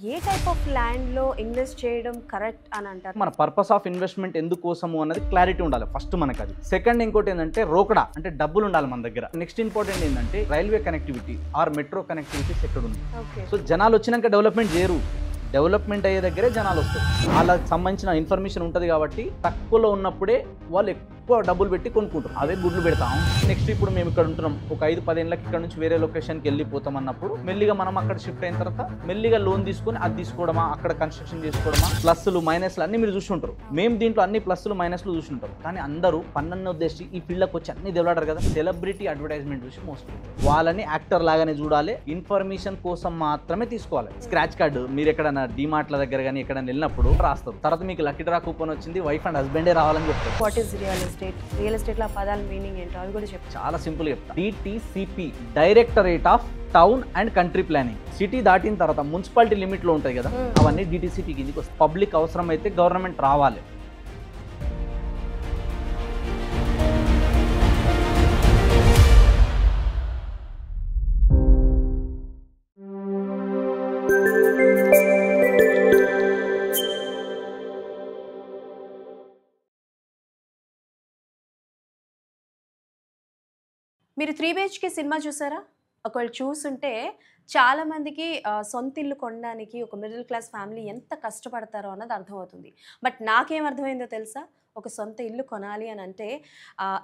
A type of ల్యాండ్లో invest చేయడం correct అని అంటారు? మన పర్పస్ ఆఫ్ ఇన్వెస్ట్మెంట్ ఎందుకోసము అన్నది క్లారిటీ ఉండాలి ఫస్ట్ మనకు. అది సెకండ్ ఇంకోటి ఏంటంటే రోకడా అంటే డబ్బులు ఉండాలి మన దగ్గర. నెక్స్ట్ ఇంపార్టెంట్ ఏంటంటే railway connectivity or metro connectivities ఎక్కడ ఉంది. సో జనాలు వచ్చినాక డెవలప్మెంట్ చేయరు, డెవలప్మెంట్ అయ్యే దగ్గరే జనాలు వస్తారు. వాళ్ళకి సంబంధించిన ఇన్ఫర్మేషన్ ఉంటుంది కాబట్టి తక్కువలో ఉన్నప్పుడే వాళ్ళు ఎక్కువ డబ్బులు పెట్టి కొనుక్కుంటారు. అవే గుడ్లు పెడతాం. నెక్స్ట్ ఇప్పుడు మేము ఇక్కడ ఉంటున్నాం, ఒక 5-10 ఏళ్ళకి ఇక్కడ నుంచి వేరే లొకేషన్కి వెళ్ళిపోతాం అన్నప్పుడు మెల్లిగా మనం అక్కడ షిఫ్ట్ అయిన తర్వాత మెల్లిగా లోన్ తీసుకొని అది తీసుకోవడమా, అక్కడ కన్స్ట్రక్షన్ చేసుకోవడమా, ప్లస్లు మైనస్లు అన్ని మీరు చూసుంటారు. మేము దీంట్లో అన్ని ప్లస్లు మైనస్లు చూసుంటాం. కానీ అందరూ పన్నెండు ఉద్దేశించి ఈ ఫీల్డ్కి వచ్చి అన్ని డెవలపర్ కదా, సెలబ్రిటీ అడ్వర్టైజ్మెంట్ చూసి మోసం. వాళ్ళని యాక్టర్ లాగానే చూడాలి, ఇన్ఫర్మేషన్ కోసం మాత్రమే తీసుకోవాలి. స్క్రాచ్ కార్డు మీరు ఎక్కడైనా డిమార్ట్ల దగ్గర కానీ ఎక్కడైనా వెళ్ళినప్పుడు రాస్తారు. తర్వాత మీకు లక్కీ డ్రా కూపన్ వచ్చింది, వైఫ్ అండ్ హస్బెండే రావాలని చెప్తారు. What is real estate? Real ఎస్టేట్లో ఆ పదాల మీనింగ్ ఏంటో అవి కూడా చెప్తారు. చాలా సింపుల్ చెప్తా. DTCP directorate of town and country planning. City దాటిన తర్వాత మున్సిపాలిటీ లిమిట్లో ఉంటాయి కదా, అవన్నీ DTCP కిందకి వస్తాయి. పబ్లిక్ అవసరం అయితే గవర్నమెంట్ రావాలి. మీరు 3 BHK సినిమా చూసారా? ఒకవేళ చూసుంటే చాలామందికి సొంత ఇల్లు కొనడానికి ఒక మిడిల్ క్లాస్ ఫ్యామిలీ ఎంత కష్టపడతారో అన్నది అర్థమవుతుంది. బట్ నాకేం అర్థమైందో తెలుసా? ఒక సొంత ఇల్లు కొనాలి అని అంటే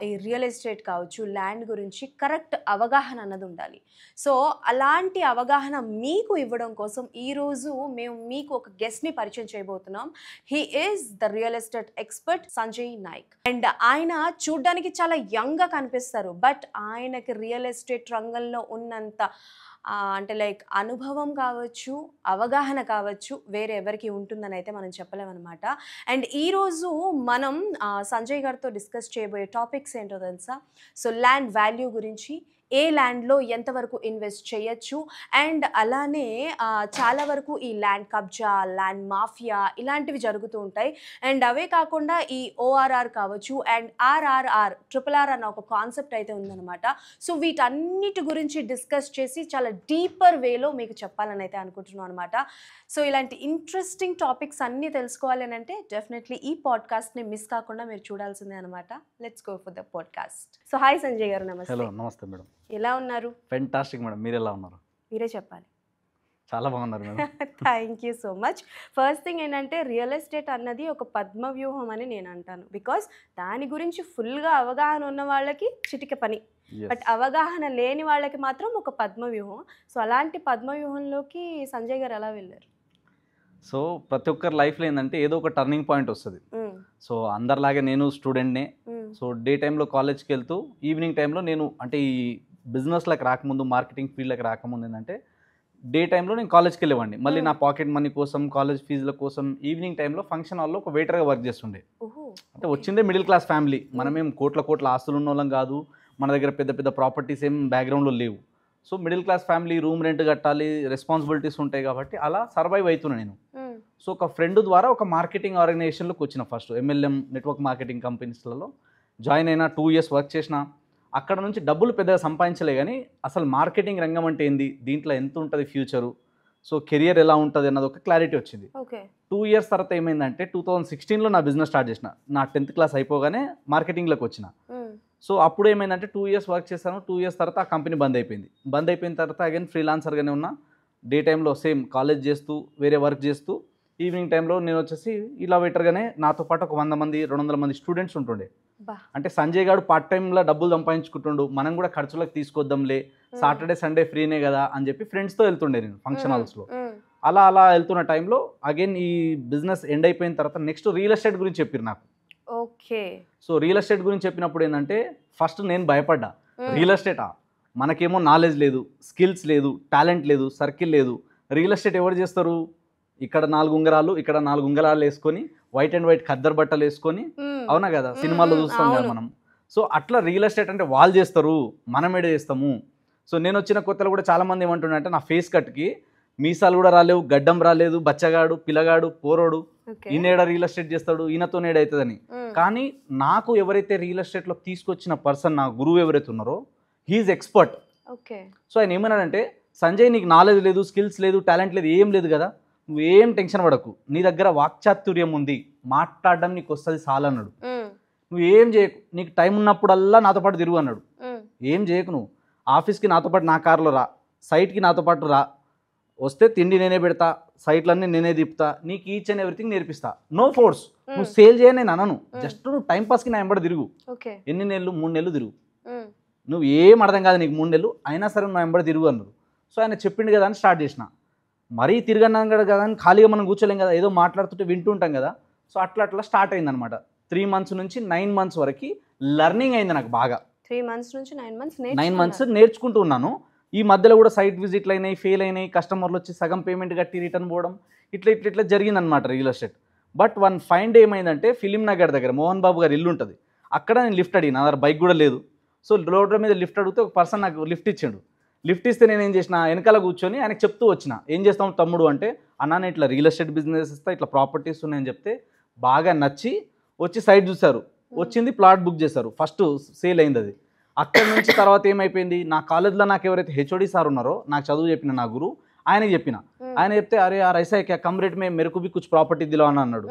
ఈ రియల్ ఎస్టేట్ కావచ్చు, ల్యాండ్ గురించి కరెక్ట్ అవగాహన అన్నది ఉండాలి. సో అలాంటి అవగాహన మీకు ఇవ్వడం కోసం ఈరోజు మేము మీకు ఒక గెస్ట్ని పరిచయం చేయబోతున్నాం. He is the real estate expert Sanjay Nayak. And ఆయన చూడ్డానికి చాలా యంగ్గా కనిపిస్తారు, బట్ ఆయనకి రియల్ ఎస్టేట్ రంగంలో ఉన్నంత అంటే లైక్ అనుభవం కావచ్చు, అవగాహన కావచ్చు వేరే ఎవరికి ఉంటుందని అయితే మనం చెప్పలేమన్నమాట. అండ్ ఈరోజు మనం సంజయ్ గారితో డిస్కస్ చేయబోయే టాపిక్స్ ఏంటో తెలుసా? సో ల్యాండ్ వాల్యూ గురించి, ఏ ల్యాండ్లో ఎంతవరకు ఇన్వెస్ట్ చేయొచ్చు, అండ్ అలానే చాలా వరకు ఈ ల్యాండ్ కబ్జా, ల్యాండ్ మాఫియా ఇలాంటివి జరుగుతూ ఉంటాయి. అండ్ అవే కాకుండా ఈ ORR కావచ్చు అండ్ RRR RRR అన్న ఒక కాన్సెప్ట్ అయితే ఉందన్నమాట. సో వీటన్నిటి గురించి డిస్కస్ చేసి చాలా డీపర్ వేలో మీకు చెప్పాలని అయితే అనుకుంటున్నాను అనమాట. సో ఇలాంటి ఇంట్రెస్టింగ్ టాపిక్స్ అన్నీ తెలుసుకోవాలి అని అంటే డెఫినెట్లీ ఈ పాడ్కాస్ట్ని మిస్ కాకుండా మీరు చూడాల్సిందే అనమాట. Let's go for the podcast. So hi Sanjay గారు, నమస్తే. హలో, నమస్తే మేడం. ఎలా ఉన్నారు? ఫెంటాస్టిక్ మేడం, మీరు ఎలా ఉన్నారు? మీరే చెప్పాలి. చాలా బాగున్నారు madam. Thank you so much. First thing ఏంటంటే రియల్ ఎస్టేట్ అన్నది ఒక పద్మ వ్యూహం అని నేను అంటాను. బికాస్ దాని గురించి ఫుల్గా అవగాహన ఉన్న వాళ్ళకి చిటిక పని, బట్ అవగాహన లేని వాళ్ళకి మాత్రం ఒక పద్మ వ్యూహం. సో అలాంటి పద్మ వ్యూహంలోకి సంజయ్ గారు ఎలా వెళ్ళారు? సో ప్రతి ఒక్కరి లైఫ్లో ఏంటంటే ఏదో ఒక టర్నింగ్ పాయింట్ వస్తుంది. సో అందరిలాగే నేను స్టూడెంట్నే. సో డే టైంలో కాలేజ్కి వెళ్తూ ఈవినింగ్ టైంలో నేను అంటే ఈ బిజినెస్లకు రాకముందు, మార్కెటింగ్ ఫీల్డ్కి రాకముందు ఏంటంటే డే టైంలో నేను కాలేజ్కి వెళ్ళేవాడిని. మళ్ళీ నా పాకెట్ మనీ కోసం, కాలేజ్ ఫీజుల కోసం ఈవినింగ్ టైంలో ఫంక్షన్ హాల్లో ఒక వెయిటర్గా వర్క్ చేస్తుండే. అంటే వచ్చిందే మిడిల్ క్లాస్ ఫ్యామిలీ, మనమేం కోట్ల ఆస్తులు ఉన్న వాళ్ళం కాదు, మన దగ్గర పెద్ద పెద్ద ప్రాపర్టీస్ ఏం బ్యాక్గ్రౌండ్లో లేవు. So middle class family, room rent కట్టాలి, రెస్పాన్సిబిలిటీస్ ఉంటాయి కాబట్టి అలా సర్వైవ్ అవుతున్నా నేను. సో ఒక ఫ్రెండ్ ద్వారా ఒక మార్కెటింగ్ ఆర్గనైజేషన్లోకి వచ్చిన. ఫస్ట్ MLM నెట్వర్క్ మార్కెటింగ్ కంపెనీస్లలో జాయిన్ అయినా, 2 years వర్క్ చేసిన. అక్కడ నుంచి డబ్బులు పెద్దగా సంపాదించలే, కానీ అసలు మార్కెటింగ్ రంగం అంటే ఏంది, దీంట్లో ఎంత ఉంటుంది ఫ్యూచరు, సో కెరియర్ ఎలా ఉంటుంది అన్నది ఒక క్లారిటీ వచ్చింది. 2 years తర్వాత ఏమైందంటే 2016లో నా బిజినెస్ స్టార్ట్ చేసిన. నా 10th క్లాస్ అయిపోగానే మార్కెటింగ్లోకి వచ్చిన. సో అప్పుడు ఏమైందంటే 2 years వర్క్ చేశాను. 2 years తర్వాత ఆ కంపెనీ బంద్ అయిపోయింది. బంద్ అయిపోయిన తర్వాత అగైన్ ఫ్రీలాన్సర్గానే ఉన్నా. డే టైంలో సేమ్ కాలేజ్ చేస్తూ, వేరే వర్క్ చేస్తూ, ఈవినింగ్ టైంలో నేను వచ్చేసి ఇలా వెయిటర్గానే నాతో పాటు ఒక 100 మంది 200 మంది స్టూడెంట్స్ ఉంటుండే. అంటే సంజయ్ గారు పార్ట్ టైంలో డబ్బులు సంపాదించుకుంటుండు, మనం కూడా ఖర్చులకు తీసుకొద్దాంలే, సాటర్డే సండే ఫ్రీనే కదా అని చెప్పి ఫ్రెండ్స్తో వెళ్తుండే నేను ఫంక్షన్ హాల్స్లో. అలా వెళ్తున్న టైంలో అగైన్ ఈ బిజినెస్ ఎండ్ అయిపోయిన తర్వాత నెక్స్ట్ రియల్ ఎస్టేట్ గురించి చెప్పారు నాకు. ఓకే. సో రియల్ ఎస్టేట్ గురించి చెప్పినప్పుడు ఏంటంటే ఫస్ట్ నేను భయపడ్డా. రియల్ ఎస్టేటా, మనకేమో నాలెడ్జ్ లేదు, స్కిల్స్ లేదు, టాలెంట్ లేదు, సర్కిల్ లేదు. రియల్ ఎస్టేట్ ఎవరు చేస్తారు? ఇక్కడ 4 ఉంగరాలు, ఇక్కడ 4 ఉంగరాలు వేసుకొని, వైట్ అండ్ వైట్ ఖద్దరు బట్టలు వేసుకొని, అవునా కదా, సినిమాల్లో చూస్తాం కదా మనం. సో అట్లా రియల్ ఎస్టేట్ అంటే వాళ్ళు చేస్తారు, మనం ఏడ చేస్తాము. సో నేను వచ్చిన కొత్తలో కూడా చాలామంది ఏమంటున్నారంటే నా ఫేస్ కట్కి మీసాలు కూడా రాలేవు, గడ్డం రాలేదు, బచ్చగాడు, పిల్లగాడు, పోరోడు, ఈయనేడ రియల్ ఎస్టేట్ చేస్తాడు, ఈయనతో నేడవుతుందని. కానీ నాకు ఎవరైతే రియల్ ఎస్టేట్లో తీసుకొచ్చిన పర్సన్, నా గురువు ఎవరైతే ఉన్నారో, హీఈస్ ఎక్స్పర్ట్. సో ఆయన ఏమన్నాడంటే, సంజయ్ నీకు నాలెడ్జ్ లేదు, స్కిల్స్ లేదు, టాలెంట్ లేదు, ఏం లేదు కదా, నువ్వేం టెన్షన్ పడకు, నీ దగ్గర వాక్చాతుర్యం ఉంది, మాట్లాడడం నీకు వస్తుంది చాలు అన్నాడు. నువ్వేం చేయకు, నీకు టైం ఉన్నప్పుడల్లా నాతో పాటు తిరుగు అన్నాడు. ఏం చేయకు, నువ్వు ఆఫీస్కి నాతో పాటు నా కార్లో రా, సైట్కి నాతో పాటు రా, వస్తే తిండి నేనే పెడతా, సైట్లన్నీ నేనే తిప్పుతా, నీకు ఈచ్ అండ్ ఎవ్రీథింగ్ నేర్పిస్తా, నో ఫోర్స్. నువ్వు సేల్ చేయ నేను అనను, జస్ట్ నువ్వు టైం పాస్కి నా వెంబడి తిరుగు. ఎన్ని నెలలు? 3 నెలలు తిరుగు, నువ్వు ఏం అర్థం కాదు నీకు 3 నెలలు అయినా సరే నా వెంబడి తిరుగు అన్నారు. సో ఆయన చెప్పిండు కదా అని స్టార్ట్ చేసిన. మరీ తిరగన్నాం కదా అని ఖాళీగా మనం కూర్చోలేం కదా, ఏదో మాట్లాడుతుంటే వింటుంటాం కదా. సో అట్లా స్టార్ట్ అయిందనమాట. 3 months నుంచి 9 months వరకు లెర్నింగ్ అయింది నాకు బాగా. 3 months నుంచి 9 months నేర్చుకుంటూ ఉన్నాను. ఈ మధ్యలో కూడా సైట్ విజిట్లు అయినాయి, ఫెయిల్ అయినాయి, కస్టమర్లు వచ్చి సగం పేమెంట్ కట్టి రిటర్న్ పోవడం, ఇట్లా జరిగిందనమాట real estate. But one fine day ఏమైందంటే, ఫిలిం నగర్ దగ్గర మోహన్ బాబు గారి ఇల్లు ఉంటుంది, అక్కడ నేను లిఫ్ట్ అడిగిన, నా దగ్గర బైక్ కూడా లేదు. సో రోడ్ల మీద లిఫ్ట్ అడిగితే ఒక పర్సన్ నాకు లిఫ్ట్ ఇచ్చాడు. లిఫ్ట్ ఇస్తే నేను ఏం చేసిన, వెనకాల కూర్చొని ఆయనకు చెప్తూ వచ్చిన, ఏం చేస్తాం తమ్ముడు అంటే, అన్న ఇట్లా రియల్ ఎస్టేట్ బిజినెస్ ఇస్తా, ఇట్లా ప్రాపర్టీస్ ఉన్నాయని చెప్తే బాగా నచ్చి వచ్చి సైట్ చూశారు, వచ్చింది ప్లాట్ బుక్ చేశారు, ఫస్ట్ సేల్ అయింది అది. అక్కడ నుంచి తర్వాత ఏమైపోయింది, నా కాలేజ్లో నాకు ఎవరైతే హెచ్ఓడి సార్ ఉన్నారో, నాకు చదువు చెప్పిన నా గురు, ఆయనకి చెప్పిన. ఆయన చెప్తే అరే ఆ రైసా కమ్ రేట్ మే మెరకు బి కుछ ప్రాపర్టీ దిలో అని అన్నాడు.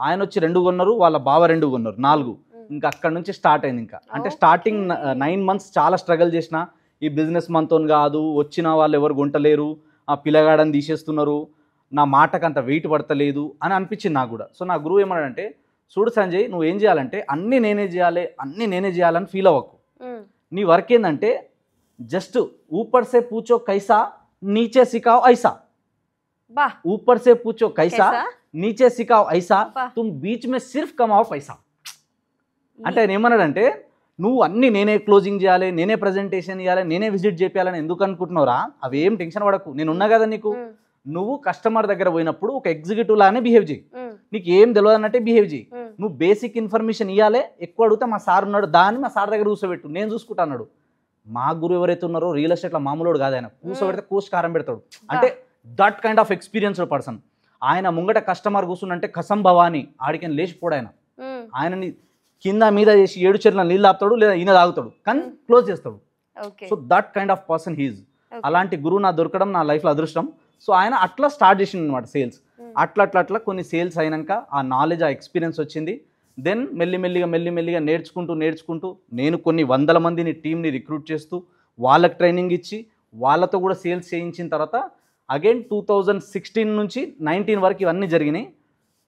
ఆయన వచ్చి 2 కొన్నారు, వాళ్ళ బావ 2 కొన్నారు, 4. ఇంకా అక్కడ నుంచి స్టార్ట్ అయింది. ఇంకా అంటే స్టార్టింగ్ 9 months చాలా స్ట్రగుల్ చేసిన. ఈ బిజినెస్ మనతో కాదు, వచ్చిన వాళ్ళు ఎవరు కొంటలేరు, ఆ పిల్లగాడని తీసేస్తున్నారు, నా మాటకు అంత వెయిట్ పడతలేదు అని అనిపించింది నాకు కూడా. సో నా గురువు ఏమన్నాడంటే, చూడు సంజయ్, నువ్వు ఏం చేయాలంటే అన్నీ నేనే చేయాలని ఫీల్ అవ్వకు. నీ వర్క్ ఏంటంటే జస్ట్ ఊపర్ సే పూచో కైసా, నీచే సికావ్ ఐసా. ऊपर से पूछो कैसा, नीचे सिखाओ ऐसा, तुम बीच में सिर्फ कमाओ पैसा. అంటే ఆయన ఏమన్నాడంటే, నువ్వు అన్నీ నేనే క్లోజింగ్ చేయాలి, నేనే ప్రజెంటేషన్ ఇవ్వాలి, నేనే విజిట్ చేయాలని ఎందుకు అనుకుంటున్నావురా, అవి ఏం టెన్షన్ పడకు, నేను ఉన్నా కదా నీకు. నువ్వు కస్టమర్ దగ్గర పోయినప్పుడు ఒక ఎగ్జిక్యూటివ్ లానే బిహేవ్ చేయి, నీకు ఏం తెలియదు అన్నట్టే బిహేవ్ చేయి. నువ్వు బేసిక్ ఇన్ఫర్మేషన్ ఇవ్వాలి, ఎక్కువ అడిగితే మా సార్ ఉన్నాడు, దాన్ని మా సార్ దగ్గర కూర్చోబెట్టు, నేను చూసుకుంటా అన్నాడు. మా గురువు ఎవరైతే ఉన్నారో రియల్ ఎస్టేట్లో మామూలుడు కాదు ఆయన, కూర్చోబెడితే కూసి కారం పెడతాడు. అంటే that kind of experienced person. ఆయన ముంగట కస్టమర్ కూర్చుంటే కసం భవాని ఆడికి లేచిపోడు ఆయన. ఆయనని కింద మీద చేసి 7 చెర్ల నీళ్ళు ఆపుతాడు, లేదా ఈయన తాగుతాడు, కానీ క్లోజ్ చేస్తాడు. So that kind of person he's. అలాంటి గురువు నా దొరకడం నా లైఫ్లో అదృష్టం. సో ఆయన అట్లా స్టార్ట్ చేసింది అనమాట సేల్స్. అట్లా కొన్ని సేల్స్ అయినాక ఆ నాలెడ్జ్, ఆ ఎక్స్పీరియన్స్ వచ్చింది. దెన్ మెల్లిమెల్లిగా నేర్చుకుంటూ నేను కొన్ని 100 మందిని టీంని రిక్రూట్ చేస్తూ వాళ్ళకి ట్రైనింగ్ ఇచ్చి వాళ్ళతో కూడా సేల్స్ చేయించిన తర్వాత అగైన్ 2016 నుంచి 19 వరకు ఇవన్నీ జరిగినాయి.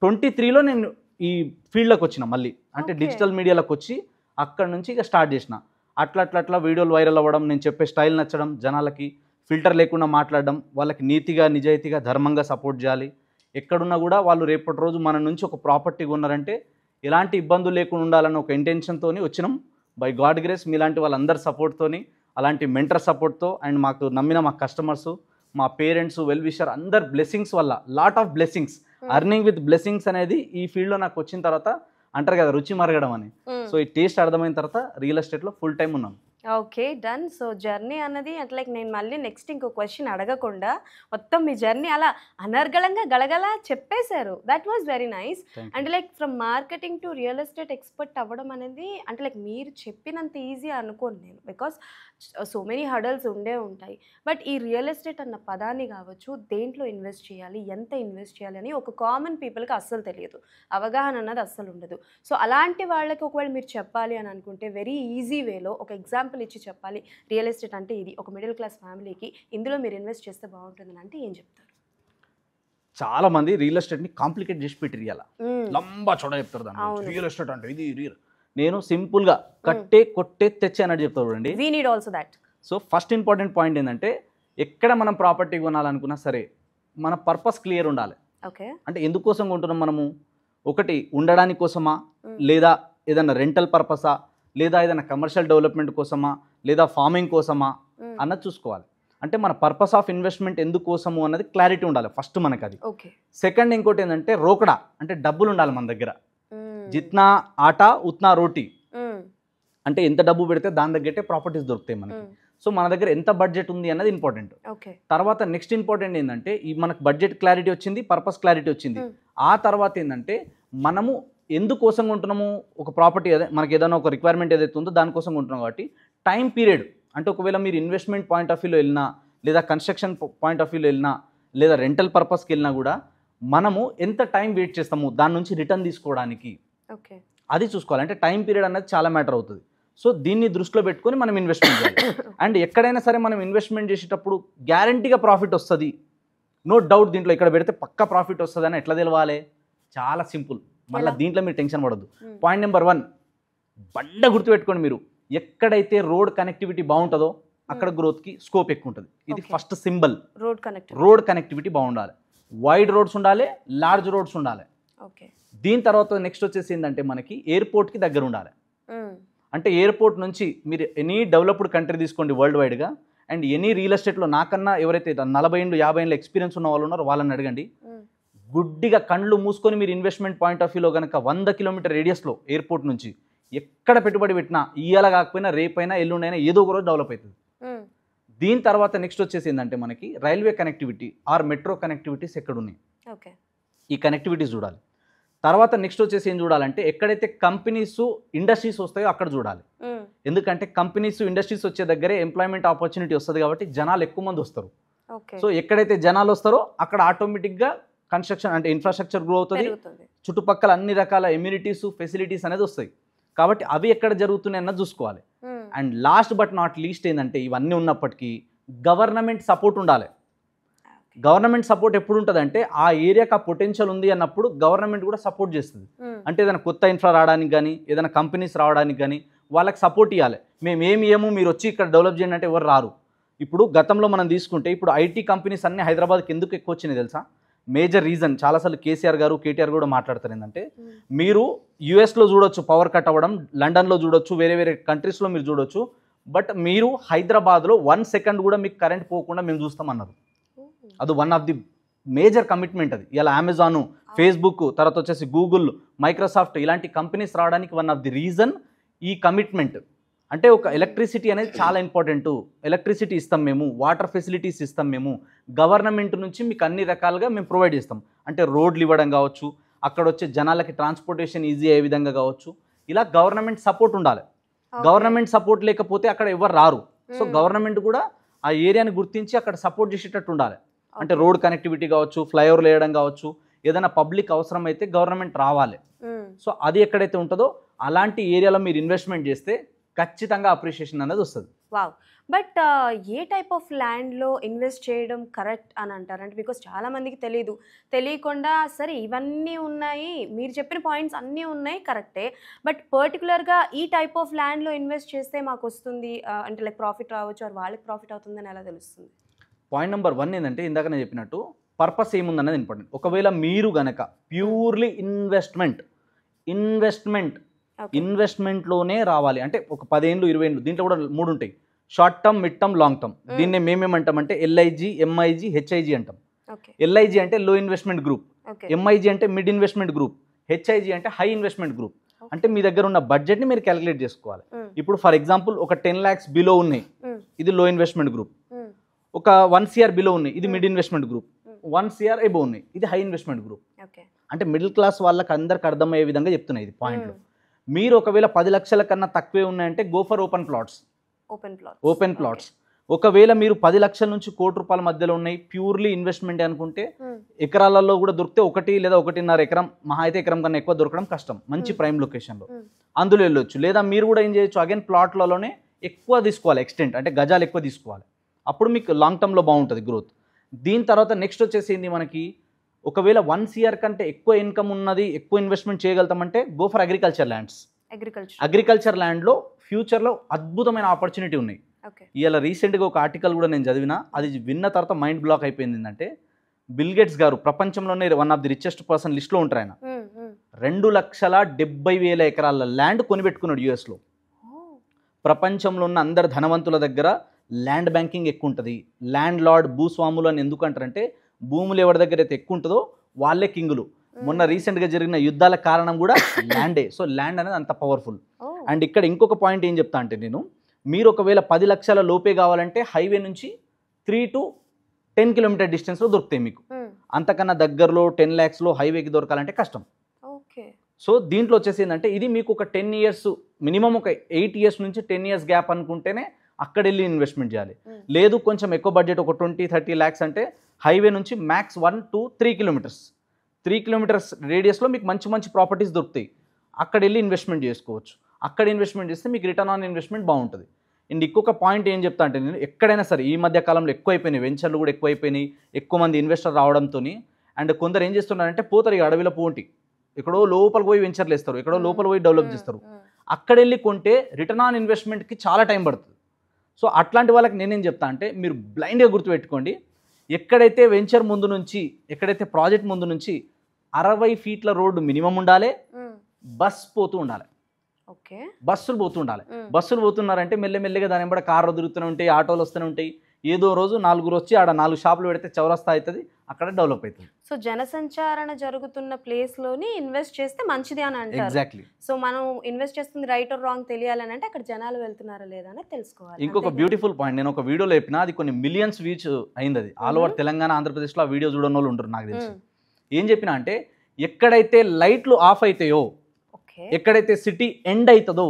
23లో నేను ఈ ఫీల్డ్లోకి వచ్చిన మళ్ళీ, అంటే డిజిటల్ మీడియాలోకి వచ్చి అక్కడ నుంచి ఇక స్టార్ట్ చేసిన. అట్లా వీడియోలు వైరల్ అవ్వడం, నేను చెప్పే స్టైల్ నచ్చడం, జనాలకి ఫిల్టర్ లేకుండా మాట్లాడడం, వాళ్ళకి నీతిగా నిజాయితీగా ధర్మంగా సపోర్ట్ చేయాలి. ఎక్కడున్నా కూడా వాళ్ళు రేపటి రోజు మన నుంచి ఒక ప్రాపర్టీ కొన్నారంటే ఎలాంటి ఇబ్బందులు లేకుండా ఉండాలన్న ఒక ఇంటెన్షన్తో వచ్చినాం. బై గాడ్ గ్రేస్ మీలాంటి వాళ్ళందరి సపోర్ట్తోని, అలాంటి మెంటర్ సపోర్ట్తో, అండ్ మాకు నమ్మిన మా కస్టమర్స్, మా పేరెంట్స్, వెల్ విషర్ అందరు బ్లెస్సింగ్స్ వల్ల, lot of blessings, earning with blessings అనేది ఈ ఫీల్డ్లో నాకు వచ్చిన తర్వాత అంటారు కదా రుచి మరగడం అని. సో ఈ టేస్ట్ అర్థమైన తర్వాత రియల్ ఎస్టేట్లో ఫుల్ టైం ఉన్నాం. Okay, done. సో జర్నీ అన్నది అంటే లైక్ నేను మళ్ళీ నెక్స్ట్ ఇంకో క్వశ్చన్ అడగకుండా మొత్తం మీ జర్నీ అలా అనర్గళంగా గలగల చెప్పేశారు. That was very nice. అంటే like from marketing to real estate expert అవ్వడం అనేది అంటే లైక్ మీరు చెప్పినంత ఈజీ అనుకోను నేను, బికాస్ సో మెనీ హడల్స్ ఉండే ఉంటాయి. బట్ ఈ రియల్ ఎస్టేట్ అన్న పదాన్ని కావచ్చు, దేంట్లో ఇన్వెస్ట్ చేయాలి, ఎంత ఇన్వెస్ట్ చేయాలి అని ఒక కామన్ పీపుల్కి అస్సలు తెలియదు, అవగాహన అన్నది అస్సలు ఉండదు. సో అలాంటి వాళ్ళకి ఒకవేళ మీరు చెప్పాలి అని అనుకుంటే వెరీ ఈజీ వేలో ఒక ఎగ్జాంపుల్ ఇచ్చి చెప్పాలి, రియల్ ఎస్టేట్ అంటే ఇది, ఒక మిడిల్ క్లాస్ ఫ్యామిలీకి ఇందులో మీరు ఇన్వెస్ట్ చేస్తే బాగుంటుందని అంటే ఏం చెప్తారు? చాలా మంది రియల్ ఎస్టేట్ని కాంప్లికేట్ చేసి పెట్టి లంబా చోడ చెప్తారు దాన్ని, రియల్ ఎస్టేట్ అంటే ఇది రియల్. నేను సింపుల్గా కట్టే కొట్టే తెచ్చే అన్నట్టు చెప్తాను చూడండి. We need also that. So first important point ఏంటంటే, ఎక్కడ మనం ప్రాపర్టీ కొనాలనుకున్నా సరే మన పర్పస్ క్లియర్ ఉండాలి. ఓకే, అంటే ఎందుకోసం కొంటున్నాం మనము, ఒకటి ఉండడానికి కోసమా, లేదా ఏదైనా రెంటల్ పర్పసా, లేదా ఏదైనా కమర్షియల్ డెవలప్మెంట్ కోసమా, లేదా ఫార్మింగ్ కోసమా అన్నది చూసుకోవాలి. అంటే మన పర్పస్ ఆఫ్ ఇన్వెస్ట్మెంట్ ఎందుకోసము అన్నది క్లారిటీ ఉండాలి ఫస్ట్ మనకు అది. సెకండ్ ఇంకోటి ఏంటంటే రోకడా, అంటే డబ్బులు ఉండాలి మన దగ్గర. జిత్నా ఆటా ఉత్నా రోటీ, అంటే ఎంత డబ్బు పెడితే దాని తగ్గట్టే ప్రాపర్టీస్ దొరుకుతాయి మనకి. సో మన దగ్గర ఎంత బడ్జెట్ ఉంది అన్నది ఇంపార్టెంట్. తర్వాత నెక్స్ట్ ఇంపార్టెంట్ ఏంటంటే, ఈ మనకు బడ్జెట్ క్లారిటీ వచ్చింది, పర్పస్ క్లారిటీ వచ్చింది. ఆ తర్వాత ఏంటంటే మనము ఎందుకోసం కొంటున్నాము, ఒక ప్రాపర్టీ మనకి ఏదైనా ఒక రిక్వైర్మెంట్ ఏదైతే ఉందో దానికోసం కొంటున్నాం కాబట్టి టైం పీరియడ్, అంటే ఒకవేళ మీరు ఇన్వెస్ట్మెంట్ పాయింట్ ఆఫ్ వ్యూలో వెళ్ళినా, లేదా కన్స్ట్రక్షన్ పాయింట్ ఆఫ్ వ్యూలో వెళ్ళినా, లేదా రెంటల్ పర్పస్కి వెళ్ళినా కూడా మనము ఎంత టైం వెయిట్ చేస్తాము దాని నుంచి రిటర్న్ తీసుకోవడానికి, ఓకే. అది చూసుకోవాలి. అంటే టైం పీరియడ్ అనేది చాలా మ్యాటర్ అవుతుంది. సో దీన్ని దృష్టిలో పెట్టుకొని మనం ఇన్వెస్ట్మెంట్ చేయాలి. అండ్ ఎక్కడైనా సరే మనం ఇన్వెస్ట్మెంట్ చేసేటప్పుడు గ్యారంటీగా ప్రాఫిట్ వస్తుంది, నో డౌట్ దీంట్లో ఇక్కడ పెడితే పక్కా ప్రాఫిట్ వస్తుంది అని ఎట్లా తెలవాలి? చాలా సింపుల్. మళ్ళీ దీంట్లో మీరు టెన్షన్ పడద్దు. పాయింట్ నెంబర్ 1 బండ గుర్తుపెట్టుకోండి మీరు, ఎక్కడైతే రోడ్ కనెక్టివిటీ బాగుంటుందో అక్కడ గ్రోత్కి స్కోప్ ఎక్కువ ఉంటుంది. ఇది ఫస్ట్ సింబల్. రోడ్ కనెక్టివిటీ బాగుండాలి, వైడ్ రోడ్స్ ఉండాలి, లార్జ్ రోడ్స్ ఉండాలి. దీని తర్వాత నెక్స్ట్ వచ్చేసి ఏంటంటే మనకి ఎయిర్పోర్ట్కి దగ్గర ఉండాలి. అంటే ఎయిర్పోర్ట్ నుంచి మీరు ఎనీ డెవలప్డ్ కంట్రీ తీసుకోండి వరల్డ్ వైడ్గా, అండ్ ఎనీ రియల్ ఎస్టేట్లో నాకన్నా ఎవరైతే 40 ఏళ్ళు 50 ఏళ్ళ ఎక్స్పీరియన్స్ ఉన్న వాళ్ళు ఉన్నారో వాళ్ళని అడగండి. గుడ్డిగా కళ్ళు మూసుకొని మీరు ఇన్వెస్ట్మెంట్ పాయింట్ ఆఫ్ వ్యూలో కనుక 100 కిలోమీటర్ రేడియస్లో ఎయిర్పోర్ట్ నుంచి ఎక్కడ పెట్టుబడి పెట్టినా ఇయ్యాల కాకపోయినా రేపైనా ఎల్లుండైనా ఏదో ఒక రోజు డెవలప్ అవుతుంది. దీని తర్వాత నెక్స్ట్ వచ్చేసి ఏంటంటే మనకి railway connectivity or metro connectivities ఎక్కడున్నాయి, ఈ కనెక్టివిటీస్ చూడాలి. తర్వాత నెక్స్ట్ వచ్చేసి ఏం చూడాలంటే ఎక్కడైతే కంపెనీస్ ఇండస్ట్రీస్ వస్తాయో అక్కడ చూడాలి. ఎందుకంటే కంపెనీస్ ఇండస్ట్రీస్ వచ్చే దగ్గరే ఎంప్లాయ్మెంట్ ఆపర్చునిటీ వస్తుంది కాబట్టి జనాలు ఎక్కువ మంది వస్తారు. సో ఎక్కడైతే జనాలు వస్తారో అక్కడ ఆటోమేటిక్గా కన్స్ట్రక్షన్ అంటే ఇన్ఫ్రాస్ట్రక్చర్ గ్రో అవుతుంది, చుట్టుపక్కల అన్ని రకాల ఎమ్యూనిటీస్ ఫెసిలిటీస్ అనేది వస్తాయి. కాబట్టి అవి ఎక్కడ జరుగుతున్నాయి అన్నది చూసుకోవాలి. And last but not least ఏంటంటే ఇవన్నీ ఉన్నప్పటికీ గవర్నమెంట్ సపోర్ట్ ఉండాలి. గవర్నమెంట్ సపోర్ట్ ఎప్పుడు ఉంటుంది అంటే ఆ ఏరియాకి ఆ పొటెన్షియల్ ఉంది అన్నప్పుడు గవర్నమెంట్ కూడా సపోర్ట్ చేస్తుంది. అంటే ఏదైనా కొత్త ఇన్ఫ్రా రావడానికి కానీ ఏదైనా కంపెనీస్ రావడానికి కానీ వాళ్ళకి సపోర్ట్ ఇవ్వాలి. మేము ఏమి ఇయ్యము, మీరు వచ్చి ఇక్కడ డెవలప్ చేయండి అంటే ఎవరు రారు. ఇప్పుడు గతంలో మనం తీసుకుంటే ఇప్పుడు ఐటీ కంపెనీస్ అన్నీ హైదరాబాద్కి ఎందుకు ఎక్కువ వచ్చినాయి తెలుసా? మేజర్ రీజన్ చాలాసార్లు కేసీఆర్ గారు కేటీఆర్ కూడా మాట్లాడతారు ఏంటంటే మీరు యూఎస్లో చూడొచ్చు పవర్ కట్ అవ్వడం, లండన్లో చూడొచ్చు, వేరే వేరే కంట్రీస్లో మీరు చూడొచ్చు, బట్ మీరు హైదరాబాద్లో 1 సెకండ్ కూడా మీకు కరెంట్ పోకుండా మేము చూస్తామన్నారు. అది one of the major commitment. అది ఇలా అమెజాన్, ఫేస్బుక్, తర్వాత వచ్చేసి గూగుల్, మైక్రోసాఫ్ట్ ఇలాంటి కంపెనీస్ రావడానికి వన్ ఆఫ్ ది రీజన్ ఈ కమిట్మెంట్. అంటే ఒక ఎలక్ట్రిసిటీ అనేది చాలా ఇంపార్టెంట్. ఎలక్ట్రిసిటీ ఇస్తాం మేము, వాటర్ ఫెసిలిటీస్ ఇస్తాం మేము, గవర్నమెంట్ నుంచి మీకు అన్ని రకాలుగా మేము ప్రొవైడ్ చేస్తాం. అంటే రోడ్లు ఇవ్వడం కావచ్చు, అక్కడ వచ్చే జనాలకి ట్రాన్స్పోర్టేషన్ ఈజీ అయ్యే విధంగా కావచ్చు, ఇలా గవర్నమెంట్ సపోర్ట్ ఉండాలి. గవర్నమెంట్ సపోర్ట్ లేకపోతే అక్కడ ఎవరు రారు. సో గవర్నమెంట్ కూడా ఆ ఏరియాని గుర్తించి అక్కడ సపోర్ట్ చేసేటట్టు ఉండాలి. అంటే రోడ్ కనెక్టివిటీ కావచ్చు, ఫ్లైఓవర్లు వేయడం కావచ్చు, ఏదైనా పబ్లిక్ అవసరం అయితే గవర్నమెంట్ రావాలి. సో అది ఎక్కడైతే ఉంటుందో అలాంటి ఏరియాలో మీరు ఇన్వెస్ట్మెంట్ చేస్తే ఖచ్చితంగా అప్రిషియేషన్ అనేది వస్తుంది. Wow. But A type of ల్యాండ్లో ఇన్వెస్ట్ చేయడం కరెక్ట్ అని అంటారు? అంటే బికాస్ చాలా మందికి తెలియకుండా సరే ఇవన్నీ ఉన్నాయి, మీరు చెప్పిన పాయింట్స్ అన్నీ ఉన్నాయి కరెక్టే, బట్ పర్టికులర్గా ఈ టైప్ ఆఫ్ ల్యాండ్లో ఇన్వెస్ట్ చేస్తే మాకు వస్తుంది అంటే లైక్ ప్రాఫిట్ రావచ్చు, అది వాళ్ళకి ప్రాఫిట్ అవుతుందని ఎలా తెలుస్తుంది? పాయింట్ నెంబర్ 1 ఏంటంటే ఇందాక నేను చెప్పినట్టు పర్పస్ ఏముందన్నది ఇంపార్టెంట్. ఒకవేళ మీరు గనక ప్యూర్లీ ఇన్వెస్ట్మెంట్లోనే రావాలి అంటే ఒక 10 ఏళ్ళు 20 ఏళ్ళు, దీంట్లో కూడా 3 ఉంటాయి, short term, mid term, long term. దీన్ని మేమేమంటామంటే ఎల్ఐజీ, ఎంఐజీ, హెచ్ఐజీ అంటాం. ఎల్ఐజీ అంటే లో ఇన్వెస్ట్మెంట్ గ్రూప్, ఎంఐజీ అంటే మిడ్ ఇన్వెస్ట్మెంట్ గ్రూప్, హెచ్ఐజీ అంటే హై ఇన్వెస్ట్మెంట్ గ్రూప్. అంటే మీ దగ్గర ఉన్న బడ్జెట్ని మీరు క్యాలిక్యులేట్ చేసుకోవాలి. ఇప్పుడు ఫర్ ఎగ్జాంపుల్ ఒక 10 lakhs బిలో ఉన్నాయి, ఇది లో ఇన్వెస్ట్మెంట్ గ్రూప్. ఒక 1 crore బిలో ఉన్నాయి, ఇది mid investment group. 1 crore above ఉన్నాయి, ఇది హై ఇన్వెస్ట్మెంట్ గ్రూప్. అంటే మిడిల్ క్లాస్ వాళ్ళకి అందరికి అర్థమయ్యే విధంగా చెప్తున్నాయి ఇది పాయింట్లు. మీరు ఒకవేళ 10 లక్షల కన్నా తక్కువే ఉన్నాయంటే గో ఫర్ ఓపెన్ ప్లాట్స్. ఒకవేళ మీరు 10 లక్షల నుంచి ₹1,00,00,000 మధ్యలో ఉన్నాయి, ప్యూర్లీ ఇన్వెస్ట్మెంట్ అనుకుంటే ఎకరాలలో కూడా దొరికితే 1 లేదా 1.5 ఎకరం, మహా అయితే ఎకరం కన్నా ఎక్కువ దొరకడం కష్టం, మంచి ప్రైమ్ లొకేషన్లో అందులో వెళ్ళొచ్చు. లేదా మీరు కూడా ఏం చేయొచ్చు, అగైన్ ప్లాట్లలోనే ఎక్కువ తీసుకోవాలి, ఎక్స్టెంట్ అంటే గజాలు ఎక్కువ తీసుకోవాలి, అప్పుడు మీకు లాంగ్ టర్మ్లో బాగుంటుంది గ్రోత్. దీని తర్వాత నెక్స్ట్ వచ్చేసి ఏంది మనకి, ఒకవేళ 1 crore కంటే ఎక్కువ ఇన్కమ్ ఉన్నది, ఎక్కువ ఇన్వెస్ట్మెంట్ చేయగలుగుతామంటే go for agriculture lands. Agriculture ల్యాండ్లో ఫ్యూచర్లో అద్భుతమైన ఆపర్చునిటీ ఉన్నాయి. ఇలా రీసెంట్గా ఒక ఆర్టికల్ కూడా నేను చదివినా, అది విన్న తర్వాత మైండ్ బ్లాక్ అయిపోయింది. ఏంటంటే బిల్ గేట్స్ గారు ప్రపంచంలోనే one of the richest person లిస్ట్లో ఉంటారు. ఆయన 2,70,000 ఎకరాల ల్యాండ్ కొనిపెట్టుకున్నాడు యూఎస్లో. ప్రపంచంలో ఉన్న అందరు ధనవంతుల దగ్గర ల్యాండ్ బ్యాంకింగ్ ఎక్కువ ఉంటుంది. ల్యాండ్ లార్డ్, భూస్వాములు అని ఎందుకు అంటారంటే భూములు ఎవరి దగ్గర అయితే ఎక్కువ ఉంటుందో వాళ్ళే కింగులు. మొన్న రీసెంట్గా జరిగిన యుద్ధాల కారణం కూడా ల్యాండే. సో ల్యాండ్ అనేది అంత పవర్ఫుల్. అండ్ ఇక్కడ ఇంకొక పాయింట్ ఏం చెప్తా అంటే నేను, మీరు ఒకవేళ 10 లక్షల లోపే కావాలంటే హైవే నుంచి 3 to 10 కిలోమీటర్ డిస్టెన్స్లో దొరుకుతాయి మీకు. అంతకన్నా దగ్గరలో 10 lakhsలో హైవేకి దొరకాలంటే కష్టం. సో దీంట్లో వచ్చేసి ఏంటంటే ఇది మీకు ఒక 10 years మినిమం, ఒక 8 years నుంచి 10 years గ్యాప్ అనుకుంటేనే అక్కడ వెళ్ళి ఇన్వెస్ట్మెంట్ చేయాలి. లేదు కొంచెం ఎక్కువ బడ్జెట్, ఒక 20-30 lakhs అంటే హైవే నుంచి మ్యాక్స్ 1 to 3 kilometers. 3 కిలోమీటర్స్ రేడియస్లో మీకు మంచి మంచి ప్రాపర్టీస్ దొరుకుతాయి. అక్కడ వెళ్ళి ఇన్వెస్ట్మెంట్ చేసుకోవచ్చు. అక్కడ ఇన్వెస్ట్మెంట్ చేస్తే మీకు రిటర్న్ ఆన్ ఇన్వెస్ట్మెంట్ బాగుంటుంది. అండ్ ఇంకొక పాయింట్ ఏం చెప్తా అంటే, నేను ఎక్కడైనా సరే ఈ మధ్య కాలంలో ఎక్కువైపోయినాయి, వెంచర్లు కూడా ఎక్కువైపోయినాయి, ఎక్కువ మంది ఇన్వెస్టర్ రావడంతో. అండ్ కొందరు ఏం చేస్తున్నారంటే పోతారు ఇక అడవిలో పోంటి, ఎక్కడో లోపల పోయి వెంచర్లు వేస్తారు, ఎక్కడో లోపల పోయి డెవలప్ చేస్తారు. అక్కడ వెళ్ళి కొంటే రిటర్న్ ఆన్ ఇన్వెస్ట్మెంట్కి చాలా టైం పడుతుంది. సో అట్లాంటి వాళ్ళకి నేనేం చెప్తా అంటే, మీరు బ్లైండ్గా గుర్తుపెట్టుకోండి, ఎక్కడైతే వెంచర్ ముందు నుంచి, ఎక్కడైతే ప్రాజెక్ట్ ముందు నుంచి 60 ఫీట్ల రోడ్డు మినిమం ఉండాలి, బస్ పోతూ ఉండాలి, బస్సులు పోతూ ఉండాలి. బస్సులు పోతున్నారంటే మెల్లమెల్లగా దాని వెంబడి కార్లు తిరుగుతూనే ఉంటాయి, ఆటోలు వస్తూనే ఉంటాయి. ఏదో రోజు 4 వచ్చి ఆడ 4 షాపులు పెడితే చౌరస్తా అవుతుంది, అక్కడ డెవలప్ అవుతుంది. సో జనసంచారణ జరుగుతున్న ప్లేస్లోని ఇన్వెస్ట్ చేస్తే మంచిది అని అంటారు. ఎగ్జాక్ట్లీ. సో మనం ఇన్వెస్ట్ చేస్తుంది రైట్ ఆర్ రాంగ్ తెలియాలని అంటే అక్కడ జనాలు వెళ్తున్నారా లేదా అని తెలుసుకోవాలి. ఇంకొక బ్యూటిఫుల్ పాయింట్, నేను ఒక వీడియోలో చెప్పిన, అది కొన్ని మిలియన్స్ రీచ్ అయింది. అది ఆల్ ఓవర్ తెలంగాణ, ఆంధ్రప్రదేశ్లో ఆ వీడియో చూడని వాళ్ళు ఉంటారు నాకు తెలిసి. ఏం చెప్పినా అంటే, ఎక్కడైతే లైట్లు ఆఫ్ అవుతాయో, ఎక్కడైతే సిటీ ఎండ్ అవుతుందో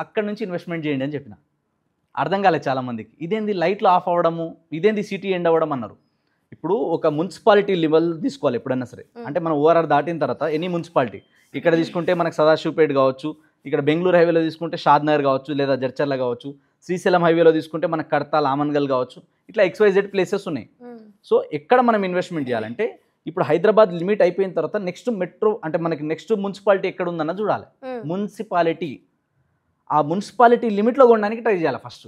అక్కడ నుంచి ఇన్వెస్ట్మెంట్ చేయండి అని చెప్పిన. అర్థం కాలేదు చాలా మందికి, ఇదేంది లైట్లు ఆఫ్ అవ్వడము, ఇదేంది సిటీ ఎండ్ అవ్వడం అన్నారు. ఇప్పుడు ఒక మున్సిపాలిటీ లెవెల్ తీసుకోవాలి ఎప్పుడన్నా సరే. అంటే మనం ఓఆర్ఆర్ దాటిన తర్వాత ఎనీ మున్సిపాలిటీ, ఇక్కడ తీసుకుంటే మనకు సదాశివపేట కావచ్చు, ఇక్కడ బెంగళూరు హైవేలో తీసుకుంటే షాద్నగర్ కావచ్చు, లేదా జడ్చర్ల కావచ్చు, శ్రీశైలం హైవేలో తీసుకుంటే మనకు కడతాల్, ఆమన్గల్ కావచ్చు, ఇట్లా XYZ ప్లేసెస్ ఉన్నాయి. సో ఎక్కడ మనం ఇన్వెస్ట్మెంట్ చేయాలంటే, ఇప్పుడు హైదరాబాద్ లిమిట్ అయిపోయిన తర్వాత నెక్స్ట్ మెట్రో అంటే మనకి నెక్స్ట్ మున్సిపాలిటీ ఎక్కడ ఉందన్న చూడాలి. మున్సిపాలిటీ, ఆ మున్సిపాలిటీ లిమిట్లో కొనడానికి ట్రై చేయాలి ఫస్ట్.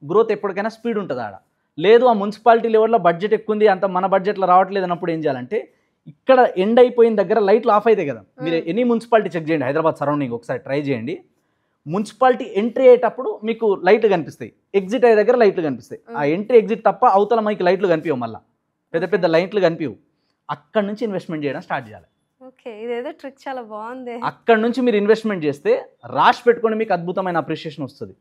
గ్రోత్ ఎప్పటికైనా స్పీడ్ ఉంటుంది ఆడ. లేదు ఆ మున్సిపాలిటీ లెవెల్లో బడ్జెట్ ఎక్కువ ఉంది, అంత మన బడ్జెట్లో రావట్లేదు అన్నప్పుడు ఏం చేయాలంటే, ఇక్కడ ఎండ్ అయిపోయిన దగ్గర లైట్లు ఆఫ్ అవుతాయి కదా, మీరు ఎనీ మున్సిపాలిటీ చెక్ చేయండి, హైదరాబాద్ సరౌండింగ్ ఒకసారి ట్రై చేయండి. మున్సిపాలిటీ ఎంట్రీ అయ్యేటప్పుడు మీకు లైట్లు కనిపిస్తాయి, ఎగ్జిట్ అయ్యే దగ్గర లైట్లు కనిపిస్తాయి. ఆ ఎంట్రీ ఎగ్జిట్ తప్ప అవతల మనకి లైట్లు కనిపించవు, మళ్ళీ పెద్ద పెద్ద లైట్లు కనిపించవు. అక్కడ నుంచి ఇన్వెస్ట్మెంట్ చేయడం స్టార్ట్ చేయాలి. ఇదేదో ట్రిక్ చాలా బాగుంది. అక్కడ నుంచి మీరు ఇన్వెస్ట్మెంట్ చేస్తే రాసి పెట్టుకొని మీకు అద్భుతమైన అప్రిషియేషన్ వస్తుంది.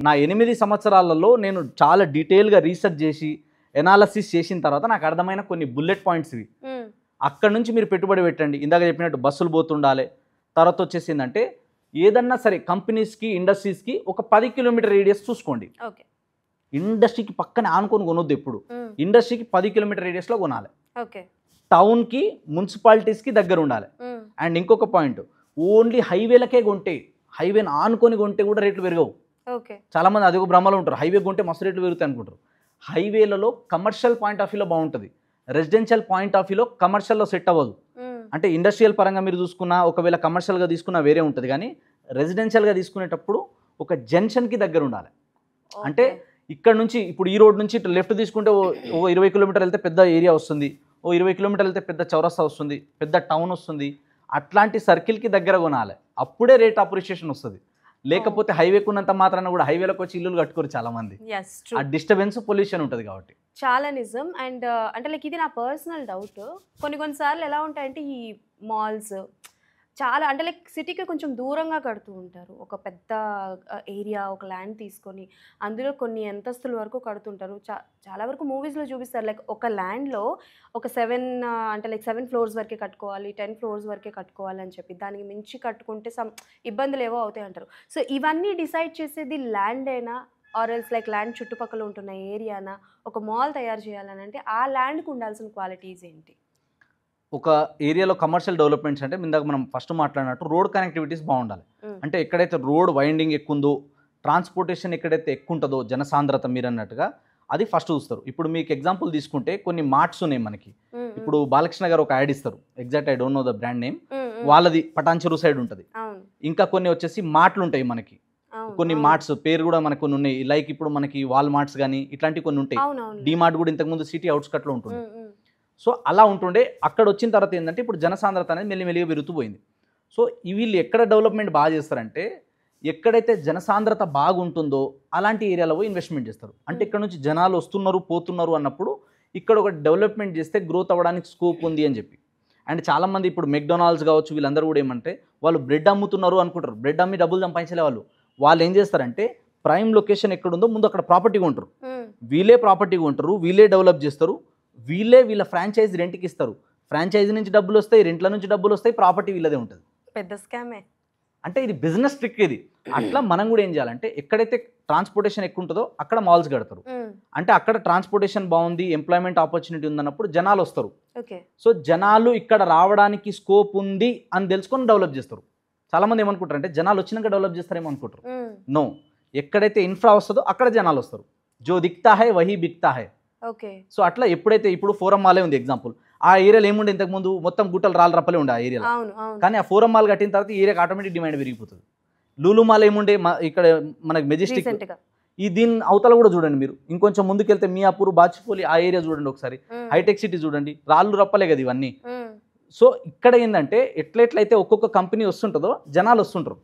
నా 8 సంవత్సరాలలో నేను చాలా డీటెయిల్గా రీసెర్చ్ చేసి ఎనాలసిస్ చేసిన తర్వాత నాకు అర్థమైన కొన్ని బుల్లెట్ పాయింట్స్ ఇవి. అక్కడ నుంచి మీరు పెట్టుబడి పెట్టండి. ఇందాక చెప్పినట్టు బస్సులు పోతుండాలి. తర్వాత వచ్చేసి ఏంటంటే, ఏదన్నా సరే కంపెనీస్కి, ఇండస్ట్రీస్కి ఒక 10 కిలోమీటర్ రేడియస్ చూసుకోండి. ఇండస్ట్రీకి పక్కనే ఆనుకొని కొనొద్దు ఎప్పుడు. ఇండస్ట్రీకి 10 కిలోమీటర్ రేడియస్లో కొనాలి. టౌన్కి, మున్సిపాలిటీస్కి దగ్గర ఉండాలి. అండ్ ఇంకొక పాయింట్, ఓన్లీ హైవేలకే కొంటే, హైవేని ఆనుకొని కొంటే కూడా రేట్లు పెరగవు. చాలామంది అది ఒక భ్రమలో ఉంటారు, హైవే కొంటే మస్తు రేట్లు పెరుగుతాయి అనుకుంటారు. హైవేలలో కమర్షియల్ పాయింట్ ఆఫ్ వ్యూలో బాగుంటుంది, రెసిడెన్షియల్ పాయింట్ ఆఫ్ వ్యూలో కమర్షియల్లో సెట్ అవ్వదు. అంటే ఇండస్ట్రియల్ పరంగా మీరు చూసుకున్నా, ఒకవేళ కమర్షియల్గా తీసుకున్నా వేరే ఉంటుంది, కానీ రెసిడెన్షియల్గా తీసుకునేటప్పుడు ఒక జంక్షన్కి దగ్గర ఉండాలి. అంటే ఇక్కడ నుంచి ఇప్పుడు ఈ రోడ్ నుంచి లెఫ్ట్ తీసుకుంటే ఓ 20 కిలోమీటర్లు వెళ్తే పెద్ద ఏరియా వస్తుంది, ఓ 20 కిలోమీటర్లు వెళ్తే పెద్ద చౌరస్తా వస్తుంది, పెద్ద టౌన్ వస్తుంది. అట్లాంటి సర్కిల్కి దగ్గర కొనాలి, అప్పుడే రేట్ అప్రిషియేషన్ వస్తుంది. లేకపోతే హైవేకు ఉన్నంత మాత్రాన కూడా హైవేలకు వచ్చి ఇల్లులు కట్టుకోరు చాలా మంది, ఆ డిస్టర్బెన్స్, పొల్యూషన్ ఉంటుంది కాబట్టి. చాలా నిజం. అండ్ అంటే లైక్ ఇది నా పర్సనల్ డౌట్, కొన్నిసార్లు ఎలా ఉంటాయంటే ఈ మాల్స్ చాలా అంటే లైక్ సిటీకి కొంచెం దూరంగా కడుతూ ఉంటారు. ఒక పెద్ద ఏరియా, ఒక ల్యాండ్ తీసుకొని అందులో కొన్ని అంతస్తుల వరకు కడుతుంటారు. చాలా వరకు మూవీస్లో చూపిస్తారు, లైక్ ఒక ల్యాండ్లో ఒక 7 ఫ్లోర్స్ వరకే కట్టుకోవాలి, 10 ఫ్లోర్స్ వరకే కట్టుకోవాలి అని చెప్పి, దానికి మించి కట్టుకుంటే ఇబ్బందులు ఏవో అవుతాయి అంటారు. సో ఇవన్నీ డిసైడ్ చేసేది ల్యాండ్ అయినా ఆర్ ఎల్స్ లైక్ ల్యాండ్ చుట్టుపక్కల ఉంటున్న ఏరియానా, ఒక మాల్ తయారు చేయాలని అంటే ఆ ల్యాండ్కి ఉండాల్సిన క్వాలిటీస్ ఏంటి? ఒక ఏరియాలో కమర్షియల్ డెవలప్మెంట్స్ అంటే ఇందాక మనం ఫస్ట్ మాట్లాడినట్టు రోడ్ కనెక్టివిటీస్ బాగుండాలి. అంటే ఎక్కడైతే రోడ్ వైండింగ్ ఎక్కువ ఉందో, ట్రాన్స్పోర్టేషన్ ఎక్కడైతే ఎక్కువ ఉంటుందో, జనసాంద్రత మీరు అన్నట్టుగా అది ఫస్ట్ చూస్తారు. ఇప్పుడు మీకు ఎగ్జాంపుల్ తీసుకుంటే కొన్ని మార్ట్స్ ఉన్నాయి మనకి. ఇప్పుడు బాలకృష్ణ గారు ఒక యాడ్ ఇస్తారు, exact I don't know the brand name, వాళ్ళది పటాన్చెరు సైడ్ ఉంటుంది. ఇంకా కొన్ని వచ్చేసి మార్ట్లు ఉంటాయి మనకి, కొన్ని మార్ట్స్ పేరు కూడా మనకు కొన్ని ఉన్నాయి. లైక్ ఇప్పుడు మనకి వాల్ మార్ట్స్ కానీ ఇట్లాంటివి కొన్ని ఉంటాయి. డిమార్ట్ కూడా ఇంతకుముందు సిటీ అవుట్స్కట్లో ఉంటుంది. సో అలా ఉంటుండే. అక్కడ వచ్చిన తర్వాత ఏంటంటే ఇప్పుడు జనసాంద్రత అనేది మెల్లిమెల్లిగా పెరుగుతూ. సో వీళ్ళు ఎక్కడ డెవలప్మెంట్ బాగా చేస్తారంటే, ఎక్కడైతే జనసాంద్రత బాగుంటుందో అలాంటి ఏరియాలో పోయి ఇన్వెస్ట్మెంట్ చేస్తారు. అంటే ఇక్కడ నుంచి జనాలు వస్తున్నారు, పోతున్నారు అన్నప్పుడు ఇక్కడ ఒక డెవలప్మెంట్ చేస్తే గ్రోత్ అవ్వడానికి స్కోప్ ఉంది అని చెప్పి. అండ్ చాలామంది ఇప్పుడు మెక్డొనాల్డ్స్ కావచ్చు, వీళ్ళందరూ కూడా ఏమంటే వాళ్ళు బ్రెడ్ అమ్ముతున్నారు అనుకుంటారు. బ్రెడ్ అమ్మి డబ్బులు సంపాదించలే వాళ్ళు ఏం చేస్తారంటే, ప్రైమ్ లొకేషన్ ఎక్కడుందో ముందు అక్కడ ప్రాపర్టీ కొంటారు, వీళ్ళే ప్రాపర్టీ కొంటారు, వీళ్ళే డెవలప్ చేస్తారు, వీళ్ళ ఫ్రాంచైజీ రెంట్కి ఇస్తారు. ఫ్రాంచైజీ నుంచి డబ్బులు వస్తాయి, రెంట్ల నుంచి డబ్బులు వస్తాయి, ప్రాపర్టీ వీళ్ళదే ఉంటుంది. పెద్ద స్కామే. అంటే ఇది బిజినెస్ ట్రిక్ ఇది. అట్లా మనం కూడా ఏం చేయాలంటే, ఎక్కడైతే ట్రాన్స్పోర్టేషన్ ఎక్కువ ఉంటుందో అక్కడ మాల్స్ కడతారు. అంటే అక్కడ ట్రాన్స్పోర్టేషన్ బాగుంది, ఎంప్లాయ్మెంట్ ఆపర్చునిటీ ఉందన్నప్పుడు జనాలు వస్తారు. ఓకే. సో జనాలు ఇక్కడ రావడానికి స్కోప్ ఉంది అని తెలుసుకొని డెవలప్ చేస్తారు. చాలామంది ఏమనుకుంటారు అంటే జనాలు వచ్చినాక డెవలప్ చేస్తారేమో అనుకుంటారు. నో, ఎక్కడైతే ఇన్ఫ్రా వస్తుందో అక్కడ జనాలు వస్తారు. జో దిక్తా హై వహీ బిక్తా హై. ఓకే. సో అట్లా ఎప్పుడైతే ఇప్పుడు ఫోరం మాలే ఉంది ఎగ్జాంపుల్, ఆ ఏరియాలో ఏముండే ఇంతకుముందు మొత్తం గుట్టలు రాళ్ళు రప్పలే ఉండే ఆ ఏరియాలో. అవును, అవును. కానీ ఆ ఫోరం మాల్ కట్టిన తర్వాత ఈ ఏరియాకి ఆటోమేటిక్ డిమాండ్ పెరిగిపోతుంది. లూలు మాల్ ఏముండే ఇక్కడ మనకి మెజెస్టిక్, రీసెంట్‌గా. ఈ దీని అవతల కూడా చూడండి మీరు, ఇంకొంచెం ముందుకెళ్తే మియాపూర్, బాచిపోలి ఆ ఏరియా చూడండి ఒకసారి, హైటెక్ సిటీ చూడండి, రాళ్ళు రప్పలే కదా ఇవన్నీ. సో ఇక్కడ ఏంటంటే ఎట్లయితే ఒక్కొక్క కంపెనీ వస్తుంటుందో జనాలు వస్తుంటారు.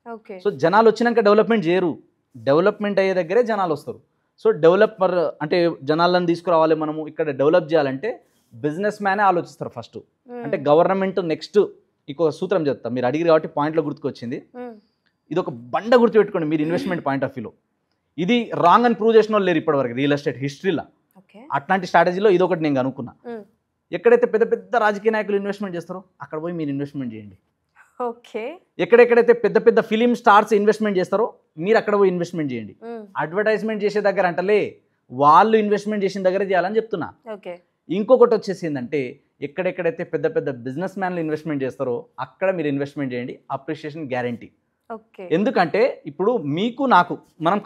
ఓకే. సో జనాలు వచ్చినాక డెవలప్మెంట్ చేయరు, డెవలప్మెంట్ అయ్యే దగ్గరే జనాలు వస్తారు. సో డెవలపర్ అంటే జనాలను తీసుకురావాలి మనము, ఇక్కడ డెవలప్ చేయాలంటే బిజినెస్ మ్యానే ఆలోచిస్తారు ఫస్ట్. అంటే గవర్నమెంట్ నెక్స్ట్ ఇంకొక సూత్రం చెప్తా, మీరు అడిగిరు కాబట్టి పాయింట్లో గుర్తుకొచ్చింది. ఇది ఒక బండ గుర్తుపెట్టుకోండి మీరు ఇన్వెస్ట్మెంట్ పాయింట్ ఆఫ్ వ్యూలో. ఇది రాంగ్ అని ప్రూవ్ చేసిన వాళ్ళు లేరు ఇప్పటివరకు రియల్ ఎస్టేట్ హిస్టరీలో. అట్లాంటి స్ట్రాటజీలో ఇది ఒకటి నేను అనుకున్నా. ఎక్కడైతే పెద్ద పెద్ద రాజకీయ నాయకులు ఇన్వెస్ట్మెంట్ చేస్తారో అక్కడ పోయి మీరు ఇన్వెస్ట్మెంట్ చేయండి. ఓకే. ఎక్కడెక్కడైతే పెద్ద పెద్ద ఫిలిం స్టార్స్ ఇన్వెస్ట్మెంట్ చేస్తారో మీరు అక్కడ పోయి ఇన్వెస్ట్మెంట్ చేయండి. అడ్వర్టైజ్మెంట్ చేసే దగ్గర అంటలే, వాళ్ళు ఇన్వెస్ట్మెంట్ చేసిన దగ్గర చేయాలని చెప్తున్నా. ఓకే. ఇంకొకటి వచ్చేసి ఏంటంటే ఎక్కడెక్కడైతే పెద్ద పెద్ద బిజినెస్ మ్యాన్లు ఇన్వెస్ట్మెంట్ చేస్తారో అక్కడ మీరు ఇన్వెస్ట్మెంట్ చేయండి, అప్రిషియేషన్ గ్యారంటీ. ఓకే. ఎందుకంటే ఇప్పుడు మీకు నాకు మనం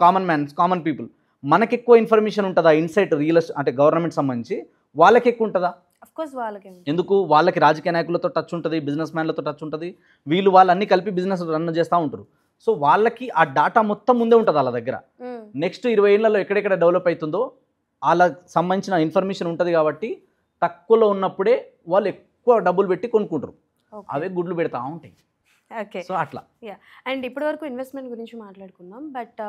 కామన్ పీపుల్ మనకి ఎక్కువ ఇన్ఫర్మేషన్ ఉంటుందా ఇన్సైట్ రియల్ అంటే గవర్నమెంట్ సంబంధించి, వాళ్ళకి ఎక్కువ ఉంటుందా? అఫ్కోర్స్ వాళ్ళకి. ఎందుకు? వాళ్ళకి రాజకీయ నాయకులతో టచ్ ఉంటుంది, బిజినెస్ మ్యాన్లతో టచ్ ఉంటుంది, వాళ్ళన్నీ కలిపి బిజినెస్ రన్ చేస్తూ ఉంటారు. సో వాళ్ళకి ఆ డాటా మొత్తం ముందే ఉంటుంది వాళ్ళ దగ్గర. నెక్స్ట్ 20 ఏళ్లలో ఎక్కడెక్కడ డెవలప్ అవుతుందో వాళ్ళకి సంబంధించిన ఇన్ఫర్మేషన్ ఉంటుంది కాబట్టి తక్కువలో ఉన్నప్పుడే వాళ్ళు ఎక్కువ డబ్బులు పెట్టి కొనుక్కుంటారు, అవే గుడ్లు పెడతా ఉంటాయి. ఓకే. సో అట్లా. అండ్ ఇప్పటి వరకు ఇన్వెస్ట్మెంట్ గురించి మాట్లాడుకున్నాం. బట్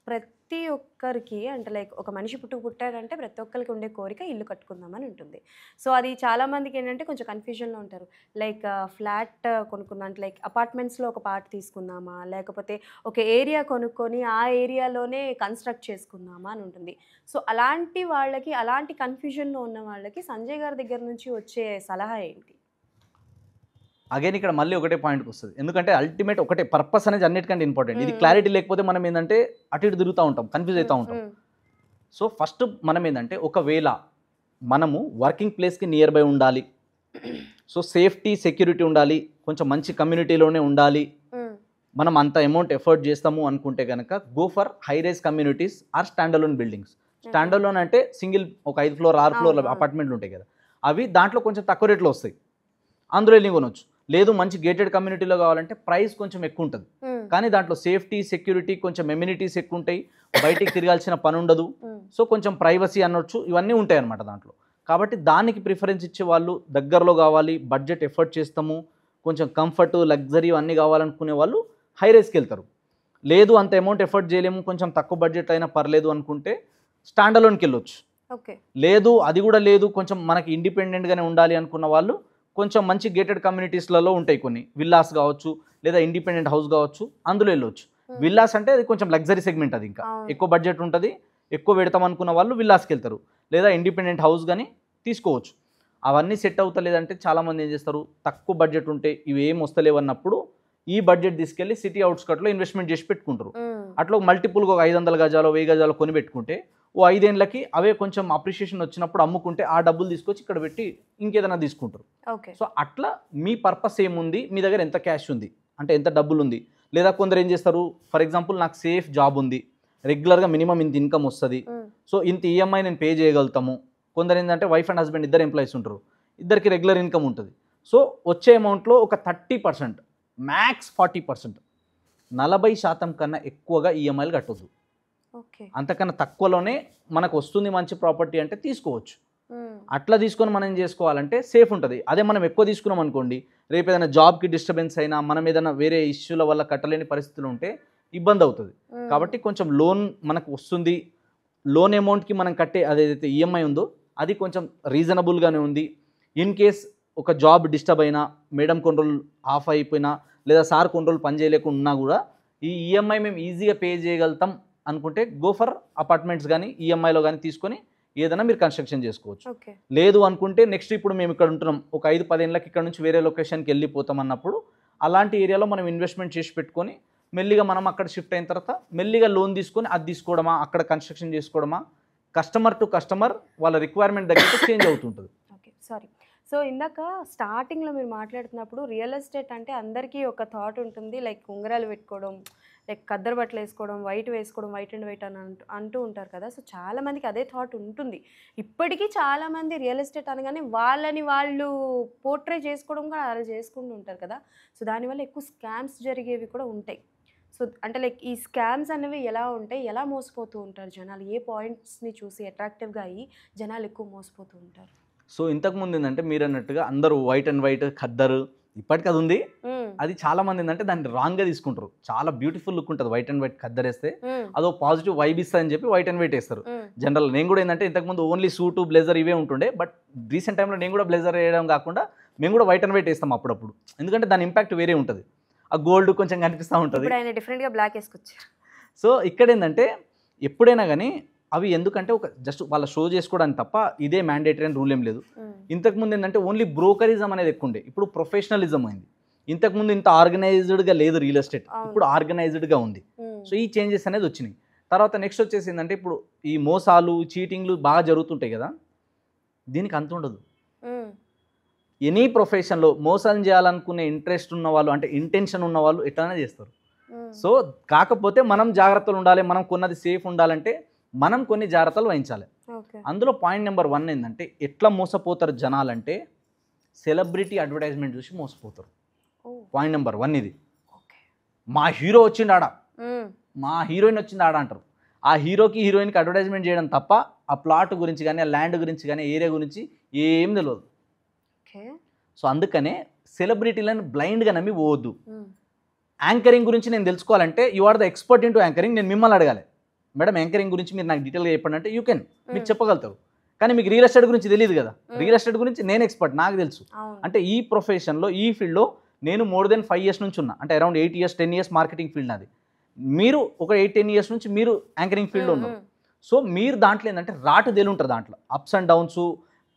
ప్రతి ఒక్కరికి అంటే లైక్ ఒక మనిషి పుట్టారంటే ప్రతి ఒక్కరికి ఉండే కోరిక ఇల్లు కట్టుకుందామని ఉంటుంది. సో అది చాలామందికి ఏంటంటే కొంచెం కన్ఫ్యూజన్లో ఉంటారు. లైక్ ఫ్లాట్ కొనుక్కుందాం అంటే లైక్ అపార్ట్మెంట్స్లో ఒక పార్ట్ తీసుకుందామా, లేకపోతే ఒక ఏరియా కొనుక్కొని ఆ ఏరియాలోనే కన్స్ట్రక్ట్ చేసుకుందామా అని ఉంటుంది. సో అలాంటి వాళ్ళకి, అలాంటి కన్ఫ్యూజన్లో ఉన్న వాళ్ళకి సంజయ్ గారి దగ్గర నుంచి వచ్చే సలహా ఏంటి? అగైన్ ఇక్కడ మళ్ళీ ఒకటే పాయింట్కి వస్తుంది. ఎందుకంటే అల్టిమేట్ ఒకటే పర్పస్ అనేది అన్నిటికంటే ఇంపార్టెంట్. ఇది క్లారిటీ లేకపోతే మనం ఏంటంటే అటు ఇటు తిరుగుతూ ఉంటాం, కన్ఫ్యూజ్ అవుతూ ఉంటాం. సో ఫస్ట్ మనం ఏంటంటే ఒకవేళ మనము వర్కింగ్ ప్లేస్కి నియర్ బై ఉండాలి, సో సేఫ్టీ సెక్యూరిటీ ఉండాలి, కొంచెం మంచి కమ్యూనిటీలోనే ఉండాలి, మనం అంత అమౌంట్ ఎఫర్ట్ చేస్తాము అనుకుంటే కనుక go for high rise communities or standalone buildings. Standalone అంటే సింగిల్ ఒక 5 ఫ్లోర్ 6 ఫ్లోర్ల అపార్ట్మెంట్లు ఉంటాయి కదా, అవి దాంట్లో కొంచెం తక్కువ రేట్లో వస్తాయి, అందులో వెళ్ళి కొనవచ్చు. లేదు మంచి గేటెడ్ కమ్యూనిటీలో కావాలంటే ప్రైస్ కొంచెం ఎక్కువ ఉంటుంది, కానీ దాంట్లో సేఫ్టీ సెక్యూరిటీ కొంచెం ఎమ్యూనిటీస్ ఎక్కువ ఉంటాయి, బయటికి తిరగాల్సిన పని ఉండదు, సో కొంచెం ప్రైవసీ అనొచ్చు, ఇవన్నీ ఉంటాయి అన్నమాట దాంట్లో. కాబట్టి దానికి ప్రిఫరెన్స్ ఇచ్చే వాళ్ళు, దగ్గరలో కావాలి, బడ్జెట్ ఎఫర్ట్ చేస్తాము, కొంచెం కంఫర్ట్ లగ్జరీ అన్నీ కావాలనుకునే వాళ్ళు హై రైజ్కి వెళ్తారు. లేదు అంత అమౌంట్ ఎఫర్ట్ చేయలేము, కొంచెం తక్కువ బడ్జెట్ అయినా పర్లేదు అనుకుంటే స్టాండలోన్కి వెళ్ళొచ్చు. లేదు అది కూడా లేదు, కొంచెం మనకి ఇండిపెండెంట్గానే ఉండాలి అనుకున్న వాళ్ళు కొంచెం మంచి గేటెడ్ కమ్యూనిటీస్లలో ఉంటాయి కొన్ని విల్లాస్ కావచ్చు, లేదా ఇండిపెండెంట్ హౌస్ కావచ్చు, అందులో వెళ్ళవచ్చు. విల్లాస్ అంటే అది కొంచెం లగ్జరీ సెగ్మెంట్, అది ఇంకా ఎక్కువ బడ్జెట్ ఉంటుంది, ఎక్కువ పెడతాం అనుకున్న వాళ్ళు విల్లాస్కి వెళ్తారు, లేదా ఇండిపెండెంట్ హౌస్ కానీ తీసుకోవచ్చు. అవన్నీ సెట్ అవుతలేదంటే చాలామంది ఏం చేస్తారు, తక్కువ బడ్జెట్ ఉంటే ఇవి ఏం వస్తలేవు అన్నప్పుడు ఈ బడ్జెట్ తీసుకెళ్ళి సిటీ అవుట్స్కట్లో ఇన్వెస్ట్మెంట్ చేసి పెట్టుకుంటారు. అట్లా మల్టిపుల్గా ఒక 500 గజాలు 1000 గజాలు కొని పెట్టుకుంటే ఓ 5 ఏళ్ళకి అవే కొంచెం అప్రిషియేషన్ వచ్చినప్పుడు అమ్ముకుంటే ఆ డబ్బులు తీసుకొచ్చి ఇక్కడ పెట్టి ఇంకేదైనా తీసుకుంటారు. సో అట్లా మీ పర్పస్ ఏముంది, మీ దగ్గర ఎంత క్యాష్ ఉంది అంటే ఎంత డబ్బులు ఉంది, లేదా కొందరు ఏం చేస్తారు, ఫర్ ఎగ్జాంపుల్ నాకు సేఫ్ జాబ్ ఉంది, రెగ్యులర్గా మినిమం ఇంత ఇన్కమ్ వస్తుంది, సో ఇంత ఈఎంఐ నేను పే చేయగలుగుతాము. కొందరు ఏంటంటే వైఫ్ అండ్ హస్బెండ్ ఇద్దరు ఎంప్లాయీస్ ఉంటారు, ఇద్దరికి రెగ్యులర్ ఇన్కమ్ ఉంటుంది. సో వచ్చే అమౌంట్లో ఒక 30%, మ్యాక్స్ 40%, 40% కన్నా ఎక్కువగా ఈఎంఐలు కట్టొద్దు. అంతకన్నా తక్కువలోనే మనకు వస్తుంది మంచి ప్రాపర్టీ అంటే తీసుకోవచ్చు. అట్లా తీసుకొని మనం ఏం చేసుకోవాలంటే సేఫ్ ఉంటుంది. అదే మనం ఎక్కువ తీసుకున్నాం అనుకోండి, రేపు ఏదైనా జాబ్కి డిస్టర్బెన్స్ అయినా, మనం ఏదైనా వేరే ఇష్యూల వల్ల కట్టలేని పరిస్థితులు ఉంటే ఇబ్బంది అవుతుంది. కాబట్టి కొంచెం లోన్ మనకు వస్తుంది, లోన్ అమౌంట్కి మనం కట్టే అదేదైతే ఈఎంఐ ఉందో అది కొంచెం రీజనబుల్గానే ఉంది. ఇన్ కేస్ ఒక జాబ్ డిస్టర్బ్ అయినా, మేడం కొన్ని రోజులు ఆఫ్ అయిపోయినా, లేదా సార్ కొన్ని రోజులు పని చేయలేకున్నా కూడా ఈ ఈఎంఐ మేము ఈజీగా పే చేయగలుగుతాం అనుకుంటే గో ఫర్ అపార్ట్మెంట్స్ కానీ ఈఎంఐలో కానీ తీసుకొని ఏదైనా మీరు కన్స్ట్రక్షన్ చేసుకోవచ్చు. లేదు అనుకుంటే నెక్స్ట్ ఇప్పుడు మేము ఇక్కడ ఉంటున్నాం, ఒక 5-10 ఏళ్ళకి ఇక్కడ నుంచి వేరే లొకేషన్కి వెళ్ళిపోతాం అన్నప్పుడు అలాంటి ఏరియాలో మనం ఇన్వెస్ట్మెంట్ చేసి పెట్టుకొని మెల్లిగా మనం అక్కడ షిఫ్ట్ అయిన తర్వాత మెల్లిగా లోన్ తీసుకొని అది తీసుకోవడమా, అక్కడ కన్స్ట్రక్షన్ చేసుకోవడమా, కస్టమర్ టు కస్టమర్ వాళ్ళ రిక్వైర్మెంట్ దగ్గర చేంజ్ అవుతుంటుంది. సారీ సో ఇందాక స్టార్టింగ్లో మీరు మాట్లాడుతున్నప్పుడు రియల్ ఎస్టేట్ అంటే అందరికీ ఒక థాట్ ఉంటుంది, లైక్ ఉంగరాలు పెట్టుకోవడం, లైక్ కద్దరు బట్టలు వేసుకోవడం, వైట్ వేసుకోవడం, వైట్ అండ్ వైట్ అని అంటూ ఉంటారు కదా. సో చాలామందికి అదే థాట్ ఉంటుంది. ఇప్పటికీ చాలామంది రియల్ ఎస్టేట్ అనగానే వాళ్ళని వాళ్ళు పోర్ట్రే చేసుకోవడం కూడా అలా చేసుకుంటూ ఉంటారు కదా. సో దానివల్ల ఎక్కువ స్కామ్స్ జరిగేవి కూడా ఉంటాయి. సో అంటే లైక్ ఈ స్కామ్స్ అనేవి ఎలా ఉంటాయి, ఎలా మోసపోతూ ఉంటారు జనాలు, ఏ పాయింట్స్ని చూసి అట్రాక్టివ్గా అయ్యి జనాలు ఎక్కువ మోసపోతూ ఉంటారు? సో ఇంతకుముందు ఏంటంటే మీరు అన్నట్టుగా అందరూ వైట్ అండ్ వైట్ ఖద్దరు ఇప్పటికి అది ఉంది. అది చాలా మంది ఏంటంటే దాన్ని రాంగ్గా తీసుకుంటారు. చాలా బ్యూటిఫుల్ లుక్ ఉంటుంది వైట్ అండ్ వైట్ ఖద్దరు వేస్తే, అదో పాజిటివ్ వైబ్ ఇస్తుందని చెప్పి వైట్ అండ్ వైట్ వేస్తారు. జనరల్ నేను కూడా ఏంటంటే ఇంతకుముందు ఓన్లీ సూటు బ్లేజర్ ఇవే ఉంటుండే, బట్ రీసెంట్ టైంలో నేను కూడా బ్లేజర్ వేయడం కాకుండా మేము కూడా వైట్ అండ్ వైట్ వేస్తాం అప్పుడప్పుడు, ఎందుకంటే దాని ఇంపాక్ట్ వేరే ఉంటుంది. ఆ గోల్డ్ కొంచెం కనిపిస్తూ ఉంటుంది. ఆయన డిఫరెంట్గా బ్లాక్ వేసుకొచ్చారు. సో ఇక్కడ ఏంటంటే ఎప్పుడైనా కానీ అవి ఎందుకంటే ఒక జస్ట్ వాళ్ళ షో చేసుకోవడానికి తప్ప ఇదే మ్యాండేటరీ అని రూల్ ఏం లేదు. ఇంతకుముందు ఏంటంటే ఓన్లీ బ్రోకరిజం అనేది ఎక్కువ ఉండే, ఇప్పుడు ప్రొఫెషనలిజం అయింది. ఇంతకుముందు ఇంత ఆర్గనైజ్డ్గా లేదు రియల్ ఎస్టేట్, ఇప్పుడు ఆర్గనైజ్డ్గా ఉంది. సో ఈ చేంజెస్ అనేది వచ్చినాయి. తర్వాత నెక్స్ట్ వచ్చేసి ఏంటంటే ఇప్పుడు ఈ మోసాలు చీటింగ్లు బాగా జరుగుతుంటాయి కదా, దీనికి అంత ఉండదు. ఎనీ ప్రొఫెషన్లో మోసం చేయాలనుకునే ఇంట్రెస్ట్ ఉన్న వాళ్ళు, అంటే ఇంటెన్షన్ ఉన్న వాళ్ళు ఎట్లనే చేస్తారు. సో కాకపోతే మనం జాగ్రత్తలు ఉండాలి, మనం కొన్నది సేఫ్ ఉండాలంటే మనం కొన్ని జాగ్రత్తలు వహించాలి. అందులో పాయింట్ నెంబర్ 1 ఏంటంటే ఎట్లా మోసపోతారు జనాలంటే సెలబ్రిటీ అడ్వర్టైజ్మెంట్ చూసి మోసపోతారు. పాయింట్ నెంబర్ 1 ఇది. మా హీరో వచ్చిండు ఆడ, మా హీరోయిన్ వచ్చింది ఆడ అంటారు. ఆ హీరోకి హీరోయిన్కి అడ్వర్టైజ్మెంట్ చేయడం తప్ప ఆ ప్లాట్ గురించి కానీ, ఆ ల్యాండ్ గురించి కానీ, ఏరియా గురించి ఏం తెలియదు. సో అందుకనే సెలబ్రిటీలను బ్లైండ్గా నమ్మి పోవద్దు. యాంకరింగ్ గురించి నేను తెలుసుకోవాలంటే you are the expert in to anchoring, నేను మిమ్మల్ని అడగాలి, మేడం యాంకరింగ్ గురించి మీరు నాకు డీటెయిల్గా చెప్పండి అంటే యూ కెన్, మీరు చెప్పగలుగుతారు. కానీ మీకు రియల్ ఎస్టేట్ గురించి తెలియదు కదా. రియల్ ఎస్టేట్ గురించి నేను ఎక్స్పర్ట్, నాకు తెలుసు. అంటే ఈ ప్రొఫెషన్లో ఈ ఫీల్డ్లో నేను మోర్ దెన్ 5 years నుంచి ఉన్నా, అంటే around 8 years 10 years marketing field నాది. మీరు ఒక 8-10 years నుంచి మీరు యాంకరింగ్ ఫీల్డ్లో ఉన్నారు. సో మీరు దాంట్లో ఏంటంటే రాటు తేలుంటారు, దాంట్లో అప్స్ అండ్ డౌన్స్,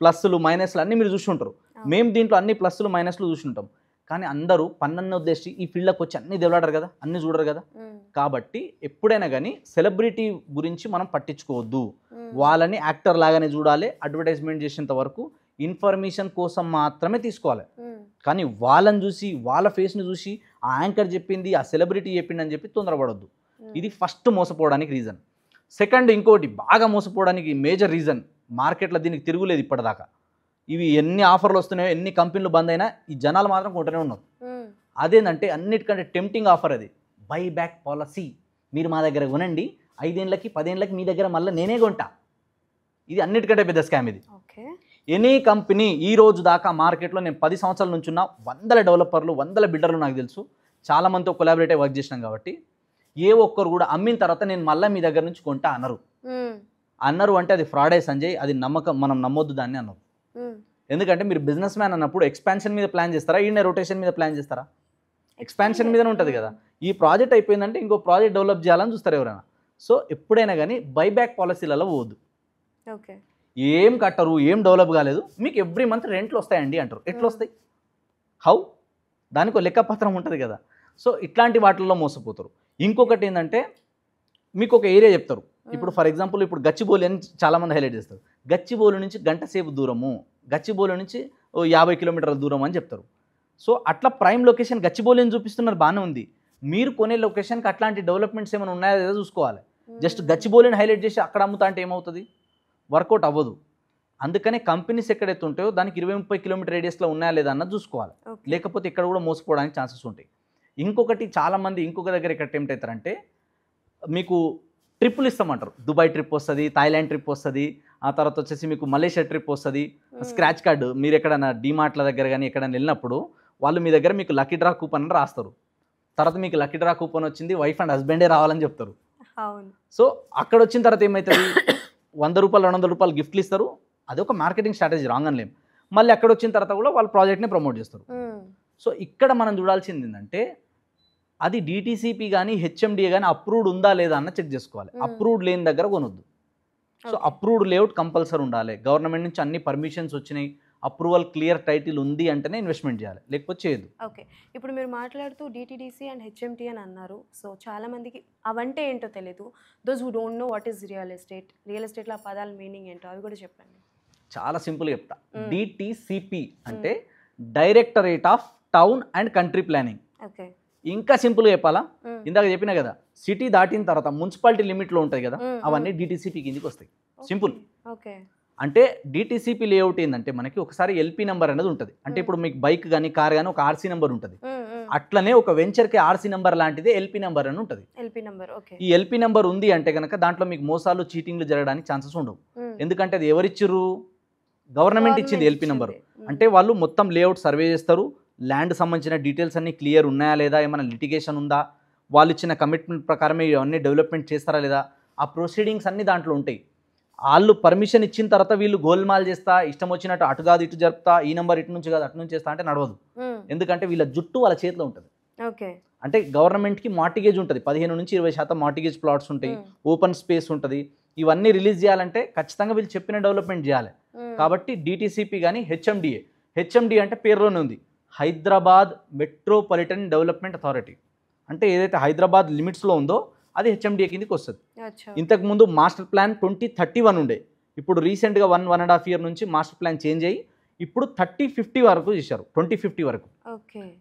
ప్లస్లు మైనస్లు అన్నీ మీరు చూసి ఉంటారు. మేము దీంట్లో అన్ని ప్లస్లు మైనస్లు చూసి ఉంటాం. కానీ అందరూ పన్నన్న ఉద్దేశించి ఈ ఫీల్డ్లోకి వచ్చి అన్నీ దెవలాడరు కదా, అన్నీ చూడరు కదా. కాబట్టి ఎప్పుడైనా కానీ సెలబ్రిటీ గురించి మనం పట్టించుకోవద్దు. వాళ్ళని యాక్టర్ లాగానే చూడాలి. అడ్వర్టైజ్మెంట్ చేసేంత వరకు ఇన్ఫర్మేషన్ కోసం మాత్రమే తీసుకోవాలి. కానీ వాళ్ళని చూసి, వాళ్ళ ఫేస్ని చూసి ఆ యాంకర్ చెప్పింది, ఆ సెలబ్రిటీ చెప్పింది అని చెప్పి తొందరపడొద్దు. ఇది ఫస్ట్ మోసపోవడానికి రీజన్. సెకండ్ ఇంకోటి బాగా మోసపోవడానికి మేజర్ రీజన్, మార్కెట్లో దీనికి తిరుగులేదు ఇప్పటిదాకా. ఇవి ఎన్ని ఆఫర్లు వస్తున్నాయో, ఎన్ని కంపెనీలు బంద్ అయినా ఈ జనాలు మాత్రం కొంటూనే ఉన్నారు. అదేంటంటే అన్నిటికంటే టెంప్టింగ్ ఆఫర్ అది, బై బ్యాక్ పాలసీ. మీరు మా దగ్గర కొనండి, 5 ఏళ్ళకి 10 ఏళ్ళకి మీ దగ్గర మళ్ళీ నేనే కొంటా. ఇది అన్నిటికంటే పెద్ద స్కామ్ ఇది. ఎనీ కంపెనీ ఈ రోజు దాకా మార్కెట్లో నేను 10 సంవత్సరాల నుంచి ఉన్న 100 డెవలపర్లు 100 బిల్డర్లు నాకు తెలుసు, చాలామందితో కొలాబరేట్ అయి వర్క్ చేసినాం కాబట్టి ఏ ఒక్కరు కూడా అమ్మిన తర్వాత నేను మళ్ళీ మీ దగ్గర నుంచి కొంటా అన్నారు అంటే అది ఫ్రాడే సంజయ్, అది నమ్మకం, మనం నమ్మొద్దు దాన్ని అన్నారు. ఎందుకంటే మీరు బిజినెస్ మ్యాన్ అన్నప్పుడు ఎక్స్పాన్షన్ మీద ప్లాన్ చేస్తారా, ఈయన రొటేషన్ మీద ప్లాన్ చేస్తారా? ఎక్స్పాన్షన్ మీదనే ఉంటుంది కదా. ఈ ప్రాజెక్ట్ అయిపోయిందంటే ఇంకో ప్రాజెక్ట్ డెవలప్ చేయాలని చూస్తారు ఎవరైనా. సో ఎప్పుడైనా కానీ బైబ్యాక్ పాలసీలలో పోవద్దు. ఏం కట్టరు, ఏం డెవలప్ కాలేదు, మీకు ఎవ్రీ మంత్ రెంట్లు వస్తాయండి అంటారు. ఎట్లా వస్తాయి? హౌ? దానికి లెక్కపత్రం ఉంటుంది కదా. సో ఇట్లాంటి వాటిల్లో మోసపోతారు. ఇంకొకటి ఏంటంటే మీకు ఒక ఏరియా చెప్తారు. ఇప్పుడు ఫర్ ఎగ్జాంపుల్ ఇప్పుడు గచ్చిబౌలి అని చాలామంది హైలైట్ చేస్తారు. గచ్చిబౌలి నుంచి గంట సేపు దూరము, గచ్చిబౌలి నుంచి 50 కిలోమీటర్ల దూరం అని చెప్తారు. సో అట్లా ప్రైమ్ లొకేషన్ గచ్చిబౌలి అని చూపిస్తున్నారు, బాగానే ఉంది. మీరు కొనే లొకేషన్కి అట్లాంటి డెవలప్మెంట్స్ ఏమైనా ఉన్నాయో లేదో చూసుకోవాలి. జస్ట్ గచ్చిబౌలిని హైలైట్ చేసి అక్కడ అమ్ముతా అంటే ఏమవుతుంది? వర్కౌట్ అవ్వదు. అందుకనే కంపెనీస్ ఎక్కడైతే ఉంటాయో దానికి 20-30 కిలోమీటర్ రేడియస్లో ఉన్నాయా లేదా అన్నది చూసుకోవాలి. లేకపోతే ఇక్కడ కూడా మోసపోవడానికి ఛాన్సెస్ ఉంటాయి. ఇంకొకటి చాలామంది ఇంకొక దగ్గర ఎక్కడ అటెంప్ట్ అవుతారంటే మీకు ట్రిప్పులు ఇస్తామంటారు. దుబాయ్ ట్రిప్ వస్తుంది, థాయిలాండ్ ట్రిప్ వస్తుంది, ఆ తర్వాత వచ్చేసి మీకు మలేషియా ట్రిప్ వస్తుంది. స్క్రాచ్ కార్డు మీరు ఎక్కడైనా డీమార్ట్ల దగ్గర కానీ ఎక్కడైనా వెళ్ళినప్పుడు వాళ్ళు మీ దగ్గర మీకు లక్కీ డ్రా కూపన్ అని రాస్తారు. తర్వాత మీకు లక్కీ డ్రా కూపన్ వచ్చింది, వైఫ్ అండ్ హస్బెండే రావాలని చెప్తారు. సో అక్కడ వచ్చిన తర్వాత ఏమవుతుంది, 100 రూపాయలు 200 రూపాయలు గిఫ్ట్లు ఇస్తారు. అది ఒక మార్కెటింగ్ స్ట్రాటజీ, రాంగ్ అని లేం. మళ్ళీ అక్కడ వచ్చిన తర్వాత కూడా వాళ్ళు ప్రాజెక్ట్ని ప్రమోట్ చేస్తారు. సో ఇక్కడ మనం చూడాల్సింది ఏంటంటే అది డిటీసీపీ కానీ హెచ్ఎండిఏ కానీ అప్రూవ్డ్ ఉందా లేదా అన్న చెక్ చేసుకోవాలి. అప్రూవ్డ్ లేని దగ్గర కొనొద్దు. సో అప్రూవ్డ్ లేఅవుట్ కంపల్సరీ ఉండాలి. గవర్నమెంట్ నుంచి అన్ని పర్మిషన్స్ వచ్చినాయి, అప్రూవల్ క్లియర్ టైటిల్ ఉంది అంటేనే ఇన్వెస్ట్మెంట్ చేయాలి, లేకపోతే చేయదు. ఓకే, ఇప్పుడు మీరు మాట్లాడుతూ డిటీడీసీ అండ్ హెచ్ఎంటీ అని అన్నారు. సో చాలామందికి అవంటే ఏంటో తెలియదు. Those who don't know what is real ఎస్టేట్లో ఆ పదాల మీనింగ్ ఏంటో అవి కూడా చెప్పండి. చాలా సింపుల్ చెప్తా. మ్మ్. డిటిసిపి అంటే directorate of town and country planning. Okay. ఇంకా సింపుల్గా చెప్పాలా, మ్మ్. ఇందాక చెప్పినా కదా సిటీ దాటిన తర్వాత మున్సిపాలిటీ లిమిట్లో ఉంటాయి కదా, మ్మ్. అవన్నీ డిటిసిపి కిందికి వస్తాయి. సింపుల్. ఓకే. అంటే డిటిసిపి లేఅవుట్ ఏంటంటే మనకి ఒకసారి ఎల్పి నెంబర్ అనేది ఉంటుంది. అంటే ఇప్పుడు మీకు బైక్ కానీ కార్ కానీ ఒక ఆర్సీ నెంబర్ ఉంటుంది. అట్లనే ఒక వెంచర్కి ఆర్సీ నెంబర్ లాంటిదే ఎల్పి నెంబర్ అని ఉంటుంది. LP number. ఓకే. ఈ ఎల్పి నెంబర్ ఉంది అంటే కనుక దాంట్లో మీకు మోసాలు చీటింగ్లు జరగడానికి ఛాన్సెస్ ఉండవు. ఎందుకంటే అది ఎవరిచ్చిర్రు, గవర్నమెంట్ ఇచ్చింది ఎల్పి నెంబర్. అంటే వాళ్ళు మొత్తం లేఅవుట్ సర్వే చేస్తారు, ల్యాండ్ సంబంధించిన డీటెయిల్స్ అన్ని క్లియర్ ఉన్నాయా లేదా, ఏమైనా లిటిగేషన్ ఉందా, వాళ్ళు ఇచ్చిన కమిట్మెంట్ ప్రకారమే ఇవన్నీ డెవలప్మెంట్ చేస్తారా లేదా, ఆ ప్రొసీడింగ్స్ అన్నీ దాంట్లో ఉంటాయి. వాళ్ళు పర్మిషన్ ఇచ్చిన తర్వాత వీళ్ళు గోల్మాల్ చేస్తా, ఇష్టం వచ్చినట్టు అటు కాదు ఇటు జరుపుతా, ఈ నెంబర్ ఇటు నుంచి కాదు అటు నుంచి చేస్తా అంటే నడవదు. ఎందుకంటే వీళ్ళ జుట్టు వాళ్ళ చేతిలో ఉంటుంది. ఓకే. అంటే గవర్నమెంట్కి మార్టిగేజ్ ఉంటుంది, 15 నుంచి 20% మార్టిగేజ్ ప్లాట్స్ ఉంటాయి, ఓపెన్ స్పేస్ ఉంటుంది. ఇవన్నీ రిలీజ్ చేయాలంటే ఖచ్చితంగా వీళ్ళు చెప్పిన డెవలప్మెంట్ చేయాలి. కాబట్టి డిటిసిపి కానీ హెచ్ఎండి అంటే పేరులోనే ఉంది, హైదరాబాద్ మెట్రోపాలిటన్ డెవలప్మెంట్ అథారిటీ. అంటే ఏదైతే హైదరాబాద్ లిమిట్స్లో ఉందో అది హెచ్ఎండిఏ కిందకి వస్తుంది. ఇంతకుముందు మాస్టర్ ప్లాన్ 2031 ఉండే, ఇప్పుడు రీసెంట్గా 1.5 year నుంచి మాస్టర్ ప్లాన్ చేంజ్ అయ్యి ఇప్పుడు 3050 వరకు చేశారు, 2050 వరకు.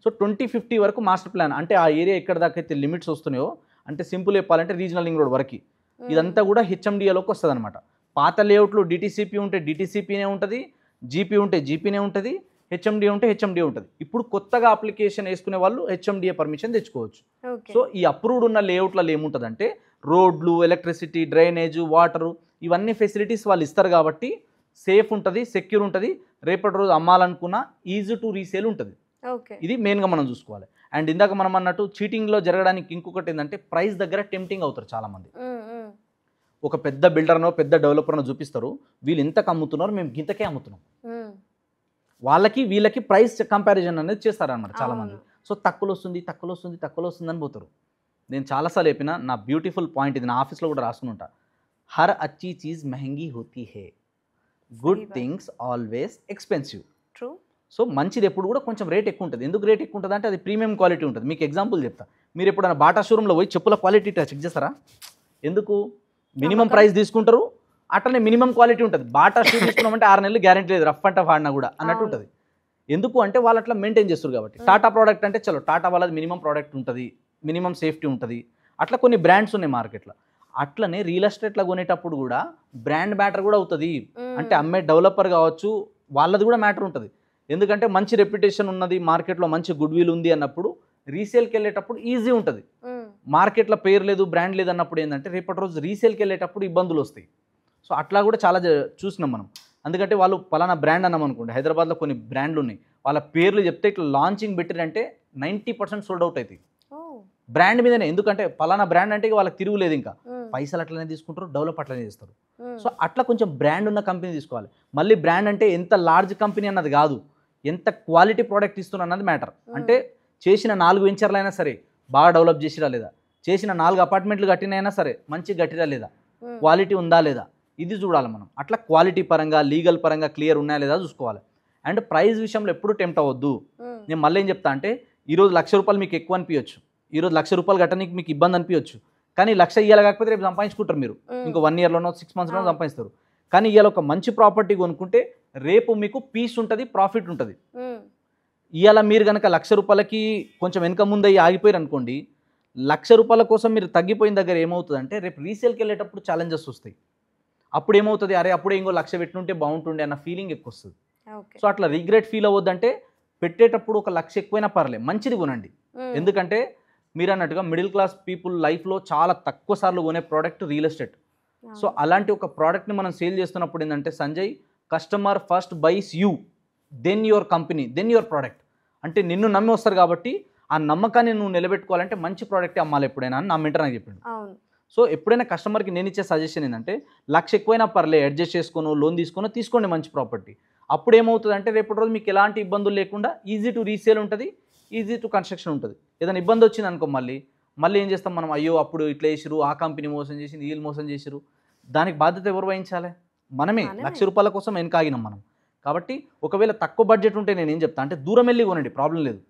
సో 2050 వరకు మాస్టర్ ప్లాన్. అంటే ఆ ఏరియా ఎక్కడ దాకా అయితే లిమిట్స్ వస్తున్నాయో, అంటే సింపుల్ చెప్పాలంటే రీజనల్ లింక్ రోడ్ వరకు ఇదంతా కూడా హెచ్ఎండిఏలోకి వస్తుంది అనమాట. పాత లేఅవుట్లు డిటిసిపి ఉంటే డిటిసిపినే ఉంటుంది, జీపీ ఉంటే జీపీనే ఉంటుంది, హెచ్ఎండిఏ ఉంటే హెచ్ఎండిఏ ఉంటుంది. ఇప్పుడు కొత్తగా అప్లికేషన్ వేసుకునే వాళ్ళు హెచ్ఎండిఏ పర్మిషన్ తెచ్చుకోవచ్చు. సో ఈ అప్రూవ్డ్ ఉన్న లేఅవుట్లలో ఏముంటుందంటే రోడ్లు, ఎలక్ట్రిసిటీ, డ్రైనేజ్, వాటరు, ఇవన్నీ ఫెసిలిటీస్ వాళ్ళు ఇస్తారు కాబట్టి సేఫ్ ఉంటుంది, సెక్యూర్ ఉంటుంది. రేపటి రోజు అమ్మాలనుకున్నా ఈజీ టు రీసేల్ ఉంటుంది. ఇది మెయిన్గా మనం చూసుకోవాలి. అండ్ ఇందాక మనం అన్నట్టు చీటింగ్లో జరగడానికి ఇంకొకటి ఏంటంటే ప్రైస్ దగ్గర టెంప్టింగ్ అవుతారు చాలామంది. ఒక పెద్ద బిల్డర్నో పెద్ద డెవలపర్నో చూపిస్తారు, వీళ్ళు ఇంతకు అమ్ముతున్నారు, మేము గింతకే అమ్ముతున్నాం, వాళ్ళకి వీళ్ళకి ప్రైస్ కంపారిజన్ అనేది చేస్తారనమాట చాలామంది. సో తక్కువలో వస్తుంది అని పోతారు. నేను చాలాసార్లు చెప్పిన, నా బ్యూటిఫుల్ పాయింట్ ఇది, నా ఆఫీస్లో కూడా రాసుకుని ఉంటా, హర్ అచ్చీ చీజ్ మెహంగీ హోతీ హే, good things always expensive. So మంచిది ఎప్పుడు కూడా కొంచెం రేట్ ఎక్కువ ఉంటుంది. ఎందుకు రేట్ ఎక్కువ ఉంటుంది అంటే అది ప్రీమియం క్వాలిటీ ఉంటుంది. మీకు ఎగ్జాంపుల్ చెప్తా, మీరు ఎప్పుడైనా బాటా షోరూంలో పోయి చెప్పుల క్వాలిటీ చెక్ చేస్తారా? ఎందుకు? మినిమం ప్రైస్ తీసుకుంటారు, అట్లనే మినిమం క్వాలిటీ ఉంటుంది. బాటా షూ తీసుకున్నామంటే 6 నెలలు గ్యారెంటీ లేదు, రఫ్ అండ్ టఫ్ ఆడినా కూడా అన్నట్టు ఉంటుంది. ఎందుకు అంటే వాళ్ళు అట్లా మెయింటైన్ చేస్తారు కాబట్టి. టాటా ప్రోడక్ట్ అంటే చలో టాటా వాళ్ళది మినిమం ప్రోడక్ట్ ఉంటుంది, మినిమం సేఫ్టీ ఉంటుంది. అట్లా కొన్ని బ్రాండ్స్ ఉన్నాయి మార్కెట్లో. అట్లనే రియల్ ఎస్టేట్లో కొనేటప్పుడు కూడా బ్రాండ్ మ్యాటర్ కూడా అవుతుంది. అంటే అమ్మే డెవలపర్ కావచ్చు, వాళ్ళది కూడా మ్యాటర్ ఉంటుంది. ఎందుకంటే మంచి రెప్యుటేషన్ ఉన్నది, మార్కెట్లో మంచి గుడ్ విల్ ఉంది అన్నప్పుడు రీసేల్కి వెళ్ళేటప్పుడు ఈజీ ఉంటుంది. మార్కెట్లో పేరు లేదు, బ్రాండ్ లేదు అన్నప్పుడు ఏంటంటే రేపటి రోజు రీసేల్కి వెళ్ళేటప్పుడు ఇబ్బందులు వస్తాయి. సో అట్లా కూడా చాలా చూసినాం మనం. ఎందుకంటే వాళ్ళు పలానా బ్రాండ్ అన్నాం అనుకోండి, హైదరాబాద్లో కొన్ని బ్రాండ్లు ఉన్నాయి, వాళ్ళ పేర్లు చెప్తే ఇట్లా లాంచింగ్ పెట్టారంటే 90% సోల్డ్ అవుట్ అవుతాయి బ్రాండ్ మీదనే. ఎందుకంటే పలానా బ్రాండ్ అంటే వాళ్ళకి తిరుగులేదు, ఇంకా పైసలు అట్లనే తీసుకుంటారు, డెవలప్ అట్లనే చేస్తారు. సో అట్లా కొంచెం బ్రాండ్ ఉన్న కంపెనీ తీసుకోవాలి. మళ్ళీ బ్రాండ్ అంటే ఎంత లార్జ్ కంపెనీ అన్నది కాదు, ఎంత క్వాలిటీ ప్రోడక్ట్ ఇస్తున్నారు అన్నది మ్యాటర్. అంటే చేసిన 4 వెంచర్లు అయినా సరే బాగా డెవలప్ చేసిరా లేదా, చేసిన 4 అపార్ట్మెంట్లు కట్టినైనా సరే మంచి కట్టిరా లేదా, క్వాలిటీ ఉందా లేదా, ఇది చూడాలి మనం. అట్లా క్వాలిటీ పరంగా, లీగల్ పరంగా క్లియర్ ఉన్నాయా లేదా చూసుకోవాలి. అండ్ ప్రైస్ విషయంలో ఎప్పుడు టెంప్ట్ అవ్వద్దు. నేను మళ్ళీ ఏం చెప్తా అంటే, ఈరోజు ₹1,00,000 మీకు ఎక్కువ అనిపించచ్చు, ఈరోజు ₹1,00,000 కట్టడానికి మీకు ఇబ్బంది అనిపించచ్చు, కానీ 1,00,000 ఇవ్వాలి కాకపోతే రేపు సంపాదించుకుంటారు మీరు, ఇంకో 1 yearలోనో 6 monthsలోనో సంపాదిస్తారు. కానీ ఇవాళ ఒక మంచి ప్రాపర్టీ కొనుక్కుంటే రేపు మీకు పీస్ ఉంటుంది, ప్రాఫిట్ ఉంటుంది. ఇవాళ మీరు కనుక ₹1,00,000కి కొంచెం వెనక ముందయ్యి ఆగిపోయారు అనుకోండి, ₹1,00,000 కోసం మీరు తగ్గిపోయిన దగ్గర ఏమవుతుందంటే రేపు రీసేల్కి వెళ్ళేటప్పుడు ఛాలెంజెస్ వస్తాయి. అప్పుడు ఏమవుతుంది, అరే అప్పుడే ఇంకో 1,00,000 పెట్టుంటే బాగుంటుండే అన్న ఫీలింగ్ ఎక్కువ వస్తుంది. సో అట్లా రిగ్రెట్ ఫీల్ అవ్వద్దంటే పెట్టేటప్పుడు ఒక 1,00,000 ఎక్కువైనా పర్లేదు, మంచిది కొనండి. ఎందుకంటే మీరు అన్నట్టుగా మిడిల్ క్లాస్ పీపుల్ లైఫ్లో చాలా తక్కువ సార్లు కొనే ప్రోడక్ట్ రియల్ ఎస్టేట్. సో అలాంటి ఒక ప్రోడక్ట్ని మనం సేల్ చేస్తున్నప్పుడు ఏంటంటే Sanjay, customer first buys you, then your company, then your product. అంటే నిన్ను నమ్మి వస్తారు కాబట్టి ఆ నమ్మకాన్ని నువ్వు నిలబెట్టుకోవాలంటే మంచి ప్రోడక్టే అమ్మాలి ఎప్పుడైనా అని నా మెంటర్ నాకు చెప్పిండు. సో ఎప్పుడైనా కస్టమర్కి నేను ఇచ్చే సజెషన్ ఏంటంటే 1,00,000 ఎక్కువైనా పర్లే, అడ్జస్ట్ చేసుకోను, లోన్ తీసుకోండి మంచి ప్రాపర్టీ. అప్పుడు ఏమవుతుందంటే రేపటి రోజు మీకు ఎలాంటి ఇబ్బందులు లేకుండా ఈజీ టు రీసేల్ ఉంటుంది, ఈజీ టు కన్స్ట్రక్షన్ ఉంటుంది. ఏదైనా ఇబ్బంది వచ్చింది అనుకో మళ్ళీ ఏం చేస్తాం మనం, అయ్యో అప్పుడు ఇట్లా చేసిరు, ఆ కంపెనీ మోసం చేసింది, వీళ్ళు మోసం చేసిరు, దానికి బాధ్యత ఎవరు వహించాలి? మనమే. ₹1,00,000 కోసం వెనకాగినాం మనం. కాబట్టి ఒకవేళ తక్కువ బడ్జెట్ ఉంటే నేను ఏం చెప్తా అంటే దూరం వెళ్ళి కొనండి, ప్రాబ్లం లేదు.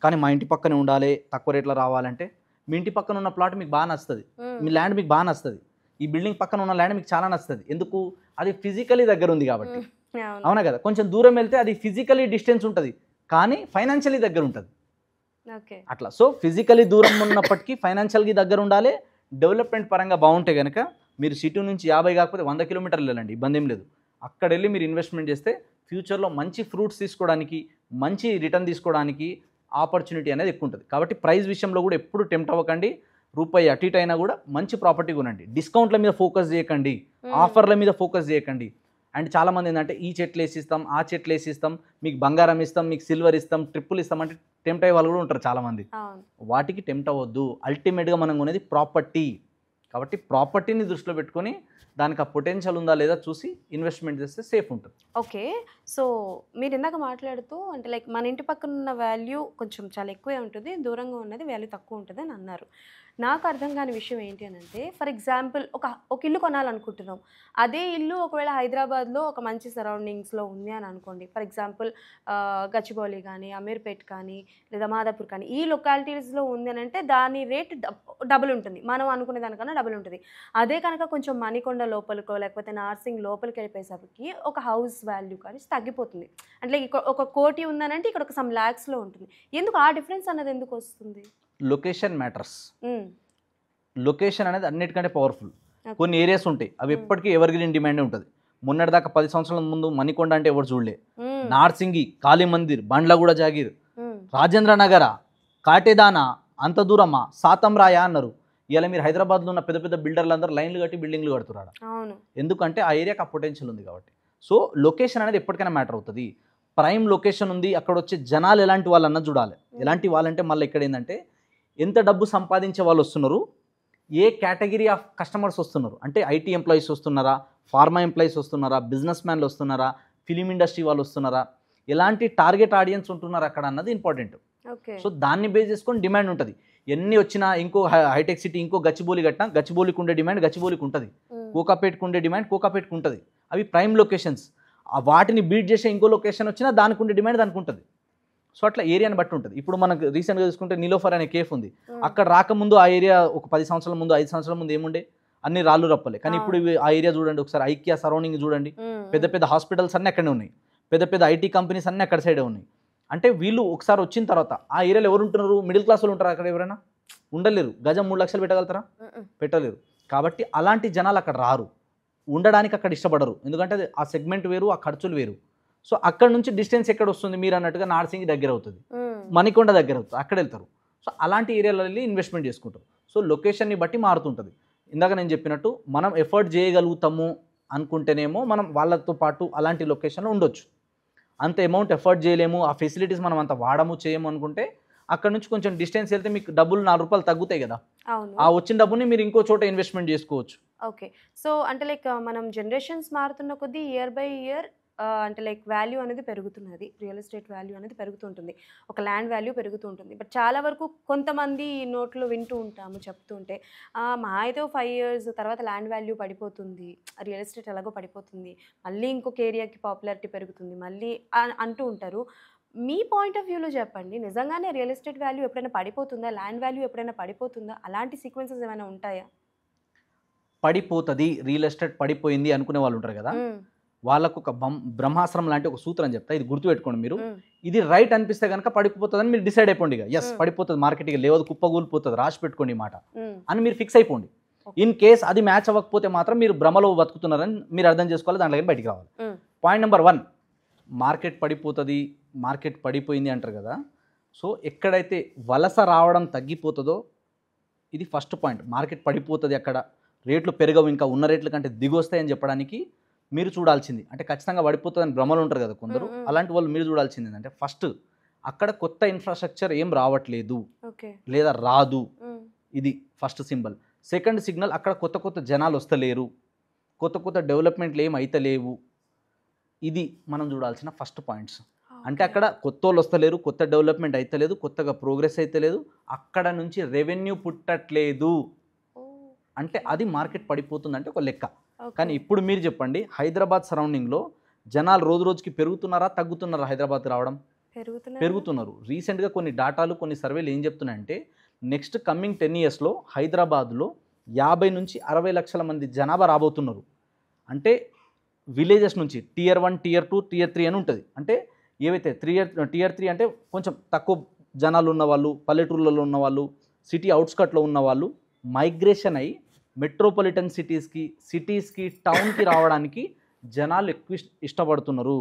కానీ మా ఇంటి పక్కనే ఉండాలి, తక్కువ రేట్లో రావాలంటే మీ ఇంటి పక్కన ఉన్న ప్లాట్ మీకు బాగా నచ్చుతుంది, మీ ల్యాండ్ మీకు బాగా నచ్చుతుంది, ఈ బిల్డింగ్ పక్కన ఉన్న ల్యాండ్ మీకు చాలా నచ్చుతుంది. ఎందుకు? అది ఫిజికలీ దగ్గర ఉంది కాబట్టి. అవును. అవునా కదా? కొంచెం దూరం వెళ్తే అది ఫిజికలీ డిస్టెన్స్ ఉంటుంది, కానీ ఫైనాన్షియలీ దగ్గర ఉంటుంది. ఓకే. అట్లా సో ఫిజికలీ దూరం ఉన్నప్పటికీ ఫైనాన్షియల్గా దగ్గర ఉండాలి. డెవలప్మెంట్ పరంగా బాగుంటే కనుక మీరు సిటీ నుంచి 50 కాకపోతే 100 కిలోమీటర్లు వెళ్ళండి, ఇబ్బంది ఏం లేదు. అక్కడ వెళ్ళి మీరు ఇన్వెస్ట్మెంట్ చేస్తే ఫ్యూచర్లో మంచి ఫ్రూట్స్ తీసుకోవడానికి, మంచి రిటర్న్ తీసుకోవడానికి ఆపర్చునిటీ అనేది ఎక్కువ ఉంటుంది. కాబట్టి ప్రైస్ విషయంలో కూడా ఎప్పుడు టెంప్ట్ అవ్వకండి. రూపాయి అటు ఇటు అయినా కూడా మంచి ప్రాపర్టీ కొనండి. డిస్కౌంట్ల మీద ఫోకస్ చేయకండి, ఆఫర్ల మీద ఫోకస్ చేయకండి. అండ్ చాలామంది ఏంటంటే ఈ చెట్లు వేసిస్తాం, ఆ చెట్లు వేసిస్తాం, మీకు బంగారం ఇస్తాం, మీకు సిల్వర్ ఇస్తాం, ట్రిప్పులు ఇస్తాం అంటే టెంప్ట్ అయ్యే వాళ్ళు కూడా ఉంటారు చాలామంది. అవును. వాటికి టెంప్ట్ అవ్వద్దు. అల్టిమేట్గా మనం కొనేది ప్రాపర్టీ. కాబట్టి ప్రాపర్టీని దృష్టిలో పెట్టుకొని దానికి ఆ పొటెన్షియల్ ఉందా లేదా చూసి ఇన్వెస్ట్మెంట్ చేస్తే సేఫ్ ఉంటుంది. ఓకే. సో మీరు ఇందాక మాట్లాడుతూ అంటే లైక్ మన ఇంటి పక్కన ఉన్న వాల్యూ కొంచెం చాలా ఎక్కువే ఉంటుంది, దూరంగా ఉన్నది వాల్యూ తక్కువ ఉంటుంది అని అన్నారు. నాకు అర్థం కాని విషయం ఏంటి అని అంటే, ఫర్ ఎగ్జాంపుల్ ఒక ఇల్లు కొనాలనుకుంటున్నాం. అదే ఇల్లు ఒకవేళ హైదరాబాద్లో ఒక మంచి సరౌండింగ్స్లో ఉంది అని అనుకోండి. ఫర్ ఎగ్జాంపుల్ గచ్చిబౌలి కానీ, అమీర్పేట్ కానీ, లేదా మాదాపూర్ కానీ ఈ లొకాలిటీస్లో ఉంది అని అంటే దాని రేట్ డబుల్ ఉంటుంది, మనం అనుకునే దానికన్నా డబుల్ ఉంటుంది. అదే కనుక కొంచెం మణికొండ లోపలికో లేకపోతే నార్సింగ్ లోపలికి వెళ్ళిపోయేసరికి ఒక హౌస్ వాల్యూ కానీ తగ్గిపోతుంది. అంటే ఒక కోటి ఉందనంటే ఇక్కడ ఒక సమ్ ల్యాక్స్లో ఉంటుంది. ఎందుకు ఆ డిఫరెన్స్ అన్నది ఎందుకు వస్తుంది? Location matters. లొకేషన్ అనేది అన్నిటికంటే పవర్ఫుల్. కొన్ని ఏరియాస్ ఉంటాయి అవి ఎప్పటికీ ఎవర్ గ్రీన్ డిమాండ్ ఉంటుంది. మొన్నటిదాకా 10 సంవత్సరాల ముందు మణికొండ అంటే ఎవరు చూడలే. నార్సింగి, కాళీ మందిర్, బండ్లగూడ జాగీర్, రాజేంద్ర నగర, కాటేదానా, అంత దూరమా, సాతంరాయ అన్నారు. ఇలా మీరు హైదరాబాద్లో ఉన్న పెద్ద పెద్ద బిల్డర్లు అందరూ లైన్లు కట్టి బిల్డింగ్లు కడుతున్నారు. ఎందుకంటే ఆ ఏరియాకి ఆ పొటెన్షియల్ ఉంది కాబట్టి. సో లొకేషన్ అనేది ఎప్పటికైనా మ్యాటర్ అవుతుంది. ప్రైమ్ లొకేషన్ ఉంది, అక్కడ వచ్చే జనాలు ఎలాంటి వాళ్ళు అన్నది చూడాలి. ఎలాంటి వాళ్ళంటే మళ్ళీ ఇక్కడ ఏంటంటే ఎంత డబ్బు సంపాదించే వాళ్ళు వస్తున్నారు, ఏ కేటగిరీ ఆఫ్ కస్టమర్స్ వస్తున్నారు. అంటే ఐటీ ఎంప్లాయీస్ వస్తున్నారా, ఫార్మా ఎంప్లాయీస్ వస్తున్నారా, బిజినెస్ మ్యాన్లు వస్తున్నారా, ఫిలిం ఇండస్ట్రీ వాళ్ళు వస్తున్నారా, ఎలాంటి టార్గెట్ ఆడియన్స్ ఉంటున్నారు అక్కడ అన్నది ఇంపార్టెంట్. సో దాన్ని బేస్ చేసుకొని డిమాండ్ ఉంటుంది. ఎన్ని వచ్చినా ఇంకో హైటెక్ సిటీ ఇంకో గచ్చిబౌలి కట్టినా గచ్చిబౌలికి ఉండే డిమాండ్ గచ్చిబౌలికి ఉంటుంది, కోకాపేట్కి ఉండే డిమాండ్ కోకాపేట్కి ఉంటుంది. అవి ప్రైమ్ లొకేషన్స్. వాటిని బీట్ చేసే ఇంకో లొకేషన్ వచ్చినా దానికి ఉండే డిమాండ్ దానికి ఉంటుంది. సో అట్లా ఏరియాని బట్టి ఉంటుంది. ఇప్పుడు మనకు రీసెంట్గా చూసుకుంటే నీలోఫర్ అనే కేఫ్ ఉంది. అక్కడ రాకముందు ఆ ఏరియా ఒక 10 సంవత్సరాల ముందు 5 సంవత్సరాల ముందు ఏముండే, అన్ని రాళ్ళు రప్పలే. కానీ ఇప్పుడు ఆ ఏరియా చూడండి ఒకసారి, ఐకియా సరౌండింగ్ చూడండి, పెద్ద పెద్ద హాస్పిటల్స్ అన్నీ అక్కడే ఉన్నాయి, పెద్ద పెద్ద ఐటీ కంపెనీస్ అన్నీ అక్కడ సైడే ఉన్నాయి. అంటే వీళ్ళు ఒకసారి వచ్చిన తర్వాత ఆ ఏరియాలో ఎవరు ఉంటున్నారు, మిడిల్ క్లాస్ వాళ్ళు ఉంటారు అక్కడ, ఎవరైనా ఉండలేరు. గజం 3 లక్షలు పెట్టగలుగుతారా? పెట్టలేరు. కాబట్టి అలాంటి జనాలు అక్కడ రారు, ఉండడానికి అక్కడ ఇష్టపడరు. ఎందుకంటే అది ఆ సెగ్మెంట్ వేరు, ఆ ఖర్చులు వేరు. సో అక్కడ నుంచి డిస్టెన్స్ ఎక్కడ వస్తుంది, మీరు అన్నట్టుగా నార్సింగ్ దగ్గర అవుతుంది, మణికొండ దగ్గర అవుతుంది, అక్కడ వెళ్తారు. సో అలాంటి ఏరియాలో వెళ్ళి ఇన్వెస్ట్మెంట్ చేసుకుంటారు. సో లొకేషన్ని బట్టి మారుతుంటుంది. ఇందాక నేను చెప్పినట్టు మనం ఎఫర్ట్ చేయగలుగుతాము అనుకుంటేనేమో మనం వాళ్ళతో పాటు అలాంటి లొకేషన్లో ఉండొచ్చు. అంత అమౌంట్ ఎఫర్ట్ చేయలేము, ఆ ఫెసిలిటీస్ మనం అంత వాడము చేయము అనుకుంటే అక్కడ నుంచి కొంచెం డిస్టెన్స్ వెళ్తే మీకు డబ్బులు 4 రూపాయలు తగ్గుతాయి కదా, ఆ వచ్చిన డబ్బుని మీరు ఇంకో చోట ఇన్వెస్ట్మెంట్ చేసుకోవచ్చు. ఓకే. సో అంటే లైక్ మనం జనరేషన్స్ మారుతున్న కొద్దీ ఇయర్ బై ఇయర్ అంటే లైక్ వాల్యూ అనేది పెరుగుతున్నది, రియల్ ఎస్టేట్ వాల్యూ అనేది పెరుగుతుంటుంది, ఒక ల్యాండ్ వాల్యూ పెరుగుతూ ఉంటుంది. బట్ చాలా వరకు కొంతమంది నోట్లో వింటూ ఉంటాము చెప్తుంటే, మా అయితే 5 years తర్వాత ల్యాండ్ వాల్యూ పడిపోతుంది, రియల్ ఎస్టేట్ ఎలాగో పడిపోతుంది, మళ్ళీ ఇంకొక ఏరియాకి పాపులారిటీ పెరుగుతుంది మళ్ళీ అంటూ ఉంటారు. మీ పాయింట్ ఆఫ్ వ్యూలో చెప్పండి, నిజంగానే రియల్ ఎస్టేట్ వాల్యూ ఎప్పుడైనా పడిపోతుందా, ల్యాండ్ వాల్యూ ఎప్పుడైనా పడిపోతుందా, అలాంటి సీక్వెన్సెస్ ఏమైనా ఉంటాయా? పడిపోతుంది, రియల్ ఎస్టేట్ పడిపోయింది అనుకునే వాళ్ళు ఉంటారు కదా, వాళ్ళకు ఒక బ్రహ్మాస్త్రం లాంటి ఒక సూత్రం చెప్తా, ఇది గుర్తుపెట్టుకోండి మీరు. ఇది రైట్ అనిపిస్తే కనుక పడిపోతుందని మీరు డిసైడ్ అయిపోండి. ఇక ఎస్ పడిపోతుంది, మార్కెట్కి లేవదు, కుప్పగూలిపోతుంది, రాసి పెట్టుకోండి మాట అని మీరు ఫిక్స్ అయిపోండి. ఇన్ కేస్ అది మ్యాచ్ అవ్వకపోతే మాత్రం మీరు భ్రమలో బతుకుతున్నారని మీరు అర్థం చేసుకోవాలి, దాంట్లో బయటికి రావాలి. పాయింట్ నెంబర్ 1, మార్కెట్ పడిపోతుంది, మార్కెట్ పడిపోయింది అంటారు కదా. సో ఎక్కడైతే వలస రావడం తగ్గిపోతుందో ఇది ఫస్ట్ పాయింట్. మార్కెట్ పడిపోతుంది, అక్కడ రేట్లు పెరగవు, ఇంకా ఉన్న రేట్ల కంటే దిగొస్తాయని చెప్పడానికి మీరు చూడాల్సింది, అంటే ఖచ్చితంగా పడిపోతుందని భ్రమలు ఉంటారు కదా కొందరు, అలాంటి వాళ్ళు మీరు చూడాల్సింది ఏంటంటే ఫస్ట్ అక్కడ కొత్త ఇన్ఫ్రాస్ట్రక్చర్ ఏం రావట్లేదు లేదా రాదు, ఇది ఫస్ట్ సింబల్. సెకండ్ సిగ్నల్, అక్కడ కొత్త కొత్త జనాలు వస్తలేరు, కొత్త కొత్త డెవలప్మెంట్లు ఏం అయితలేవు, ఇది మనం చూడాల్సిన ఫస్ట్ పాయింట్స్. అంటే అక్కడ కొత్త వాళ్ళు వస్తలేరు, కొత్త డెవలప్మెంట్ అయితలేదు, కొత్తగా ప్రోగ్రెస్ అయితలేదు, అక్కడ నుంచి రెవెన్యూ పుట్టట్లేదు అంటే అది మార్కెట్ పడిపోతుందంటే ఒక లెక్క. కానీ ఇప్పుడు మీరు చెప్పండి, హైదరాబాద్ సరౌండింగ్లో జనాలు రోజు రోజుకి పెరుగుతున్నారా తగ్గుతున్నారా? హైదరాబాద్ రావడం పెరుగుతున్నారు. రీసెంట్గా కొన్ని డాటాలు కొన్ని సర్వేలు ఏం చెప్తున్నాయంటే నెక్స్ట్ కమింగ్ 10 yearsలో హైదరాబాద్లో 50 నుంచి 60 లక్షల మంది జనాభా రాబోతున్నారు. అంటే విలేజెస్ నుంచి Tier 1, Tier 2, Tier 3 అని ఉంటుంది. అంటే ఏవైతే Tier 3 అంటే కొంచెం తక్కువ జనాలు ఉన్నవాళ్ళు, పల్లెటూళ్ళలో ఉన్నవాళ్ళు, సిటీ అవుట్స్కట్లో ఉన్నవాళ్ళు మైగ్రేషన్ అయ్యి మెట్రోపాలిటన్ సిటీస్కి టౌన్కి రావడానికి జనాలు ఎక్కువ ఇష్టపడుతున్నారు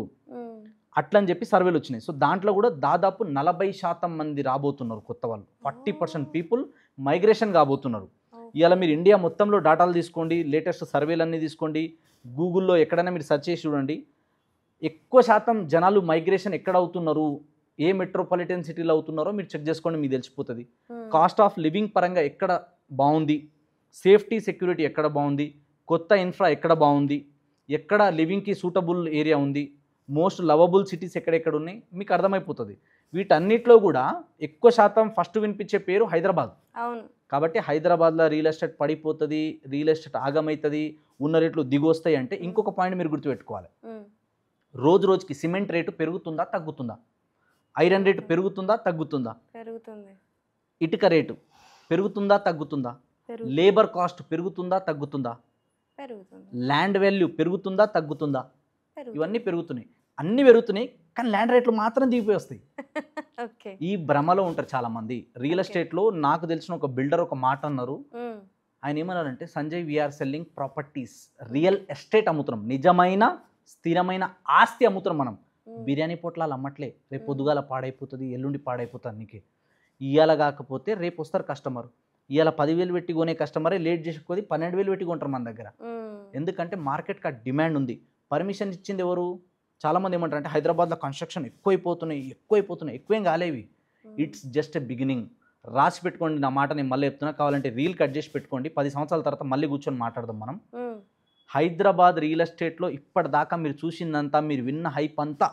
అట్లని చెప్పి సర్వేలు వచ్చినాయి. సో దాంట్లో కూడా దాదాపు 40% మంది రాబోతున్నారు కొత్త వాళ్ళు. 40% పీపుల్ మైగ్రేషన్ కాబోతున్నారు. ఇవాళ మీరు ఇండియా మొత్తంలో డాటాలు తీసుకోండి, లేటెస్ట్ సర్వేలు అన్నీ తీసుకోండి, గూగుల్లో ఎక్కడైనా మీరు సెర్చ్ చేసి చూడండి, ఎక్కువ శాతం జనాలు మైగ్రేషన్ ఎక్కడ అవుతున్నారు, ఏ మెట్రోపాలిటన్ సిటీలో అవుతున్నారో మీరు చెక్ చేసుకోండి, మీకు తెలిసిపోతుంది. కాస్ట్ ఆఫ్ లివింగ్ పరంగా ఎక్కడ బాగుంది, సేఫ్టీ సెక్యూరిటీ ఎక్కడ బాగుంది, కొత్త ఇన్ఫ్రా ఎక్కడ బాగుంది, ఎక్కడ లివింగ్కి సూటబుల్ ఏరియా ఉంది, మోస్ట్ లవబుల్ సిటీస్ ఎక్కడెక్కడ ఉన్నాయి మీకు అర్థమైపోతుంది. వీటన్నిటిలో కూడా ఎక్కువ శాతం ఫస్ట్ వినిపించే పేరు హైదరాబాద్. అవును. కాబట్టి హైదరాబాద్లో రియల్ ఎస్టేట్ పడిపోతుంది, రియల్ ఎస్టేట్ ఆగమవుతుంది, ఉన్న రేట్లు దిగొస్తాయి అంటే ఇంకొక పాయింట్ మీరు గుర్తుపెట్టుకోవాలి. రోజు రోజుకి సిమెంట్ రేటు పెరుగుతుందా తగ్గుతుందా, ఐరన్ రేటు పెరుగుతుందా తగ్గుతుందా, పెరుగుతుంది. ఇటుక రేటు పెరుగుతుందా తగ్గుతుందా, లేబర్ కాస్ట్ పెరుగుతుందా తగ్గుతుందా, ల్యాండ్ వాల్యూ పెరుగుతుందా తగ్గుతుందా, ఇవన్నీ పెరుగుతున్నాయి. అన్నీ పెరుగుతున్నాయి కానీ ల్యాండ్ రేట్లు మాత్రం దిగిపోయి వస్తాయి. ఈ భ్రమలో ఉంటారు చాలామంది. రియల్ ఎస్టేట్లో నాకు తెలిసిన ఒక బిల్డర్ ఒక మాట అన్నారు. ఆయన ఏమన్నారంటే, Sanjay we are selling properties, real estate అమ్ముతున్నాం, నిజమైన స్థిరమైన ఆస్తి అమ్ముతున్నాం. మనం బిర్యానీ పొట్లాలు అమ్మట్లే, రేపు పొద్దుగాల పాడైపోతుంది, ఎల్లుండి పాడైపోతుంది నీకే. ఇవాళ కాకపోతే రేపు వస్తారు కస్టమర్. ఇవాళ 10,000 పెట్టి కొనే కస్టమరే లేట్ చేసి 12,000 పెట్టి కొంటారు మన దగ్గర. ఎందుకంటే మార్కెట్కి ఆ డిమాండ్ ఉంది. పర్మిషన్ ఇచ్చింది ఎవరు? చాలామంది ఏమంటారు అంటే హైదరాబాద్లో కన్స్ట్రక్షన్ ఎక్కువేం కాలేవి. It's just a beginning. రాసి పెట్టుకోండి నా మాట, నేను మళ్ళీ చెప్తున్నా, కావాలంటే రీల్ కట్ చేసి పెట్టుకోండి, 10 సంవత్సరాల తర్వాత మళ్ళీ కూర్చొని మాట్లాడదాం మనం. హైదరాబాద్ రియల్ ఎస్టేట్లో ఇప్పటిదాకా మీరు చూసిందంతా, మీరు విన్న హైప్ అంతా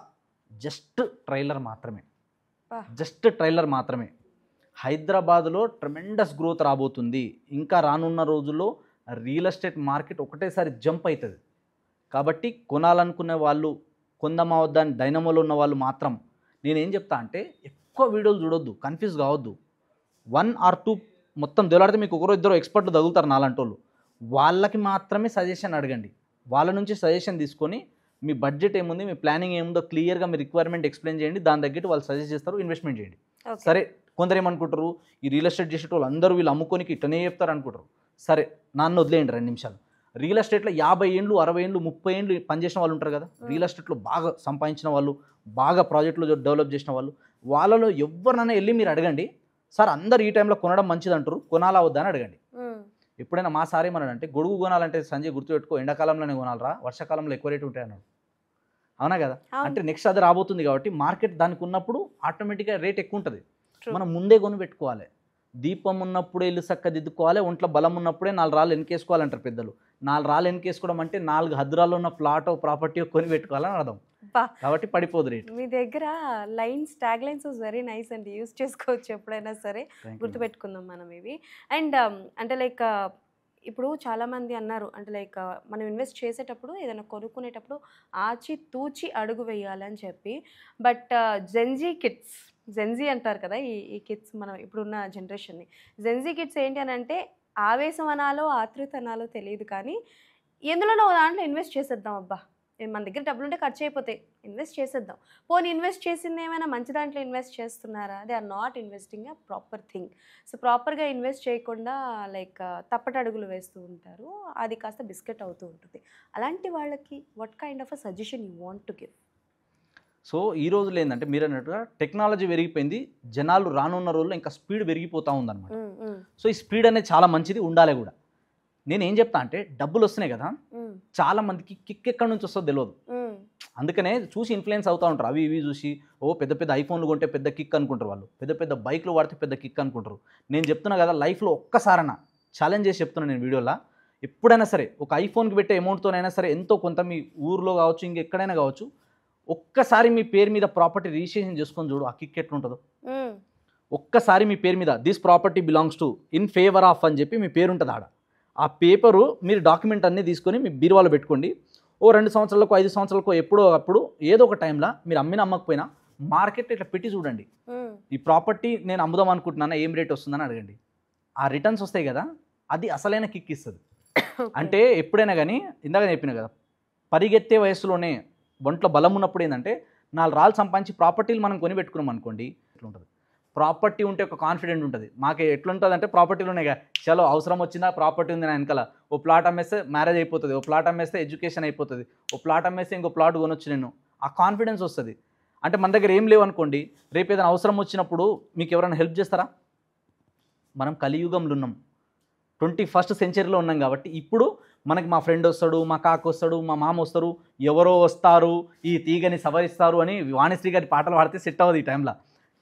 జస్ట్ ట్రైలర్ మాత్రమే. హైదరాబాద్లో ట్రెమెండస్ గ్రోత్ రాబోతుంది. ఇంకా రానున్న రోజుల్లో రియల్ ఎస్టేట్ మార్కెట్ ఒకటేసారి జంప్ అవుతుంది. కాబట్టి కొనాలనుకునే వాళ్ళు కొందామా వద్దా అని డైనమోలో ఉన్న వాళ్ళు మాత్రం నేనేం చెప్తా అంటే, ఎక్కువ వీడియోలు చూడొద్దు, కన్ఫ్యూజ్ కావద్దు. 1 or 2 మొత్తం దొలాడితే మీకు ఒకరో ఇద్దరు ఎక్స్పర్ట్లు తగులుతారు నాలంటోళ్ళు. వాళ్ళకి మాత్రమే సజెషన్ అడగండి. వాళ్ళ నుంచి సజెషన్ తీసుకొని మీ బడ్జెట్ ఏముంది, మీ ప్లానింగ్ ఏముందో క్లియర్గా మీ రిక్వైర్మెంట్ ఎక్స్ప్లెయిన్ చేయండి. దాని తగ్గట్టు వాళ్ళు సజెస్ట్ చేస్తారు, ఇన్వెస్ట్మెంట్ చేయండి. సరే, కొందరు ఏమనుకుంటారు, ఈ రియల్ ఎస్టేట్ చేసేటోళ్ళు అందరూ వీళ్ళు అమ్ముకోనికి ఇట్టనే చెప్తారు అనుకుంటారు. సరే, నాన్న వదిలేయండి 2 నిమిషాలు. రియల్ ఎస్టేట్లో 50 ఏళ్ళు 60 ఏళ్ళు 30 ఏళ్ళు పనిచేసిన వాళ్ళు ఉంటారు కదా, రియల్ ఎస్టేట్లో బాగా సంపాదించిన వాళ్ళు, బాగా ప్రాజెక్టులు డెవలప్ చేసిన వాళ్ళు, వాళ్ళలో ఎవరినైనా వెళ్ళి మీరు అడగండి, సార్ అందరు ఈ టైంలో కొనడం మంచిది అంటారు, కొనాలా వద్దా అని అడగండి. ఎప్పుడైనా మా సార్ ఏమన్నాడంటే, గొడుగు కొనాలంటే సంజయ్ గుర్తుపెట్టుకో, ఎండాకాలంలోనే కొనాలరా, వర్షాకాలంలో ఎక్కువ రేటు ఉంటాయి అన్నాడు. అవునా కదా? అంటే నెక్స్ట్ అది రాబోతుంది కాబట్టి మార్కెట్ దానికి ఉన్నప్పుడు ఆటోమేటిక్గా రేట్ ఎక్కువ ఉంటుంది. మనం ముందే కొని పెట్టుకోవాలి. దీపం ఉన్నప్పుడే ఇల్లు చక్కదిద్దుకోవాలి, ఒంట్లో బలం ఉన్నప్పుడే 4 రాళ్ళు వెనకేసుకోవాలంటారు పెద్దలు. 4 రాళ్ళు వెనకేసుకోవడం అంటే 4 హద్దురాల్లో ఉన్న ప్లాటో ప్రాపర్టీ కొని పెట్టుకోవాలని అర్థం. కాబట్టి పడిపోదు రేట్. మీ దగ్గర ట్యాగ్ లైన్స్ వెరీ నైస్ అండి, యూజ్ చేసుకోవచ్చు ఎప్పుడైనా సరే, గుర్తుపెట్టుకుందాం మనం ఇవి. అండ్ అంటే లైక్ ఇప్పుడు చాలామంది అన్నారు అంటే లైక్ మనం ఇన్వెస్ట్ చేసేటప్పుడు ఏదైనా కొనుక్కునేటప్పుడు ఆచి తూచి అడుగు వేయాలని చెప్పి. బట్ జెన్జీ అంటారు కదా ఈ కిడ్స్, మనం ఇప్పుడున్న జనరేషన్ని, జెన్జీ కిడ్స్ ఏంటి అని అంటే, ఆవేశం అనాలో ఆతృత అనాలో తెలియదు కానీ ఎందులోనో దాంట్లో ఇన్వెస్ట్ చేసేద్దాం, అబ్బా మన దగ్గర డబ్బులు ఉంటే ఖర్చు అయిపోతాయి, ఇన్వెస్ట్ చేసేద్దాం. పోనీ ఇన్వెస్ట్ చేసింది ఏమైనా మంచి దాంట్లో ఇన్వెస్ట్ చేస్తున్నారా? They are not investing a proper thing. So ప్రాపర్గా ఇన్వెస్ట్ చేయకుండా లైక్ తప్పటడుగులు వేస్తూ ఉంటారు, అది కాస్త బిస్కెట్ అవుతూ ఉంటుంది. అలాంటి వాళ్ళకి what kind of a suggestion you want to give? So ఈ రోజులో ఏంటంటే మీరు అన్నట్టుగా టెక్నాలజీ పెరిగిపోయింది, జనాలు రానున్న రోజుల్లో ఇంకా స్పీడ్ పెరిగిపోతూ ఉందన్నమాట. సో ఈ స్పీడ్ అనేది చాలా మంచిది, ఉండాలి కూడా. నేను ఏం చెప్తా అంటే, డబ్బులు వస్తున్నాయి కదా, చాలా మందికి కిక్ ఎక్కడి నుంచి వస్తుందో తెలియదు. అందుకనే చూసి ఇన్ఫ్లుయెన్స్ అవుతూ ఉంటారు, అవి ఇవి చూసి. పెద్ద పెద్ద ఐఫోన్లు కొంటే పెద్ద కిక్ అనుకుంటారు వాళ్ళు, పెద్ద పెద్ద బైక్లు వాడితే పెద్ద కిక్ అనుకుంటారు. నేను చెప్తున్నా కదా, లైఫ్లో ఒక్కసారైనా ఛాలెంజ్ చేసి చెప్తున్నాను నేను వీడియోలో, ఎప్పుడైనా సరే ఒక ఐఫోన్కి పెట్టే అమౌంట్తోనైనా సరే, ఎంతో కొంత మీ ఊర్లో కావచ్చు ఇంకెక్కడైనా కావచ్చు, ఒక్కసారి మీ పేరు మీద ప్రాపర్టీ రిజిస్ట్రేషన్ చేసుకొని చూడు, ఆ కిక్ ఎట్లుంటుందో. ఒక్కసారి మీ పేరు మీద this property belongs to in favour of అని చెప్పి మీ పేరు ఉంటుంది ఆడ. ఆ పేపరు మీరు డాక్యుమెంట్ అన్నీ తీసుకొని మీ బీరువాలో పెట్టుకోండి. 2 సంవత్సరాలకో 5 సంవత్సరాలకో ఎప్పుడో అప్పుడు ఏదో ఒక టైంలో మీరు అమ్మకపోయినా మార్కెట్ ఇట్లా పెట్టి చూడండి, ఈ ప్రాపర్టీ నేను అమ్ముదాం అనుకుంటున్నాను, ఏం రేట్ వస్తుందని అడగండి. ఆ రిటర్న్స్ వస్తాయి కదా, అది అసలైన కిక్ ఇస్తుంది. అంటే ఎప్పుడైనా కానీ, ఇందాక చెప్పిన కదా, పరిగెత్తే వయసులోనే ఒంట్లో బలం ఉన్నప్పుడు ఏంటంటే 4 రాళ్ళు సంపాదించి ప్రాపర్టీలు మనం కొని పెట్టుకున్నాం అనుకోండి ఇట్లా ఉంటుంది. ప్రాపర్టీ ఉంటే ఒక కాన్ఫిడెంట్ ఉంటుంది. మాకు ఎట్లుంటుంది అంటే ప్రాపర్టీలు ఉన్నాయి కదా, చలో అవసరం వచ్చిందా ప్రాపర్టీ ఉంది నా వెనకాల, ఓ ప్లాట్ అమ్మేస్తే మ్యారేజ్ అయిపోతుంది, ఓ ప్లాట్ అమ్మేస్తే ఎడ్యుకేషన్ అయిపోతుంది, ఓ ప్లాట్ అమ్మేస్తే ఇంకో ప్లాట్ కొనొచ్చు నేను, ఆ కాన్ఫిడెన్స్ వస్తుంది. అంటే మన దగ్గర ఏం లేవు అనుకోండి, రేపు ఏదైనా అవసరం వచ్చినప్పుడు మీకు ఎవరైనా హెల్ప్ చేస్తారా? మనం కలియుగంలో ఉన్నాం, 21st సెంచరీలో ఉన్నాం కాబట్టి ఇప్పుడు మనకి మా ఫ్రెండ్ వస్తాడు, మా కాకు వస్తాడు, మా మామ వస్తారు, ఎవరో వస్తారు ఈ తీగని సవరిస్తారు అని వాణిశ్రీ గారి పాటలు పాడితే సెట్ అవ్వదు ఈ టైంలో.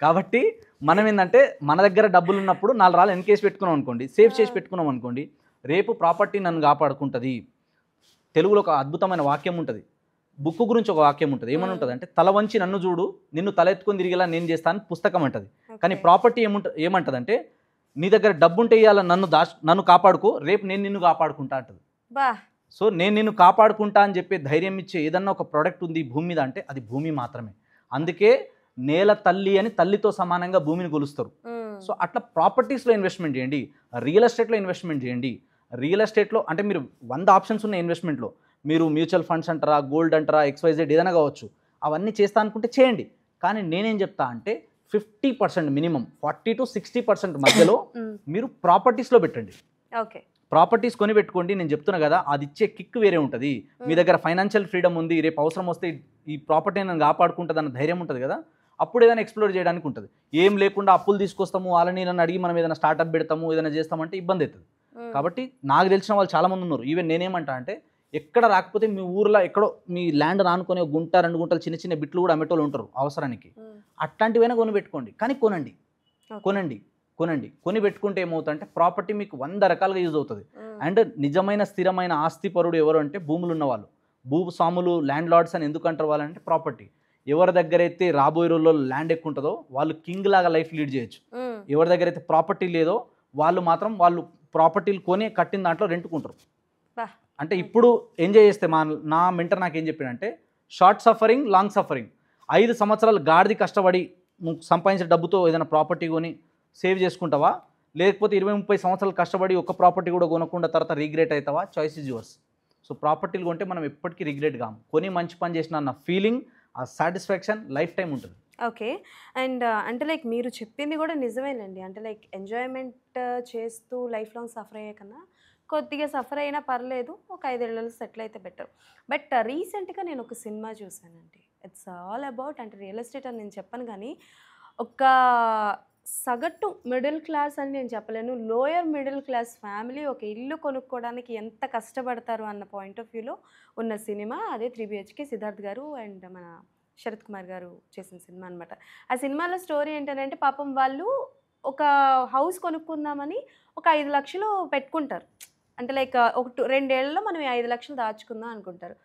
కాబట్టి మనం ఏంటంటే మన దగ్గర డబ్బులు ఉన్నప్పుడు 4 రాళ్ళు ఎన్కేసి పెట్టుకున్నాం అనుకోండి, సేవ్ చేసి పెట్టుకున్నాం అనుకోండి, రేపు ప్రాపర్టీ నన్ను కాపాడుకుంటుంది. తెలుగులో ఒక అద్భుతమైన వాక్యం ఉంటుంది, బుక్ గురించి ఒక వాక్యం ఉంటుంది, ఏమని ఉంటుంది అంటే తల వంచి నన్ను చూడు నిన్ను తల ఎత్తుకొని తిరిగేలా నేను చేస్తాను పుస్తకం అంటది. కానీ ప్రాపర్టీ ఏమంటదంటే నీ దగ్గర డబ్బు ఉంటే ఇవాళ నన్ను కాపాడుకో, రేపు నేను నిన్ను కాపాడుకుంటా అంటది. సో నేను నిన్ను కాపాడుకుంటా అని చెప్పి ధైర్యం ఇచ్చే ఏదన్నా ఒక ప్రోడక్ట్ ఉంది భూమి మీద అంటే అది భూమి మాత్రమే. అందుకే నేల తల్లి అని తల్లితో సమానంగా భూమిని కొలుస్తారు. సో అట్లా ప్రాపర్టీస్లో ఇన్వెస్ట్మెంట్ చేయండి, రియల్ ఎస్టేట్లో ఇన్వెస్ట్మెంట్ చేయండి. రియల్ ఎస్టేట్లో అంటే మీరు 100 ఆప్షన్స్ ఉన్నాయి ఇన్వెస్ట్మెంట్లో. మీరు మ్యూచువల్ ఫండ్స్ అంటారా, గోల్డ్ అంటారా, XYZ ఏదైనా కావచ్చు, అవన్నీ చేస్తా అనుకుంటే చేయండి. కానీ నేనేం చెప్తా అంటే 50% మినిమం 40 to 60% మధ్యలో మీరు ప్రాపర్టీస్లో పెట్టండి. ఓకే, ప్రాపర్టీస్ కొని పెట్టుకోండి. నేను చెప్తున్నా కదా, అది ఇచ్చే కిక్ వేరే ఉంటుంది. మీ దగ్గర ఫైనాన్షియల్ ఫ్రీడమ్ ఉంది, రేపు అవసరం వస్తే ఈ ప్రాపర్టీ నేను కాపాడుకుంటుంది అన్న ధైర్యం ఉంటుంది కదా, అప్పుడు ఏదైనా ఎక్స్ప్లోర్ చేయడానికి ఉంటుంది. ఏం లేకుండా అప్పులు తీసుకొస్తాము, వాళ్ళని నన్ను అడిగి మనం ఏదైనా స్టార్ట్అప్ పెడతాము, ఏదైనా చేస్తామంటే ఇబ్బంది అవుతుంది. కాబట్టి నాకు తెలిసిన వాళ్ళు చాలామంది ఉన్నారు. ఈవెన్ నేనేమంటా అంటే ఎక్కడ రాకపోతే మీ ఊర్లో ఎక్కడో మీ ల్యాండ్ రానుకొని 1 గుంట 2 గుంటలు చిన్న చిన్న బిట్లు కూడా అమ్మేటోళ్ళు ఉంటారు అవసరానికి. అట్లాంటివైనా కొని పెట్టుకోండి, కానీ కొనండి. కొని పెట్టుకుంటే ఏమవుతుందంటే ప్రాపర్టీ మీకు 100 రకాలుగా యూజ్ అవుతుంది. అండ్ నిజమైన స్థిరమైన ఆస్తి పరుడు ఎవరు అంటే భూములు ఉన్నవాళ్ళు. భూస్వాములు, ల్యాండ్ లార్డ్స్ అని ఎందుకు అంటారు వాళ్ళంటే ప్రాపర్టీ. ఎవరి దగ్గర అయితే రాబోయే రోజుల్లో ల్యాండ్ ఎక్కువ ఉంటుందో వాళ్ళు కింగ్ లాగా లైఫ్ లీడ్ చేయొచ్చు. ఎవరి దగ్గర అయితే ప్రాపర్టీ లేదో వాళ్ళు మాత్రం వాళ్ళు ప్రాపర్టీలు కొని కట్టిన దాంట్లో రెంట్కుంటారు. అంటే ఇప్పుడు ఎంజాయ్ చేస్తే నా మెంటర్ నాకు ఏం చెప్పాడంటే షార్ట్ సఫరింగ్, లాంగ్ సఫరింగ్. 5 సంవత్సరాలు గాడిది కష్టపడి సంపాదించిన డబ్బుతో ఏదైనా ప్రాపర్టీ కొని సేవ్ చేసుకుంటావా, లేకపోతే 20-30 సంవత్సరాలు కష్టపడి ఒక ప్రాపర్టీ కూడా కొనకుండా తర్వాత రిగ్రెట్ అవుతావా? Choice is yours. సో ప్రాపర్టీలు కొంటే మనం ఎప్పటికీ రిగ్రెట్ కాము. కొని మంచి పని చేసిన అన్న ఫీలింగ్, ఆ సాటిస్ఫాక్షన్ లైఫ్ టైం ఉంటుంది. ఓకే. అండ్ అంటే లైక్ మీరు చెప్పింది కూడా నిజమేనండి. అంటే లైక్ ఎంజాయ్మెంట్ చేస్తూ లైఫ్ లాంగ్ సఫర్ అయ్యే కన్నా కొద్దిగా సఫర్ అయినా పర్లేదు, ఒక 5 ఏళ్ళలో సెటిల్ అయితే బెటర్. బట్ రీసెంట్గా నేను ఒక సినిమా చూసానండి. ఇట్స్ ఆల్ అబౌట్ అంటే రియల్ ఎస్టేట్ అని నేను చెప్పను, కానీ ఒక సగటు మిడిల్ క్లాస్ అని నేను చెప్పలేను, లోయర్ మిడిల్ క్లాస్ ఫ్యామిలీ ఒక ఇల్లు కొనుక్కోవడానికి ఎంత కష్టపడతారు అన్న పాయింట్ ఆఫ్ వ్యూలో ఉన్న సినిమా అదే 3 BHK సిద్ధార్థ్ గారు అండ్ మన శరత్ కుమార్ గారు చేసిన సినిమా అనమాట. ఆ సినిమాలో స్టోరీ ఏంటంటే పాపం వాళ్ళు ఒక హౌస్ కొనుక్కుందామని ఒక 5 లక్షలు పెట్టుకుంటారు. అంటే లైక్ ఒక 2 ఏళ్లలో మనం 5 లక్షలు దాచుకుందాం అనుకుంటారు.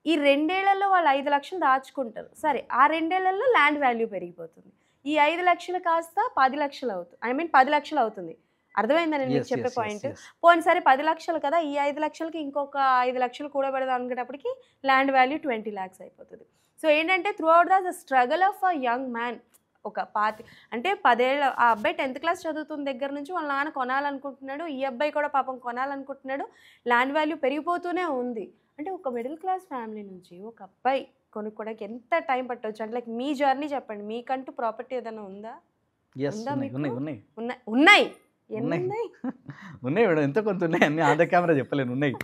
ఈ 2 ఏళ్లలో వాళ్ళు 5 లక్షలు దాచుకుంటారు. సరే, ఆ 2 ఏళ్లలో ల్యాండ్ వాల్యూ పెరిగిపోతుంది. ఈ 5 లక్షలు కాస్త 10 లక్షలు అవుతుంది. 10 లక్షలు అవుతుంది. అర్థమైందని నేను చెప్పే పాయింట్. పోనీ సరే 10 లక్షలు కదా, ఈ 5 లక్షలకి ఇంకొక 5 లక్షలు కూడా పెడదాం అనుకునేటప్పటికి ల్యాండ్ వాల్యూ 20 lakhs అయిపోతుంది. సో ఏంటంటే through out the struggle of a young man, ఒక 10 ఏళ్ళ ఆ అబ్బాయి 10th క్లాస్ చదువుతున్న దగ్గర నుంచి వాళ్ళ నాన్న కొనాలనుకుంటున్నాడు, ఈ అబ్బాయి కూడా పాపం కొనాలనుకుంటున్నాడు, ల్యాండ్ వాల్యూ పెరిగిపోతూనే ఉంది. అంటే ఒక మిడిల్ క్లాస్ ఫ్యామిలీ నుంచి ఒక అబ్బాయి కొనుక్కోవడానికి ఎంత టైం పట్టవచ్చు? అంటే లైక్ మీ జర్నీ చెప్పండి. మీకంటూ ప్రాపర్టీ ఏదైనా ఉందా? ఉన్నాయి మేడం, ఎంత కొంత ఉన్నాయి, అన్ని ఆన్ ద కెమెరా చెప్పలేను, ఉన్నాయి.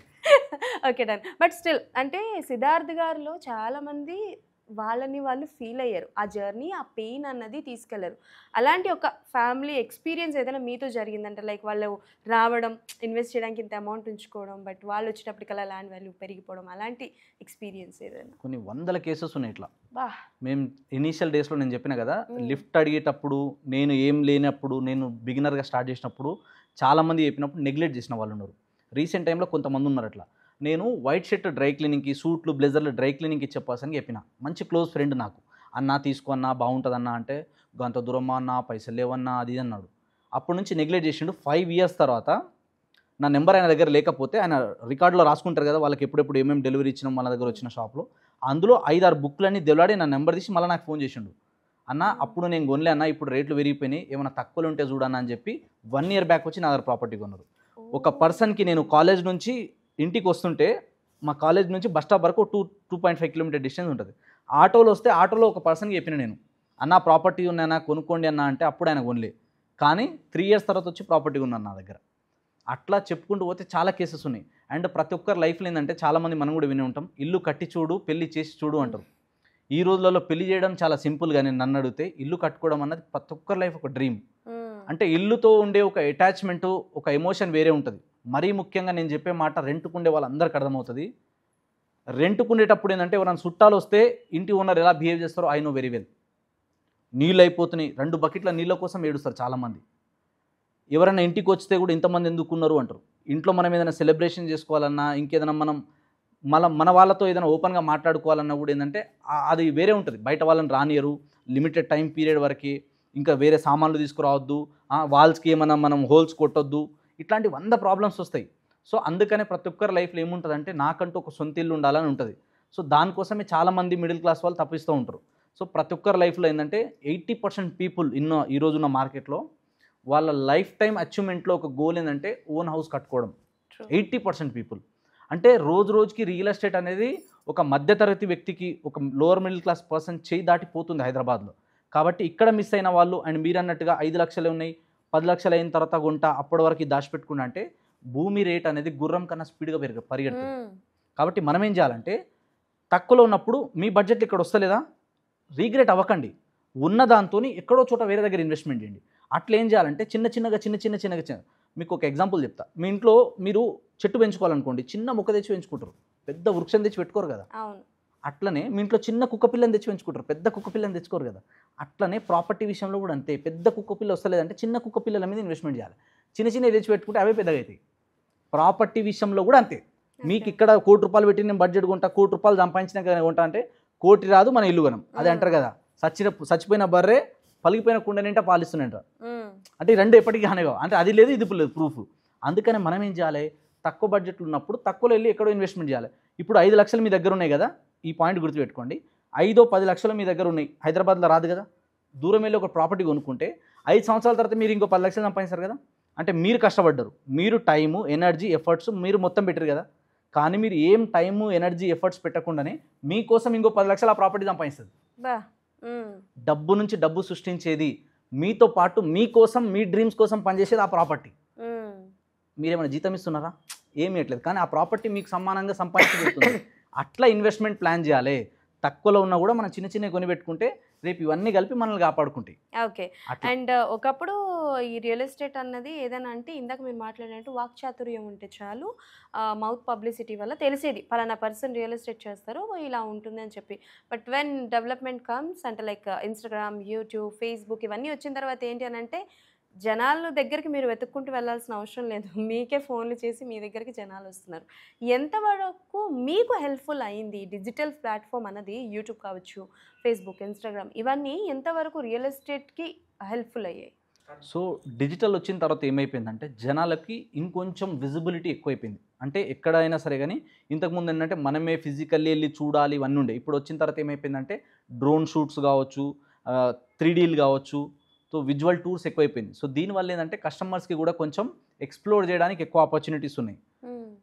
Okay, done. బట్ స్టిల్ అంటే సిద్ధార్థ్ గారిలో చాలామంది వాళ్ళని వాళ్ళు ఫీల్ అయ్యారు, ఆ జర్నీ, ఆ పెయిన్ అన్నది తీసుకెళ్లారు. అలాంటి ఒక ఫ్యామిలీ ఎక్స్పీరియన్స్ ఏదైనా మీతో జరిగిందంటే లైక్ వాళ్ళు రావడం, ఇన్వెస్ట్ చేయడానికి ఇంత అమౌంట్ ఉంచుకోవడం, బట్ వాళ్ళు వచ్చేటప్పటికల్లా ల్యాండ్ వాల్యూ పెరిగిపోవడం, అలాంటి ఎక్స్పీరియన్స్ ఏదైనా? కొన్ని 100 కేసెస్ ఉన్నాయి ఇట్లా. మేము ఇనీషియల్ డేస్లో నేను చెప్పిన కదా, లిఫ్ట్ అడిగేటప్పుడు, నేను ఏం లేనప్పుడు, నేను బిగినర్గా స్టార్ట్ చేసినప్పుడు చాలామంది చెప్పినప్పుడు నెగ్లెక్ట్ చేసిన వాళ్ళు ఉన్నారు. రీసెంట్ టైంలో కొంతమంది ఉన్నారు అట్లా. నేను వైట్ షర్ట్ డ్రై క్లీనింగ్కి, సూట్లు, బ్లేజర్లు డ్రై క్లీనింగ్కి చెప్పాల్సని చెప్పిన. మంచి క్లోజ్ ఫ్రెండ్ నాకు. అన్నా తీసుకో అన్నా, బాగుంటుందన్నా అంటే గంత దూరమ్మా అన్నా, పైసలు లేవన్నా, అది అన్నాడు. అప్పటి నుంచి నెగ్లెక్ట్ చేసిండు. 5 years తర్వాత నా నెంబర్ ఆయన దగ్గర లేకపోతే, ఆయన రికార్డులో రాసుకుంటారు కదా వాళ్ళకి ఎప్పుడెప్పుడు ఏమేమి డెలివరీ ఇచ్చినాం మన దగ్గర వచ్చిన షాప్లో, అందులో 5-6 బుక్లన్నీ దెలాడి నా నెంబర్ తీసి మళ్ళీ నాకు ఫోన్ చేసిండు. అన్న అప్పుడు నేను కొనలే అన్న, ఇప్పుడు రేట్లు పెరిగిపోయినాయి, ఏమైనా తక్కువలు ఉంటే చూడన్నా అని చెప్పి 1 year బ్యాక్ వచ్చి నా దగ్గర ప్రాపర్టీ కొన్నారు. ఒక పర్సన్కి నేను కాలేజ్ నుంచి ఇంటికి వస్తుంటే మా కాలేజ్ నుంచి బస్ స్టాప్ వరకు 2.5 కిలోమీటర్ డిస్టెన్స్ ఉంటుంది. ఆటోలో వస్తే ఆటోలో ఒక పర్సన్కి చెప్పిన నేను, అన్న ప్రాపర్టీ ఉన్నాయన్నా కొనుక్కోండి అన్న అంటే అప్పుడు ఆయన కొనలే. కానీ 3 ఇయర్స్ తర్వాత వచ్చి ప్రాపర్టీ ఉన్నాను నా దగ్గర. అట్లా చెప్పుకుంటూ పోతే చాలా కేసెస్ ఉన్నాయి. అండ్ ప్రతి ఒక్కరి లైఫ్లో ఏంటంటే చాలామంది మనం కూడా విని ఉంటాం, ఇల్లు కట్టి చూడు పెళ్లి చేసి చూడు అంటారు. ఈ రోజులలో పెళ్లి చేయడం చాలా సింపుల్, కానీ నన్ను అడిగితే ఇల్లు కట్టుకోవడం అన్నది ప్రతి ఒక్కరి లైఫ్ ఒక డ్రీమ్. అంటే ఇల్లుతో ఉండే ఒక అటాచ్మెంటు, ఒక ఎమోషన్ వేరే ఉంటుంది. మరీ ముఖ్యంగా నేను చెప్పే మాట రెంట్కుండే వాళ్ళందరికీ అర్థమవుతుంది. రెంట్కుండేటప్పుడు ఏంటంటే ఎవరైనా చుట్టాలు వస్తే ఇంటి ఓనర్ ఎలా బిహేవ్ చేస్తారో ఐ నో వెరీ వెల్. నీళ్ళు అయిపోతున్నాయి, 2 బకెట్ల నీళ్ళ కోసం ఏడుస్తారు చాలామంది. ఎవరైనా ఇంటికి వస్తే కూడా ఇంతమంది ఎందుకున్నారు అంటారు. ఇంట్లో మనం ఏదైనా సెలబ్రేషన్ చేసుకోవాలన్నా, ఇంకేదైనా మనం మన వాళ్ళతో ఏదైనా ఓపెన్గా మాట్లాడుకోవాలన్నా కూడా ఏంటంటే అది వేరే ఉంటుంది. బయట వాళ్ళని రానియరు, లిమిటెడ్ టైం పీరియడ్ వరకు, ఇంకా వేరే సామాన్లు తీసుకురావద్దు, వాల్స్కి ఏమైనా మనం హోల్స్ కొట్టొద్దు, ఇట్లాంటి 100 ప్రాబ్లమ్స్ వస్తాయి. సో అందుకనే ప్రతి ఒక్కరి లైఫ్లో ఏముంటుందంటే నాకంటూ ఒక సొంత ఇల్లు ఉండాలని ఉంటుంది. సో దానికోసమే చాలామంది మిడిల్ క్లాస్ వాళ్ళు తప్పిస్తూ ఉంటారు. సో ప్రతి ఒక్కరి లైఫ్లో ఏంటంటే 80% పీపుల్ ఈ రోజున్న మార్కెట్లో వాళ్ళ లైఫ్ టైం అచీవ్మెంట్లో ఒక గోల్ ఏంటంటే ఓన్ హౌస్ కట్టుకోవడం. 80% పీపుల్ అంటే రోజుకి రియల్ ఎస్టేట్ అనేది ఒక మధ్యతరగతి వ్యక్తికి, ఒక లోవర్ మిడిల్ క్లాస్ పర్సన్ చేయి దాటిపోతుంది హైదరాబాద్లో. కాబట్టి ఇక్కడ మిస్ అయిన వాళ్ళు, అండ్ మీరు అన్నట్టుగా 5 లక్షలు ఉన్నాయి 10 లక్షలు అయిన తర్వాత కొంట అప్పటి వరకు దాచిపెట్టుకున్నా అంటే భూమి రేట్ అనేది గుర్రం కన్నా స్పీడ్గా పరిగెడుతుంది. కాబట్టి మనం ఏం చేయాలంటే తక్కువలో ఉన్నప్పుడు మీ బడ్జెట్ ఇక్కడ వస్తలేదా, రీగ్రెట్ అవ్వకండి. ఉన్న దాంతో ఎక్కడో చోట వేరే దగ్గర ఇన్వెస్ట్మెంట్ చేయండి. అట్లా ఏం చేయాలంటే చిన్నగా మీకు ఒక ఎగ్జాంపుల్ చెప్తా. మీ ఇంట్లో మీరు చెట్టు పెంచుకోవాలనుకోండి, చిన్న మొక్క తెచ్చి పెంచుకుంటారు, పెద్ద వృక్షం తెచ్చి పెట్టుకోరు కదా. అట్లనే మీ ఇంట్లో చిన్న కుక్క పిల్లని తెచ్చి పెంచుకుంటారు, పెద్ద కుక్క పిల్లని తెచ్చుకోరు కదా. అట్లనే ప్రాపర్టీ విషయంలో కూడా అంతే. పెద్ద కుక్క పిల్ల వస్తలేదంటే చిన్న కుక్క పిల్లల మీద ఇన్వెస్ట్మెంట్ చేయాలి. చిన్న తెచ్చి పెట్టుకుంటే అవే పెద్దగా అవుతాయి. ప్రాపర్టీ విషయంలో కూడా అంతే. మీకు ఇక్కడ ₹1,00,00,000 పెట్టి నేను బడ్జెట్ కొంటా, ₹1,00,00,000 సంపాదించినా కొంటా అంటే 1,00,00,000 రాదు మన ఇల్లు కొనం. అదే అంటారు కదా, చచ్చిపోయిన బర్రె పలిగిపోయిన కుండ నింటా పాలిస్తున్నట్ట. అంటే ఈ 2 ఎప్పటికీ హానిగా, అంటే అది లేదు ఇది లేదు ప్రూఫ్. అందుకని మనం ఏం చేయాలి, తక్కువ బడ్జెట్లు ఉన్నప్పుడు తక్కువలో వెళ్ళి ఎక్కడో ఇన్వెస్ట్మెంట్ చేయాలి. ఇప్పుడు 5 లక్షలు మీ దగ్గర ఉన్నాయి కదా, ఈ పాయింట్ గుర్తుపెట్టుకోండి. 5-10 లక్షలు మీ దగ్గర ఉన్నాయి, హైదరాబాద్లో రాదు కదా. దూరం వెళ్ళి ఒక ప్రాపర్టీ కొనుక్కుంటే 5 సంవత్సరాల తర్వాత మీరు ఇంకో 10 లక్షలు సంపాదిస్తారు కదా. అంటే మీరు కష్టపడ్డారు, మీరు టైము ఎనర్జీ ఎఫర్ట్స్ మీరు మొత్తం పెట్టారు కదా. కానీ మీరు ఏం టైము ఎనర్జీ ఎఫర్ట్స్ పెట్టకుండానే మీకోసం ఇంకో 10 లక్షలు ఆ ప్రాపర్టీ సంపాదిస్తుంది. డబ్బు నుంచి డబ్బు సృష్టించేది, మీతో పాటు మీకోసం మీ డ్రీమ్స్ కోసం పనిచేసేది ఆ ప్రాపర్టీ. మీరేమైనా జీతం ఇస్తున్నారా, ఏమి ఇవ్వట్లేదు, కానీ ఆ ప్రాపర్టీ మీకు సమానంగా సంపాదించబడుతుంది. అట్లా ఇన్వెస్ట్మెంట్ ప్లాన్ చేయాలి. తక్కువలో ఉన్నా కూడా మనం చిన్న కొని పెట్టుకుంటే రేపు ఇవన్నీ కలిపి మనల్ని కాపాడుకుంటాయి. ఓకే. అండ్ ఒకప్పుడు ఈ రియల్ ఎస్టేట్ అన్నది ఏదైనా అంటే ఇందాక మీరు మాట్లాడినట్టు వాక్చాతుర్యం ఉంటే చాలు, మౌత్ పబ్లిసిటీ వల్ల తెలిసేది పలానా పర్సన్ రియల్ ఎస్టేట్ చేస్తారు ఇలా ఉంటుంది అని చెప్పి. బట్ వెన్ డెవలప్మెంట్ కమ్స్ అంటే లైక్ ఇన్స్టాగ్రామ్, యూట్యూబ్, ఫేస్బుక్ ఇవన్నీ వచ్చిన తర్వాత ఏంటి అని అంటే జనాల దగ్గరికి మీరు వెతుక్కుంటూ వెళ్ళాల్సిన అవసరం లేదు, మీకే ఫోన్లు చేసి మీ దగ్గరికి జనాలు వస్తున్నారు. ఎంతవరకు మీకు హెల్ప్ఫుల్ అయింది డిజిటల్ ప్లాట్ఫామ్ అన్నది, యూట్యూబ్ కావచ్చు, ఫేస్బుక్, ఇన్స్టాగ్రామ్ ఇవన్నీ ఎంతవరకు రియల్ ఎస్టేట్కి హెల్ప్ఫుల్ అయ్యాయి? సో డిజిటల్ వచ్చిన తర్వాత ఏమైపోయిందంటే జనాలకి ఇంకొంచెం విజిబిలిటీ ఎక్కువైపోయింది. అంటే ఎక్కడైనా సరే కానీ ఇంతకుముందు ఏంటంటే మనమే ఫిజికల్లీ వెళ్ళి చూడాలి ఇవన్నీ ఉండే. ఇప్పుడు వచ్చిన తర్వాత ఏమైపోయిందంటే డ్రోన్ షూట్స్ కావచ్చు, 3Dలు కావచ్చు, సో విజువల్ టూర్స్ ఎక్కువైపోయింది. సో దీనివల్ల ఏంటంటే కస్టమర్స్కి కూడా కొంచెం ఎక్స్ప్లోర్ చేయడానికి ఎక్కువ ఆపర్చునిటీస్ ఉన్నాయి.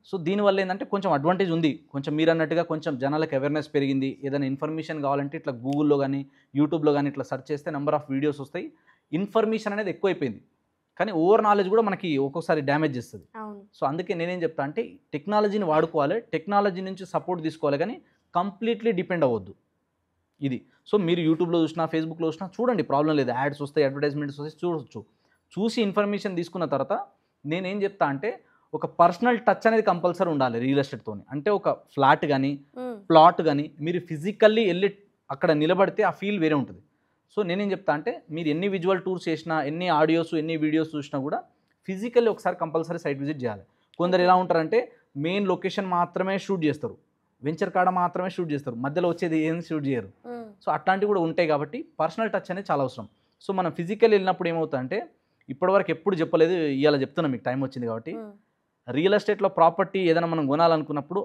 సో దీనివల్ల ఏంటంటే కొంచెం అడ్వాంటేజ్ ఉంది. కొంచెం మీరు అన్నట్టుగా కొంచెం జనాలకు అవేర్నెస్ పెరిగింది. ఏదైనా ఇన్ఫర్మేషన్ కావాలంటే ఇట్లా గూగుల్లో కానీ యూట్యూబ్లో కానీ ఇట్లా సెర్చ్ చేస్తే నెంబర్ ఆఫ్ వీడియోస్ వస్తాయి. ఇన్ఫర్మేషన్ అనేది ఎక్కువైపోయింది, కానీ ఓవర్ నాలెడ్జ్ కూడా మనకి ఒక్కొక్కసారి డ్యామేజ్ చేస్తుంది. సో అందుకే నేనేం చెప్తా అంటే టెక్నాలజీని వాడుకోవాలి, టెక్నాలజీ నుంచి సపోర్ట్ తీసుకోవాలి, కానీ కంప్లీట్లీ డిపెండ్ అవ్వద్దు. ఇది సో మీరు యూట్యూబ్లో చూసినా ఫేస్బుక్లో చూసినా చూడండి, ప్రాబ్లం లేదు. యాడ్స్ వస్తాయి, అడ్వర్టైజ్మెంట్స్ వస్తాయి, చూడవచ్చు. చూసి ఇన్ఫర్మేషన్ తీసుకున్న తర్వాత నేనేం చెప్తా అంటే ఒక పర్సనల్ టచ్ అనేది కంపల్సరీ ఉండాలి రియల్ ఎస్టేట్తో. అంటే ఒక ఫ్లాట్ కానీ ప్లాట్ కానీ మీరు ఫిజికల్లీ వెళ్ళి అక్కడ నిలబడితే ఆ ఫీల్ వేరే ఉంటుంది. సో నేనేం చెప్తా అంటే మీరు ఎన్ని విజువల్ టూర్స్ చేసినా, ఎన్ని ఆడియోస్, ఎన్ని వీడియోస్ చూసినా కూడా ఫిజికల్లీ ఒకసారి కంపల్సరీ సైట్ విజిట్ చేయాలి. కొందరు ఎలా ఉంటారంటే మెయిన్ లొకేషన్ మాత్రమే షూట్ చేస్తారు, వెంచర్ కాడ మాత్రమే షూట్ చేస్తారు, మధ్యలో వచ్చేది ఏం షూట్ చేయరు. సో అట్లాంటివి కూడా ఉంటాయి. కాబట్టి పర్సనల్ టచ్ అనేది చాలా అవసరం. సో మనం ఫిజికల్ వెళ్ళినప్పుడు ఏమవుతుందంటే ఇప్పటివరకు ఎప్పుడు చెప్పలేదు, ఇవాళ చెప్తున్నా, మీకు టైం వచ్చింది కాబట్టి. రియల్ ఎస్టేట్లో ప్రాపర్టీ ఏదైనా మనం కొనాలనుకున్నప్పుడు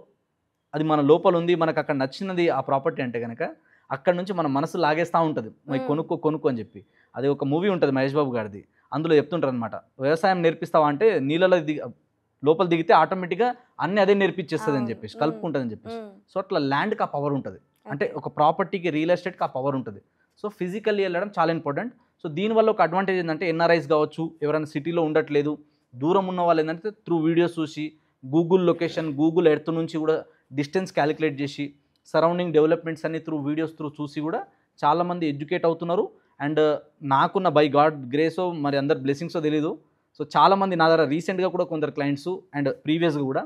అది మన లోపల ఉంది, మనకు అక్కడ నచ్చినది ఆ ప్రాపర్టీ అంటే కనుక అక్కడ నుంచి మన మనసు లాగేస్తూ ఉంటుంది, కొనుక్కో అని చెప్పి. అది ఒక మూవీ ఉంటుంది మహేష్ బాబు గారిది, అందులో చెప్తుంటారు అనమాట, వ్యవసాయం నేర్పిస్తావా అంటే నీళ్ళలో లోపల దిగితే ఆటోమేటిక్గా అన్ని అదే నేర్పించేస్తుంది అని అవును. చెప్పేసి కలుపుకుంటుంది అని చెప్పేసి. మ్మ్. సో అట్లా ల్యాండ్కి ఆ పవర్ ఉంటుంది, అంటే Okay. ఒక ప్రాపర్టీకి రియల్ ఎస్టేట్కి ఆ పవర్ ఉంటుంది. సో ఫిజికల్లీ వెళ్ళడం చాలా ఇంపార్టెంట్. సో దీనివల్ల ఒక అడ్వాంటేజ్ ఏంటంటే ఎన్ఆర్ఐస్ కావచ్చు, ఎవరైనా సిటీలో ఉండట్లేదు, దూరం ఉన్న వాళ్ళు ఏంటంటే త్రూ వీడియోస్ చూసి గూగుల్ లొకేషన్, గూగుల్ ఎర్త్ నుంచి కూడా డిస్టెన్స్ క్యాలిక్యులేట్ చేసి సరౌండింగ్ డెవలప్మెంట్స్ అన్ని త్రూ వీడియోస్ చూసి కూడా చాలామంది ఎడ్యుకేట్ అవుతున్నారు. అండ్ నాకున్న బై గాడ్ గ్రేసో మరి అందరు బ్లెస్సింగ్సో తెలీదు, సో చాలామంది నా దగ్గర రీసెంట్గా కూడా కొందరు క్లయింట్స్ అండ్ ప్రీవియస్గా కూడా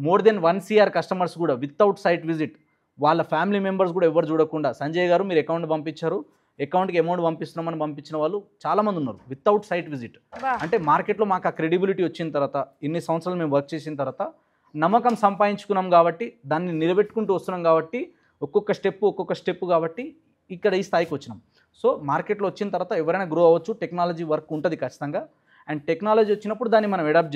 మోర్ దెన్ 1 CR కస్టమర్స్ కూడా వితౌట్ సైట్ విజిట్, వాళ్ళ ఫ్యామిలీ మెంబర్స్ కూడా ఎవరు చూడకుండా సంజయ్ గారు మీరు అకౌంట్ పంపించారు, అకౌంట్కి అమౌంట్ పంపిస్తున్నామని పంపించిన వాళ్ళు చాలామంది ఉన్నారు వితౌట్ సైట్ విజిట్. బా. అంటే మార్కెట్లో మాకు ఆ క్రెడిబిలిటీ వచ్చిన తర్వాత, ఇన్ని సంవత్సరాలు మేము వర్క్ చేసిన తర్వాత నమ్మకం సంపాదించుకున్నాం కాబట్టి, దాన్ని నిలబెట్టుకుంటూ వస్తున్నాం కాబట్టి, ఒక్కొక్క స్టెప్ కాబట్టి ఇక్కడ ఈ స్థాయికి వచ్చినాం. సో మార్కెట్లో వచ్చిన తర్వాత ఎవరైనా గ్రో అవ్వచ్చు, టెక్నాలజీ వర్క్ ఉంటుంది ఖచ్చితంగా. అండ్ టెక్నాలజీ వచ్చినప్పుడు దాన్ని మనం అడాప్ట్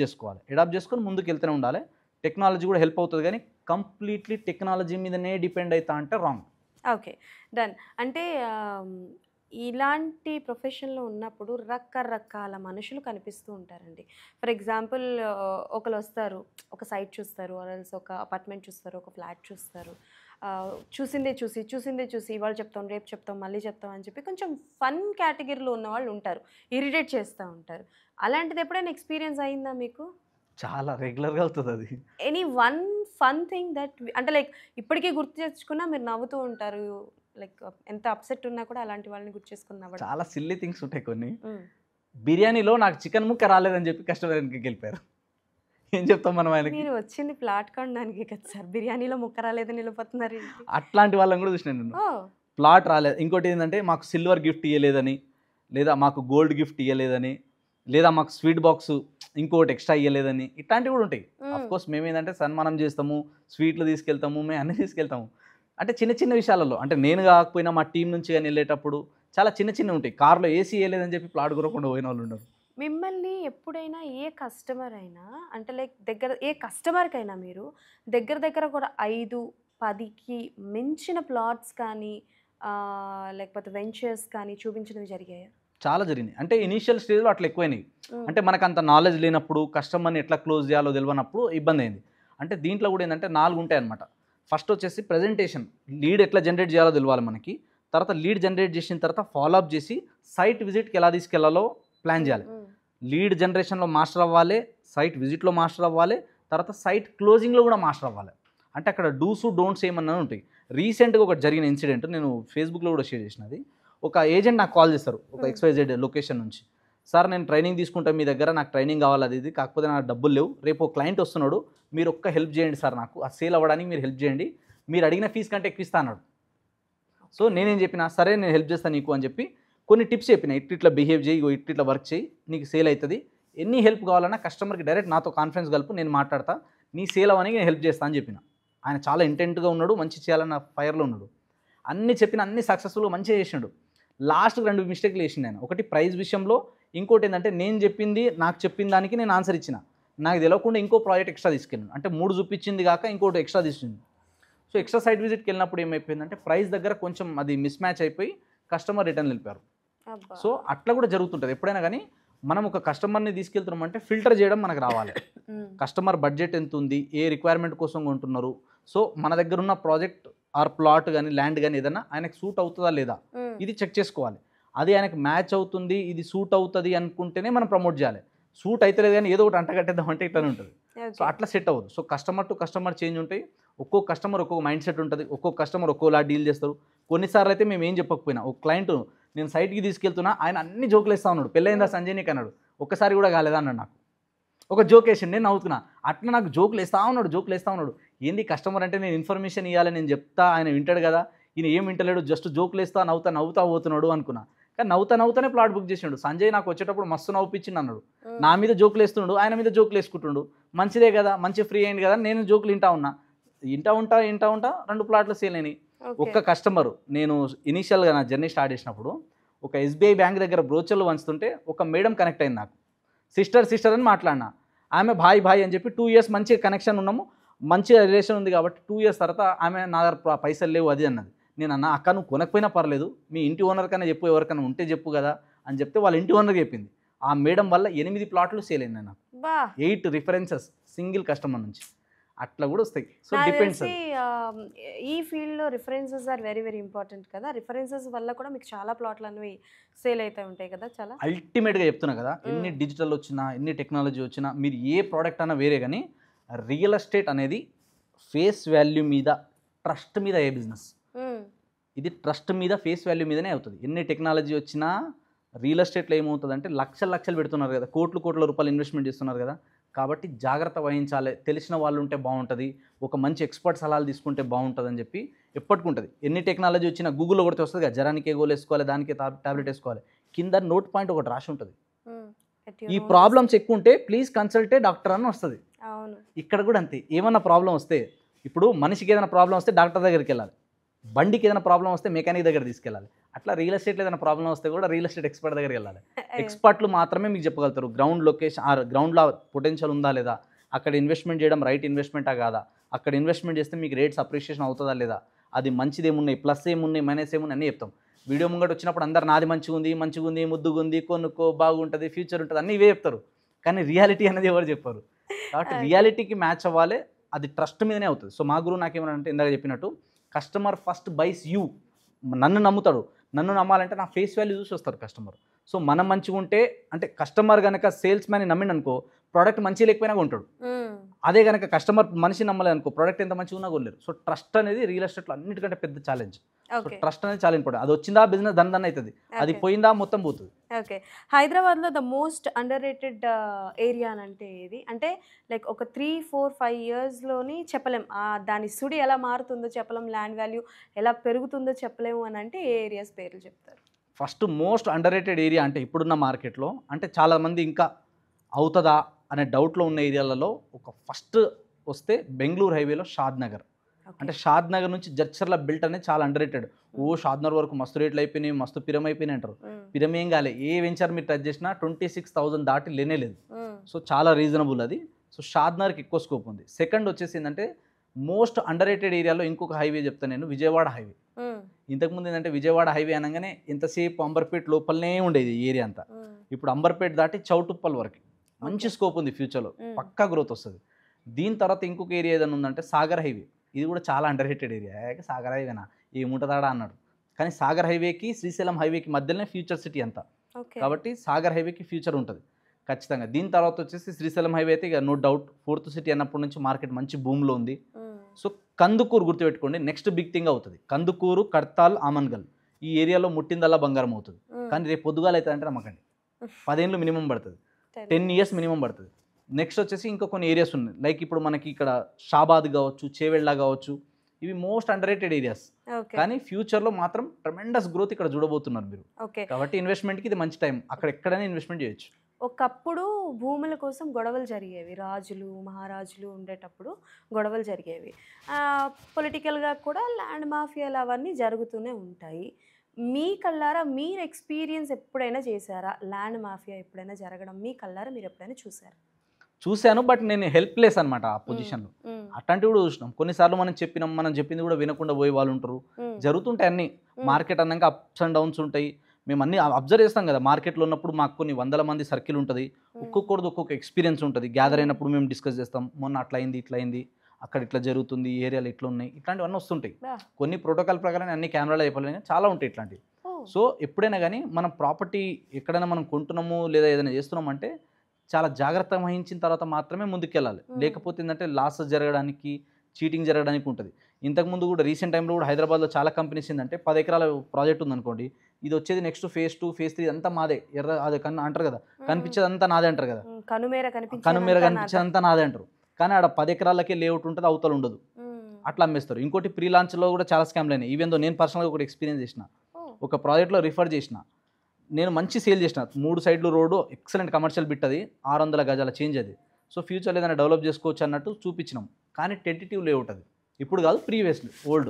చేసుకొని ముందుకు వెళ్తూనే ఉండాలి. టెక్నాలజీ కూడా హెల్ప్ అవుతుంది, కానీ కంప్లీట్లీ టెక్నాలజీ మీదనే డిపెండ్ అవుతా అంటే రాంగ్. Okay, done. అంటే ఇలాంటి ప్రొఫెషన్లో ఉన్నప్పుడు రకరకాల మనుషులు కనిపిస్తూ ఉంటారండి. ఫర్ ఎగ్జాంపుల్ ఒకరు వస్తారు, ఒక సైట్ చూస్తారు, ఆర్ఎల్స్ ఒక అపార్ట్మెంట్ చూస్తారు, ఒక ఫ్లాట్ చూస్తారు. చూసిందే చూసి ఇవాళ చెప్తాం, రేపు చెప్తాం, మళ్ళీ చెప్తాం అని చెప్పి కొంచెం ఫన్ కేటగిరీలో ఉన్న వాళ్ళు ఉంటారు, ఇరిటేట్ చేస్తూ ఉంటారు. అలాంటిది ఎప్పుడైనా ఎక్స్పీరియన్స్ అయిందా మీకు? చాలా రెగ్యులర్గా అవుతుంది అది. Any one fun thing that, అంటే లైక్ ఇప్పటికీ గుర్తు తెచ్చుకున్నా మీరు నవ్వుతూ ఉంటారు, లైక్ ఎంత అప్సెట్ ఉన్నా కూడా అలాంటి వాళ్ళని గుర్తు చేసుకుని నవ్వడం. చాలా సిల్లీ థింగ్స్ ఉంటాయి కొన్ని. మ్మ్. బిర్యానీలో నాకు చికెన్ ముక్క రాలేదని చెప్పి కస్టమర్ వెనక్కి వెళ్ళిపోయారు. ఏం చెప్తాం మనం ఆయనకి? మీరు వచ్చింది ప్లాట్ కొనడానికి కదా సార్, బిర్యానీలో ముక్క రాలేదని నిలబడుతున్నారు ఏంటి? అట్లాంటి వాళ్ళని కూడా చూసిన నేను. ఓ, ప్లాట్ రాలేదు, ఇంకోటి ఏంటంటే మాకు సిల్వర్ గిఫ్ట్ ఇవ్వలేదని, లేదా మాకు గోల్డ్ గిఫ్ట్ ఇవ్వలేదని, లేదా మాకు స్వీట్ బాక్స్ ఇంకోటి ఎక్స్ట్రా ఇవ్వలేదని, ఇట్లాంటివి కూడా ఉంటాయి. మ్మ్. కోర్స్ మేము ఏంటంటే సన్మానం చేస్తాము, స్వీట్లు తీసుకెళ్తాము, మేము అన్నీ తీసుకెళ్తాము. అంటే చిన్న చిన్న విషయాలలో, అంటే నేను కాకపోయినా మా టీం నుంచి కానీ వెళ్ళేటప్పుడు చాలా చిన్న ఉంటాయి. కార్లో ఏసీ వేయలేదని చెప్పి ప్లాట్ కొనకుండా పోయిన వాళ్ళు ఉండరు. మిమ్మల్ని ఎప్పుడైనా ఏ కస్టమర్ అయినా, అంటే లైక్ ఏ కస్టమర్కైనా మీరు దగ్గర కూడా 5-10కి మించిన ప్లాట్స్ కానీ లేకపోతే వెంచర్స్ కానీ చూపించడం జరిగాయా? చాలా జరిగినాయి. అంటే ఇనీషియల్ స్టేజ్లో అట్లా ఎక్కువైనాయి. అంటే మనకు అంత నాలెడ్జ్ లేనప్పుడు, కస్టమర్ని ఎట్లా క్లోజ్ చేయాలో తెలియనప్పుడు ఇబ్బంది అయింది. అంటే దీంట్లో కూడా ఏంటంటే 4 ఉంటాయి అనమాట. ఫస్ట్ వచ్చేసి ప్రజెంటేషన్, లీడ్ ఎట్లా జనరేట్ చేయాలో తెలియాలి మనకి. తర్వాత లీడ్ జనరేట్ చేసిన తర్వాత ఫాలోఅప్ చేసి సైట్ విజిట్కి ఎలా తీసుకెళ్లాలో ప్లాన్ చేయాలి. లీడ్ జనరేషన్లో మాస్టర్ అవ్వాలి, సైట్ విజిట్లో మాస్టర్ అవ్వాలి, తర్వాత సైట్ క్లోజింగ్లో కూడా మాస్టర్ అవ్వాలి. అంటే అక్కడ డూస్ డోంట్స్ ఏమన్నా ఉంటాయి. రీసెంట్గా ఒకటి జరిగిన ఇన్సిడెంట్ నేను ఫేస్బుక్లో కూడా షేర్ చేసినది. ఒక ఏజెంట్ నాకు కాల్ చేస్తారు ఒక XYZ లొకేషన్ నుంచి. సార్ నేను ట్రైనింగ్ తీసుకుంటాను మీ దగ్గర, నాకు ట్రైనింగ్ కావాలి అది ఇది, కాకపోతే నాకు డబ్బులు లేవు, రేపు ఒక క్లయింట్ వస్తున్నాడు, మీరు ఒక్క హెల్ప్ చేయండి సార్, నాకు ఆ సేల్ అవ్వడానికి మీరు హెల్ప్ చేయండి, మీరు అడిగిన ఫీజు కంటే ఎక్కువ ఇస్తా అన్నాడు. సో నేనేం చెప్పిన, సరే నేను హెల్ప్ చేస్తాను నీకు అని చెప్పి కొన్ని టిప్స్ చెప్పిన, ఇట్లా బిహేవ్ చేయి, ఇట్లా వర్క్ చేయి, నీకు సేల్ అవుతుంది, ఎన్ని హెల్ప్ కావాలన్నా కస్టమర్కి డైరెక్ట్ నాతో కాన్ఫరెన్స్ కలుపు, నేను మాట్లాడతా, నీ సేల్ అవ్వడానికి నేను హెల్ప్ చేస్తాను అని చెప్పిన. ఆయన చాలా ఇంటెంట్గా ఉన్నాడు, మంచి చేయాలన్న ఫైర్లో ఉన్నాడు. అన్ని చెప్పిన అన్ని సక్సెస్ఫుల్గా మంచిగా చేసినాడు. లాస్ట్కి 2 మిస్టేక్లు వేసిండు ఆయన. ఒకటి ప్రైస్ విషయంలో, ఇంకోటి ఏంటంటే నేను చెప్పింది, నాకు చెప్పిన దానికి నేను ఆన్సర్ ఇచ్చిన, నాకు తెలియకుండా ఇంకో ప్రాజెక్ట్ ఎక్స్ట్రా తీసుకెళ్ళాను. అంటే 3 చూపించింది కాక ఇంకోటి ఎక్స్ట్రా తీసుకుంది. సో ఎక్స్ట్రా సైట్ విజిట్కి వెళ్ళినప్పుడు ఏమైపోయిందంటే ప్రైస్ దగ్గర కొంచెం అది మిస్ మ్యాచ్ అయిపోయి కస్టమర్ రిటర్న్ వెళ్ళిపోయారు. సో అట్లా కూడా జరుగుతుంటుంది ఎప్పుడైనా కానీ. మనం ఒక కస్టమర్ని తీసుకెళ్తున్నామంటే ఫిల్టర్ చేయడం మనకు రావాలి. కస్టమర్ బడ్జెట్ ఎంత ఉంది, ఏ రిక్వైర్మెంట్ కోసం కొంటున్నారు, సో మన దగ్గర ఉన్న ప్రాజెక్ట్ ఆర్ ప్లాట్ కానీ ల్యాండ్ కానీ ఏదైనా ఆయనకు సూట్ అవుతుందా లేదా, ఇది చెక్ చేసుకోవాలి. అది ఆయనకు మ్యాచ్ అవుతుంది, ఇది సూట్ అవుతుంది అనుకుంటేనే మనం ప్రమోట్ చేయాలి. సూట్ అవుతలేదు కానీ ఏదో ఒకటి అంటగట్టేద్దాం అంటే ఇట్లా ఉంటుంది. సో అట్లా సెట్ అవ్వదు. So customer to customer change ఉంటాయి. ఒక్కొక్క కస్టమర్ ఒక్కొక్క మైండ్ సెట్ ఉంటుంది, ఒక్కొక్క కస్టమర్ ఒక్కోలా డీల్ చేస్తారు. కొన్నిసార్లు అయితే మేము ఏం చెప్పకపోయినా, ఒక క్లయింట్ నేను సైట్కి తీసుకెళ్తున్నా, ఆయన అన్ని జోకులు వేస్తూ ఉన్నాడు, పెళ్ళయిందా సంజయ్ నీకు అన్నాడు, ఒక్కసారి కూడా కాలేదా అన్నాడు. నాకు ఒక జోక్ వేసిండు, నేను నవ్వుతున్నా. అట్లా నాకు జోకులు వేస్తూ ఉన్నాడు. ఏంది కస్టమర్ అంటే నేను ఇన్ఫర్మేషన్ ఇవ్వాలి, నేను చెప్తా, ఆయన వింటాడు కదా, ఈయన ఏం వింటలేడు, జస్ట్ జోకులు వేస్తా నవ్వుతా పోతున్నాడు అనుకున్నా. కానీ నవ్వుతానే ప్లాట్ బుక్ చేసిండు. సంజయ్ నాకు వచ్చేటప్పుడు మస్తు నవ్వుపించింది అన్నాడు. నా మీద జోకులు వేస్తుండు, ఆయన మీద జోకులు వేసుకుంటుండు. మంచిదే కదా, మంచి ఫ్రీ అయింది కదా, నేను జోకులు వింటా ఉంటా 2 ప్లాట్లు సేల్ అయినాయి. ఒక్క కస్టమర్, నేను ఇనీషియల్గా నా జర్నీ స్టార్ట్ చేసినప్పుడు ఒక SBI బ్యాంక్ దగ్గర బ్రోచర్లు వంచుతుంటే ఒక మేడం కనెక్ట్ అయింది నాకు. సిస్టర్ అని మాట్లాడినా. ఆమె భాయ్ అని చెప్పి 2 years మంచి కనెక్షన్ ఉన్నాము, మంచి రిలేషన్ ఉంది కాబట్టి 2 years తర్వాత ఆమె నా దగ్గర పైసలు లేవు అది అన్నది. నేను అన్న, అక్క నువ్వు కొనకపోయినా పర్లేదు, మీ ఇంటి ఓనర్ కన్నా చెప్పు, ఎవరికైనా ఉంటే చెప్పు కదా అని చెప్తే వాళ్ళ ఇంటి ఓనర్కి చెప్పింది. ఆ మేడం వల్ల 8 ప్లాట్లు సేల్ అయింది నాకు. బా 8 రిఫరెన్సెస్ సింగిల్ కస్టమర్ నుంచి అట్లా కూడా వస్తాయి. సో నాకు డిపెండ్స్ తెలిసి ఈ ఫీల్డ్లో references are very very important కదా. రిఫరెన్సెస్ వల్ల కూడా మీకు చాలా ప్లాట్లు అనేవి సేల్ అవుతూ ఉంటాయి కదా. చాలా అల్టిమేట్గా చెప్తున్నా కదా, ఎన్ని డిజిటల్ వచ్చినా ఎన్ని టెక్నాలజీ వచ్చినా మీరు ఏ ప్రోడక్ట్ అన్నా వేరే, కానీ రియల్ ఎస్టేట్ అనేది ఫేస్ వాల్యూ మీద ట్రస్ట్ మీద అయ్యే బిజినెస్. ఇది ట్రస్ట్ మీద ఫేస్ వాల్యూ మీదనే అవుతుంది. ఎన్ని టెక్నాలజీ వచ్చినా రియల్ ఎస్టేట్లో ఏమవుతుంది అంటే లక్షలు పెడుతున్నారు కదా, కోట్ల రూపాయలు ఇన్వెస్ట్మెంట్ చేస్తున్నారు కదా. కాబట్టి జాగ్రత్త వహించాలి, తెలిసిన వాళ్ళు ఉంటే బాగుంటుంది, ఒక మంచి ఎక్స్పర్ట్ సలహాలు తీసుకుంటే బాగుంటుంది అని చెప్పి ఎప్పటికుంటుంది. ఎన్ని టెక్నాలజీ వచ్చినా గూగుల్లో కొడితే వస్తుంది కదా, జ్వరానికే గోల్ వేసుకోవాలి, దానికే టాబ్లెట్ వేసుకోవాలి, కింద నోట్ పాయింట్ ఒకటి రాసి ఉంటుంది. ఈ ప్రాబ్లమ్స్ ఎక్కువ ఉంటే ప్లీజ్ కన్సల్టే డాక్టర్ అని వస్తుంది. అవును, ఇక్కడ కూడా అంతే. ఏమన్నా ప్రాబ్లం వస్తే, ఇప్పుడు మనిషికి ఏదైనా ప్రాబ్లం వస్తే డాక్టర్ దగ్గరికి వెళ్ళాలి, బండికి ఏదైనా ప్రాబ్లం వస్తే మెకానిక్ దగ్గర తీసుకెళ్ళాలి. అట్లా రియల్ ఎస్టేట్లో ఏదైనా ప్రాబ్లం వస్తే కూడా రియల్ ఎస్టేట్ ఎక్స్పర్ట్ దగ్గరికి వెళ్ళాలి. ఎక్స్పర్ట్లు మాత్రమే మీకు చెప్పగలుగుతారు గ్రౌండ్ లొకేషన్, గ్రౌండ్లో పొటెన్షియల్ ఉందా లేదా, అక్కడ ఇన్వెస్ట్మెంట్ చేయడం రైట్ ఇన్వెస్ట్మెంటా కాదా, అక్కడ ఇన్వెస్ట్మెంట్ చేస్తే మీకు రేట్స్ అప్రిషియేషన్ అవుతుందా లేదా, అది మంచిది ఏమున్నాయి, ప్లస్ ఏమున్నాయి, మైనస్ ఏమున్నాయి అన్నీ చెప్తాం. వీడియో ముంగట వచ్చినప్పుడు అందరు నాది మంచిగా ఉంది, ముద్దుగా ఉంది, కొనుక్కో, బాగుంటుంది, ఫ్యూచర్ ఉంటుంది అన్నీ ఇవే చెప్తారు. కానీ రియాలిటీ అనేది ఎవరు చెప్పారు. కాబట్టి రియాలిటీకి మ్యాచ్ అవ్వాలి, అది ట్రస్ట్ మీదనే అవుతుంది. సో మా గురువు నాకేమనంటే ఇందాక చెప్పినట్టు కస్టమర్ ఫస్ట్ బైస్ యూ. నన్ను నమ్ముతాడు, నన్ను నమ్మాలంటే నా ఫేస్ వాల్యూ చూసి వస్తారు కస్టమర్. సో మనం మంచిగా ఉంటే, అంటే కస్టమర్ కనుక సేల్స్ మ్యాన్ని నమ్మిండు అనుకో, ప్రోడక్ట్ మంచి లేకపోయినా కొంటాడు. అదే కనుక కస్టమర్ మనిషి నమ్మలేదు అనుకో, ప్రోడక్ట్ ఎంత మంచిగా ఉన్నా కొనలేరు. సో ట్రస్ట్ అనేది రియల్ ఎస్టేట్లో అన్నిటికంటే పెద్ద ఛాలెంజ్. సో ట్రస్ట్ అనేది చాలా ఇంపార్టెంట్. అది వచ్చిందా బిజినెస్ దన్ అవుతుంది, అది పోయిందా మొత్తం పోతుంది. ఓకే, హైదరాబాద్లో the most under rated area అని అంటే ఏది? అంటే లైక్ ఒక 3-4-5 ఇయర్స్లోని చెప్పలేం, దాని సుడి ఎలా మారుతుందో చెప్పలేం, ల్యాండ్ వాల్యూ ఎలా పెరుగుతుందో చెప్పలేము అని అంటే ఏ ఏరియాస్ పేర్లు చెప్తారు? First most under rated area అంటే ఇప్పుడున్న మార్కెట్లో, అంటే చాలామంది ఇంకా అవుతుందా అనే డౌట్లో ఉన్న ఏరియాలలో ఒక ఫస్ట్ వస్తే బెంగళూరు హైవేలో షాద్ నగర్. అంటే షాద్ నగర్ నుంచి జడ్చర్ల బిల్ట్ అనేది చాలా అండర్ రేటెడ్. షాద్ నగర్ వరకు మస్తు రేట్లు అయిపోయినాయి, మస్తు పిరం అయిపోయినాయి అంటారు. పిరం ఏం కాలే, ఏ వెంచర్ మీరు టచ్ చేసినా 26,000 దాటి లేనే లేదు. సో చాలా రీజనబుల్ అది. సో షాద్ నగర్కి ఎక్కువ స్కోప్ ఉంది. సెకండ్ వచ్చేసి ఏంటంటే మోస్ట్ అండర్ రేటెడ్ ఏరియాలో ఇంకొక హైవే చెప్తాను నేను, విజయవాడ హైవే. ఇంతకుముందు ఏంటంటే విజయవాడ హైవే అనగానే ఎంతసేపు అంబర్పేట లోపలనే ఉండేది ఈ ఏరియా అంతా. ఇప్పుడు అంబర్పేట దాటి చౌటుప్పల్ వరకు మంచి స్కోప్ ఉంది, ఫ్యూచర్లో పక్కా గ్రోత్ వస్తుంది. దీని తర్వాత ఇంకొక ఏరియా ఏదైనా ఉందంటే సాగర్ హైవే. ఇది కూడా చాలా అండర్ రేటెడ్ ఏరియా. సాగర్ హైవేనా ఏముంటుందాడా అన్నాడు, కానీ సాగర్ హైవేకి శ్రీశైలం హైవేకి మధ్యలోనే ఫ్యూచర్ సిటీ అంతా. కాబట్టి సాగర్ హైవేకి ఫ్యూచర్ ఉంటుంది ఖచ్చితంగా. దీని తర్వాత వచ్చేసి శ్రీశైలం హైవే అయితే ఇక నో డౌట్ 4th సిటీ అన్నప్పటి నుంచి మార్కెట్ మంచి భూమిలో ఉంది. సో కందుకూరు గుర్తుపెట్టుకోండి, నెక్స్ట్ బిగ్ థింగ్ అవుతుంది. కందుకూరు, కడ్తాల్, ఆమన్గల్ ఈ ఏరియాలో ముట్టిందల్లా బంగారం అవుతుంది. కానీ రేపు పొద్దుగాలు అవుతుంది అంటే నమ్మకండి, 10 ఏళ్ళు మినిమం పడుతుంది, 10 years మినిమం పడుతుంది. నెక్స్ట్ వచ్చేసి ఇంకా కొన్ని ఏరియాస్ ఉన్నాయి, లైక్ ఇప్పుడు మనకి ఇక్కడ షాబాద్ కావచ్చు, చేవెళ్ళ కావచ్చు, ఇవి మోస్ట్ అండర్ రేటెడ్ ఏరియాస్. కానీ ఫ్యూచర్లో మాత్రం ట్రెమెండస్ గ్రోత్ ఇక్కడ చూడబోతున్నారు మీరు. కాబట్టి ఇన్వెస్ట్మెంట్కి ఇది మంచి టైం, అక్కడ ఎక్కడైనా ఇన్వెస్ట్మెంట్ చేయొచ్చు. ఒకప్పుడు భూముల కోసం గొడవలు జరిగేవి, రాజులు మహారాజులు ఉండేటప్పుడు గొడవలు జరిగేవి. పొలిటికల్గా కూడా ల్యాండ్ మాఫియాలు అవన్నీ జరుగుతూనే ఉంటాయి. మీ కళ్ళారా మీరు ఎక్స్పీరియన్స్ ఎప్పుడైనా చేశారా? ల్యాండ్ మాఫియా ఎప్పుడైనా జరగడం మీ కళ్ళారా మీరు ఎప్పుడైనా చూశాను, బట్ నేను హెల్ప్లెస్ అనమాట ఆ పొజిషన్లో. అట్లాంటివి కూడా చూసినాం. కొన్నిసార్లు మనం చెప్పింది కూడా వినకుండా పోయే వాళ్ళు ఉంటారు, జరుగుతుంటాయి అన్నీ. మార్కెట్ అన్నాక అప్స్ అండ్ డౌన్స్ ఉంటాయి. మేము అన్నీ అబ్జర్వ్ చేస్తాం కదా, మార్కెట్లో ఉన్నప్పుడు మాకు కొన్ని 100 మంది సర్కిల్ ఉంటుంది, ఒక్కొక్కరిది ఒక్కొక్క ఎక్స్పీరియన్స్ ఉంటుంది. గ్యాదర్ అయినప్పుడు మేము డిస్కస్ చేస్తాం, మొన్న అట్లా అయింది, అక్కడ ఇట్లా జరుగుతుంది, ఈ ఏరియాలో ఇట్లా ఉన్నాయి, ఇట్లాంటివన్నీ వస్తుంటాయి. కొన్ని ప్రోటోకాల్ ప్రకారం అన్ని కెమెరాలో అయిపోలేదు, చాలా ఉంటాయి ఇట్లాంటివి. సో ఎప్పుడైనా కానీ మనం ప్రాపర్టీ ఎక్కడైనా మనం కొంటున్నాము లేదా ఏదైనా చేస్తున్నామంటే చాలా జాగ్రత్త వహించిన తర్వాత మాత్రమే ముందుకెళ్ళాలి. లేకపోతే ఏంటంటే లాస్ జరగడానికి, చీటింగ్ జరగడానికి ఉంటుంది. ఇంతకుముందు కూడా రీసెంట్ టైంలో కూడా హైదరాబాద్లో చాలా కంపెనీస్ ఏంటంటే 10 ఎకరాల ప్రాజెక్ట్ ఉందనుకోండి, ఇది వచ్చేది నెక్స్ట్ phase 2 phase 3 అంతా మాదే, అదే అంటారు కదా, కనిపించేది అంతా నాదే అంటారు కదా, కనుమేర కనిపించేది అంతా నాదే అంటారు. కానీ ఆడ 10 ఎకరాలకే లేఅవుట్ ఉంటుంది, అవతల ఉండదు, అట్లా అమ్మేస్తారు. ఇంకోటి ప్రీ లాంచ్లో కూడా చాలా స్కామ్లు అయినాయి. ఈవెన్ దో నేను పర్సనల్గా ఒకటి ఎక్స్పీరియన్స్ చేసిన, ఒక ప్రాజెక్ట్లో రిఫర్ చేసిన, నేను మంచి సేల్ చేసిన, 3 సైడ్లు రోడ్డు, ఎక్సలెంట్ కమర్షియల్ బిట్, అది 600 గజాల చేంజ్ అది. సో ఫ్యూచర్లో ఏదైనా డెవలప్ చేసుకోవచ్చు అన్నట్టు చూపించినాం. కానీ టెంటేటివ్ లేఅవుట్ అది, ఇప్పుడు కాదు, ప్రీవియస్లీ ఓల్డ్.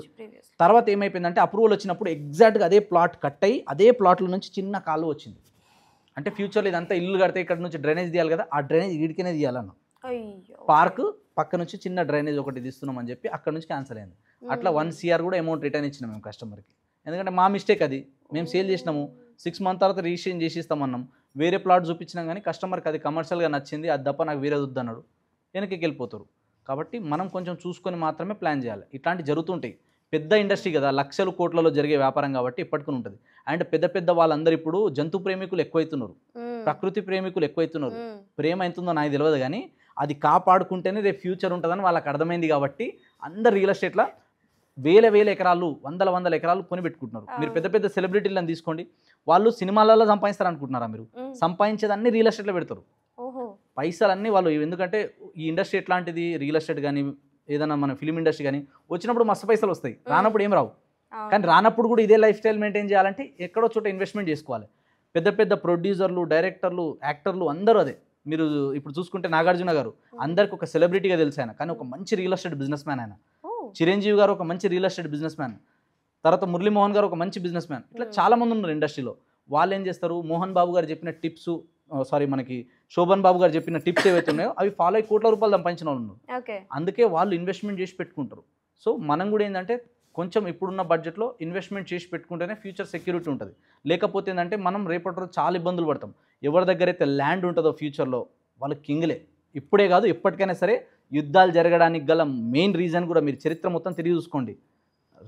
తర్వాత ఏమైపోయిందంటే అప్రూవల్ వచ్చినప్పుడు ఎగ్జాక్ట్గా అదే ప్లాట్ కట్ అయ్యి అదే ప్లాట్ల నుంచి చిన్న కాలువ వచ్చింది. అంటే ఫ్యూచర్లో ఇదంతా ఇల్లు కడితే ఇక్కడ నుంచి డ్రైనేజ్ తీయాలి కదా, ఆ డ్రైనేజ్ వీడికనే తీయాలన్న, పార్క్ పక్క నుంచి చిన్న డ్రైనేజ్ ఒకటి తీస్తున్నామని చెప్పి అక్కడ నుంచి క్యాన్సిల్ అయింది. అట్లా 1 CR కూడా అమౌంట్ రిటర్న్ ఇచ్చినాం మేము కస్టమర్కి. ఎందుకంటే మా మిస్టేక్ అది, మేము సేల్ చేసినాము, 6 months తర్వాత రిజిస్ట్రేషన్ చేసి ఇస్తామన్నాం, వేరే ప్లాట్ చూపించినా కానీ కస్టమర్కి అది కమర్షియల్గా నచ్చింది, అది తప్ప నాకు వేరేది వద్దన్నాడు, వెనక్కి వెళ్ళిపోతారు. కాబట్టి మనం కొంచెం చూసుకొని మాత్రమే ప్లాన్ చేయాలి. ఇట్లాంటివి జరుగుతుంటాయి. పెద్ద ఇండస్ట్రీ కదా, లక్షలు కోట్లలో జరిగే వ్యాపారం కాబట్టి ఇప్పటికీ ఉంటుంది. అండ్ పెద్ద పెద్ద వాళ్ళందరూ ఇప్పుడు జంతు ప్రేమికులు ఎక్కువైతున్నారు, ప్రకృతి ప్రేమికులు ఎక్కువైతున్నారు. ప్రేమ ఎంతుందో నాకు తెలియదు కానీ అది కాపాడుకుంటేనే రేపు ఫ్యూచర్ ఉంటుందని వాళ్ళకి అర్థమైంది. కాబట్టి అందరు రియల్ ఎస్టేట్లో వేల ఎకరాలు, వందల ఎకరాలు కొని పెట్టుకుంటున్నారు. మీరు పెద్ద పెద్ద సెలబ్రిటీలను తీసుకోండి, వాళ్ళు సినిమాలలో సంపాదిస్తారు అనుకుంటున్నారా మీరు? సంపాదించేదాన్ని రియల్ ఎస్టేట్లో పెడతారు. పైసలన్నీ వాళ్ళు. ఎందుకంటే ఈ ఇండస్ట్రీ ఎట్లాంటిది, రియల్ ఎస్టేట్ కానీ ఏదైనా మన ఫిలిం ఇండస్ట్రీ కానీ వచ్చినప్పుడు మస్తు పైసలు వస్తాయి, రానప్పుడు ఏం రావు. కానీ రానప్పుడు కూడా ఇదే లైఫ్ స్టైల్ మెయింటైన్ చేయాలంటే ఎక్కడో చోట ఇన్వెస్ట్మెంట్ చేసుకోవాలి. పెద్ద పెద్ద ప్రొడ్యూసర్లు, డైరెక్టర్లు, యాక్టర్లు అందరూ అదే. మీరు ఇప్పుడు చూసుకుంటే నాగార్జున గారు అందరికి ఒక సెలబ్రిటీగా తెలుసు ఆయన, కానీ ఒక మంచి రియల్ ఎస్టేట్ బిజినెస్ మ్యాన్ ఆయన. చిరంజీవి గారు ఒక మంచి రియల్ ఎస్టేట్ బిజినెస్ మ్యాన్. తర్వాత మురళీమోహన్ గారు ఒక మంచి బిజినెస్ మ్యాన్. ఇట్లా చాలామంది ఉన్నారు ఇండస్ట్రీలో. వాళ్ళు ఏం చేస్తారు, మోహన్ బాబు గారు చెప్పిన టిప్స్, మనకి శోభన్ బాబు గారు చెప్పిన టిప్స్ ఏవైతే ఉన్నాయో అవి ఫాలో అయ్యి కోట్ల రూపాయలు సంపాదించిన వాళ్ళు ఉన్నారు. అందుకే వాళ్ళు ఇన్వెస్ట్మెంట్ చేసి పెట్టుకుంటారు. సో మనం కూడా ఏంటంటే కొంచెం ఇప్పుడున్న బడ్జెట్లో ఇన్వెస్ట్మెంట్ చేసి పెట్టుకుంటేనే ఫ్యూచర్ సెక్యూరిటీ ఉంటుంది. లేకపోతే ఏంటంటే మనం రేపటి రోజు చాలా ఇబ్బందులు పడతాం. ఎవరి దగ్గర అయితే ల్యాండ్ ఉంటుందో ఫ్యూచర్లో వాళ్ళు కింగ్లే. ఇప్పుడే కాదు, ఎప్పటికైనా సరే యుద్ధాలు జరగడానికి గల మెయిన్ రీజన్ కూడా మీరు చరిత్ర మొత్తం తిరిగి చూసుకోండి,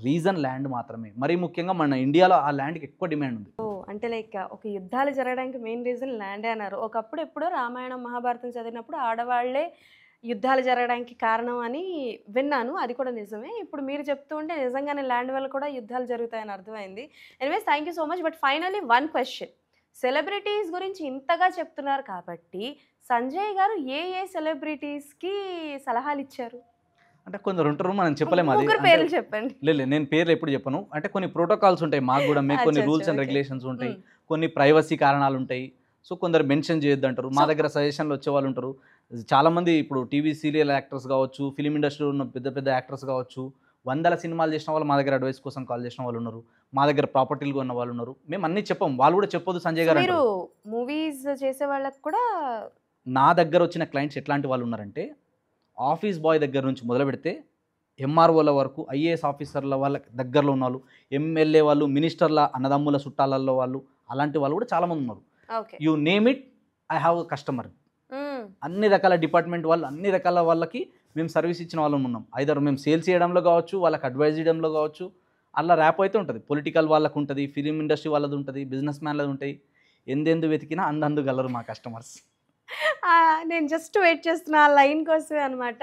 రీజన్ ల్యాండ్ మాత్రమే. మరీ ముఖ్యంగా మన ఇండియాలో ఆ ల్యాండ్కి ఎక్కువ డిమాండ్ ఉంది. అంటే లైక్ ఒక యుద్ధాలు జరగడానికి మెయిన్ రీజన్ ల్యాండే అన్నారు. ఒకప్పుడు ఎప్పుడో రామాయణం మహాభారతం చదివినప్పుడు ఆడవాళ్లే యుద్ధాలు జరగడానికి కారణం అని విన్నాను, అది కూడా నిజమే. ఇప్పుడు మీరు చెప్తూ ఉంటే నిజంగానే ల్యాండ్ వల్ల కూడా యుద్ధాలు జరుగుతాయని అర్థమైంది. Anyways thank you so much. But finally one question, celebrities గురించి ఇంతగా చెప్తున్నారు కాబట్టి సంజయ్ గారు ఏ సెలబ్రిటీస్కి సలహాలు ఇచ్చారు? అంటే కొందరు ఉంటారు, మనం చెప్పలేము. అది పేర్లు చెప్పండి. లేదు, నేను పేర్లు ఎప్పుడు చెప్పను. అంటే కొన్ని ప్రోటోకాల్స్ ఉంటాయి మాకు కూడా, మీకు కొన్ని రూల్స్ అండ్ రెగ్యులేషన్స్ ఉంటాయి, కొన్ని ప్రైవసీ కారణాలు ఉంటాయి. సో కొందరు మెన్షన్ చేయొద్దు అంటారు. మా దగ్గర సజెషన్లు వచ్చే వాళ్ళు ఉంటారు. చాలామంది ఇప్పుడు టీవీ సీరియల్ యాక్టర్స్ కావచ్చు, ఫిలిం ఇండస్ట్రీలో ఉన్న పెద్ద పెద్ద యాక్టర్స్ కావచ్చు, 100 సినిమాలు చేసిన వాళ్ళు మా దగ్గర అడ్వైస్ కోసం కాల్ చేసిన వాళ్ళు ఉన్నారు. మా దగ్గర ప్రాపర్టీలు ఉన్న వాళ్ళు ఉన్నారు. మేము అన్నీ చెప్పాం, వాళ్ళు కూడా చెప్పొద్దు సంజయ్ గారు. మీరు మూవీస్ చేసే వాళ్ళకి కూడా నా దగ్గర వచ్చిన క్లయింట్స్ ఎట్లాంటి వాళ్ళు ఉన్నారంటే, ఆఫీస్ బాయ్ దగ్గర నుంచి మొదలు పెడితే ఎంఆర్ఓల వరకు, ఐఏఎస్ ఆఫీసర్ల వాళ్ళ దగ్గరలో ఉన్న వాళ్ళు, ఎమ్మెల్యే వాళ్ళు, మినిస్టర్ల అన్నదమ్ముల చుట్టాలలో వాళ్ళు, అలాంటి వాళ్ళు కూడా చాలామంది ఉన్నారు. You name it, I have customer. అన్ని రకాల డిపార్ట్మెంట్ వాళ్ళు, అన్ని రకాల వాళ్ళకి మేము సర్వీస్ ఇచ్చిన వాళ్ళం ఉన్నాం. ఐదర్ మేము సేల్స్ చేయడంలో కావచ్చు, వాళ్ళకి అడ్వైజ్ చేయడంలో కావచ్చు. అలా ర్యాప్ అయితే ఉంటుంది. పొలిటికల్ వాళ్ళకు ఉంటుంది, ఫిలిం ఇండస్ట్రీ వాళ్ళది ఉంటుంది, బిజినెస్ మ్యాన్లది ఉంటాయి. ఎందెందు వెతికినా అందందుగలరు మా కస్టమర్స్. నేను జస్ట్ వెయిట్ చేస్తున్నా ఆ లైన్ కోసమే అనమాట.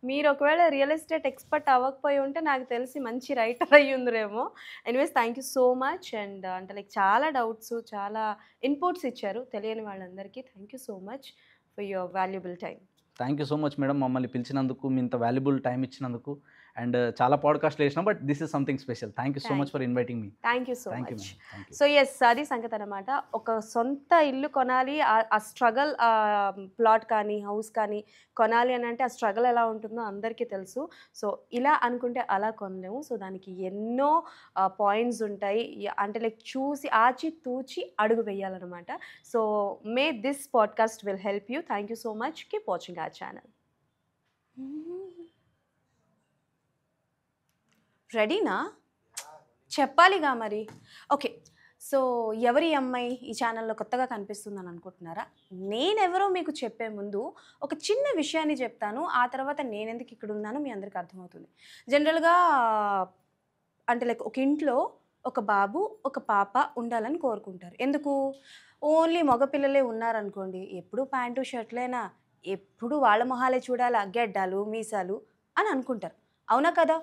మీరు ఒకవేళ రియల్ ఎస్టేట్ ఎక్స్పర్ట్ అవ్వకపోయి ఉంటే నాకు తెలిసి మంచి రైటర్ అయ్యి ఉందిరేమో. Anyways thank you so much. And అంటే లైక్ చాలా డౌట్స్, చాలా ఇన్పుట్స్ ఇచ్చారు తెలియని వాళ్ళందరికీ. Thank you so much for your valuable time. Thank you so much madam, మమ్మల్ని పిలిచినందుకు, మీ ఇంత వాల్యుబుల్ టైం ఇచ్చినందుకు. అండ్ చాలా పాడ్కాస్ట్లు వేసినా, but this is something special. Thank you so much for inviting me. Thank you so much. So yes, అది సంగతి అనమాట. ఒక సొంత ఇల్లు కొనాలి, ఆ స్ట్రగల్, ప్లాట్ కానీ హౌస్ కానీ కొనాలి అని అంటే ఆ స్ట్రగల్ ఎలా ఉంటుందో అందరికీ తెలుసు. సో ఇలా అనుకుంటే అలా కొనలేము. సో దానికి ఎన్నో పాయింట్స్ ఉంటాయి. అంటే లైక్ చూసి ఆచి తూచి అడుగు వేయాలన్నమాట. So may this podcast will help you. Thank you so much. Keep watching our channel. రెడీనా? చెప్పాలిగా మరి. ఓకే, సో ఎవరి అమ్మాయి ఈ ఛానల్లో కొత్తగా కనిపిస్తుందని అనుకుంటున్నారా? నేనెవరో మీకు చెప్పే ముందు ఒక చిన్న విషయాన్ని చెప్తాను. ఆ తర్వాత నేనెందుకు ఇక్కడ ఉన్నానో మీ అందరికీ అర్థమవుతుంది. జనరల్గా అంటే లైక్ ఒక ఇంట్లో ఒక బాబు, ఒక పాప ఉండాలని కోరుకుంటారు. ఎందుకు? ఓన్లీ మగపిల్లలే ఉన్నారనుకోండి, ఎప్పుడు ప్యాంటు షర్ట్లేనా, ఎప్పుడు వాళ్ళ మొహాలే చూడాలా, గెడ్డాలు మీసాలు అని అనుకుంటారు. అవునా కదా?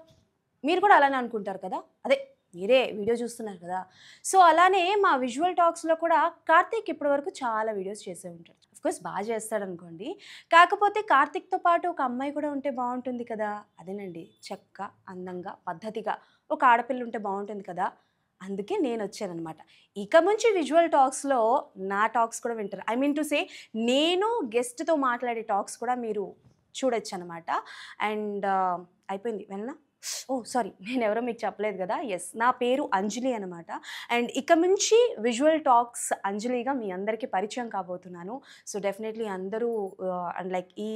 మీరు కూడా అలానే అనుకుంటారు కదా? అదే మీరే వీడియో చూస్తున్నారు కదా. సో అలానే మా విజువల్ టాక్స్లో కూడా కార్తీక్ ఇప్పటివరకు చాలా వీడియోస్ చేసే ఉంటాడు. అఫ్కోర్స్ బాగా చేస్తాడు అనుకోండి. కాకపోతే కార్తీక్తో పాటు ఒక అమ్మాయి కూడా ఉంటే బాగుంటుంది కదా. అదేనండి, చక్క అందంగా పద్ధతిగా ఒక ఆడపిల్ల ఉంటే బాగుంటుంది కదా. అందుకే నేను వచ్చానమాట. ఇక నుంచి విజువల్ టాక్స్లో నా టాక్స్ కూడా వింటారు. ఐ మీన్ టు సే, నేను గెస్ట్తో మాట్లాడే టాక్స్ కూడా మీరు చూడొచ్చు అనమాట. అండ్ అయిపోయింది వెళ్ళనా? ఓ సారీ, నేను ఎవరో మీకు చెప్పలేదు కదా. ఎస్, నా పేరు అంజలి అనమాట. అండ్ ఇక నుంచి విజువల్ టాక్స్ అంజలిగా మీ అందరికీ పరిచయం కాబోతున్నాను. సో డెఫినెట్లీ అందరూ అండ్ లైక్ ఈ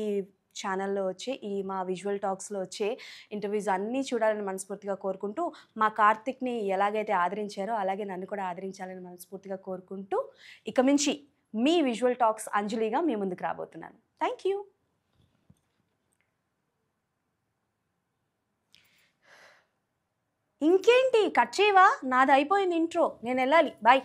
ఛానల్లో వచ్చే ఈ మా విజువల్ టాక్స్లో వచ్చే ఇంటర్వ్యూస్ అన్నీ చూడాలని మనస్ఫూర్తిగా కోరుకుంటూ, మా కార్తిక్ని ఎలాగైతే ఆదరించారో అలాగే నన్ను కూడా ఆదరించాలని మనస్ఫూర్తిగా కోరుకుంటూ, ఇక నుంచి మీ విజువల్ టాక్స్ అంజలిగా మీ ముందుకు రాబోతున్నాను. Thank you. ఇంకేంటి కట్ చేయవా? నాది అయిపోయింది ఇంట్రో, నేను వెళ్ళాలి. బాయ్.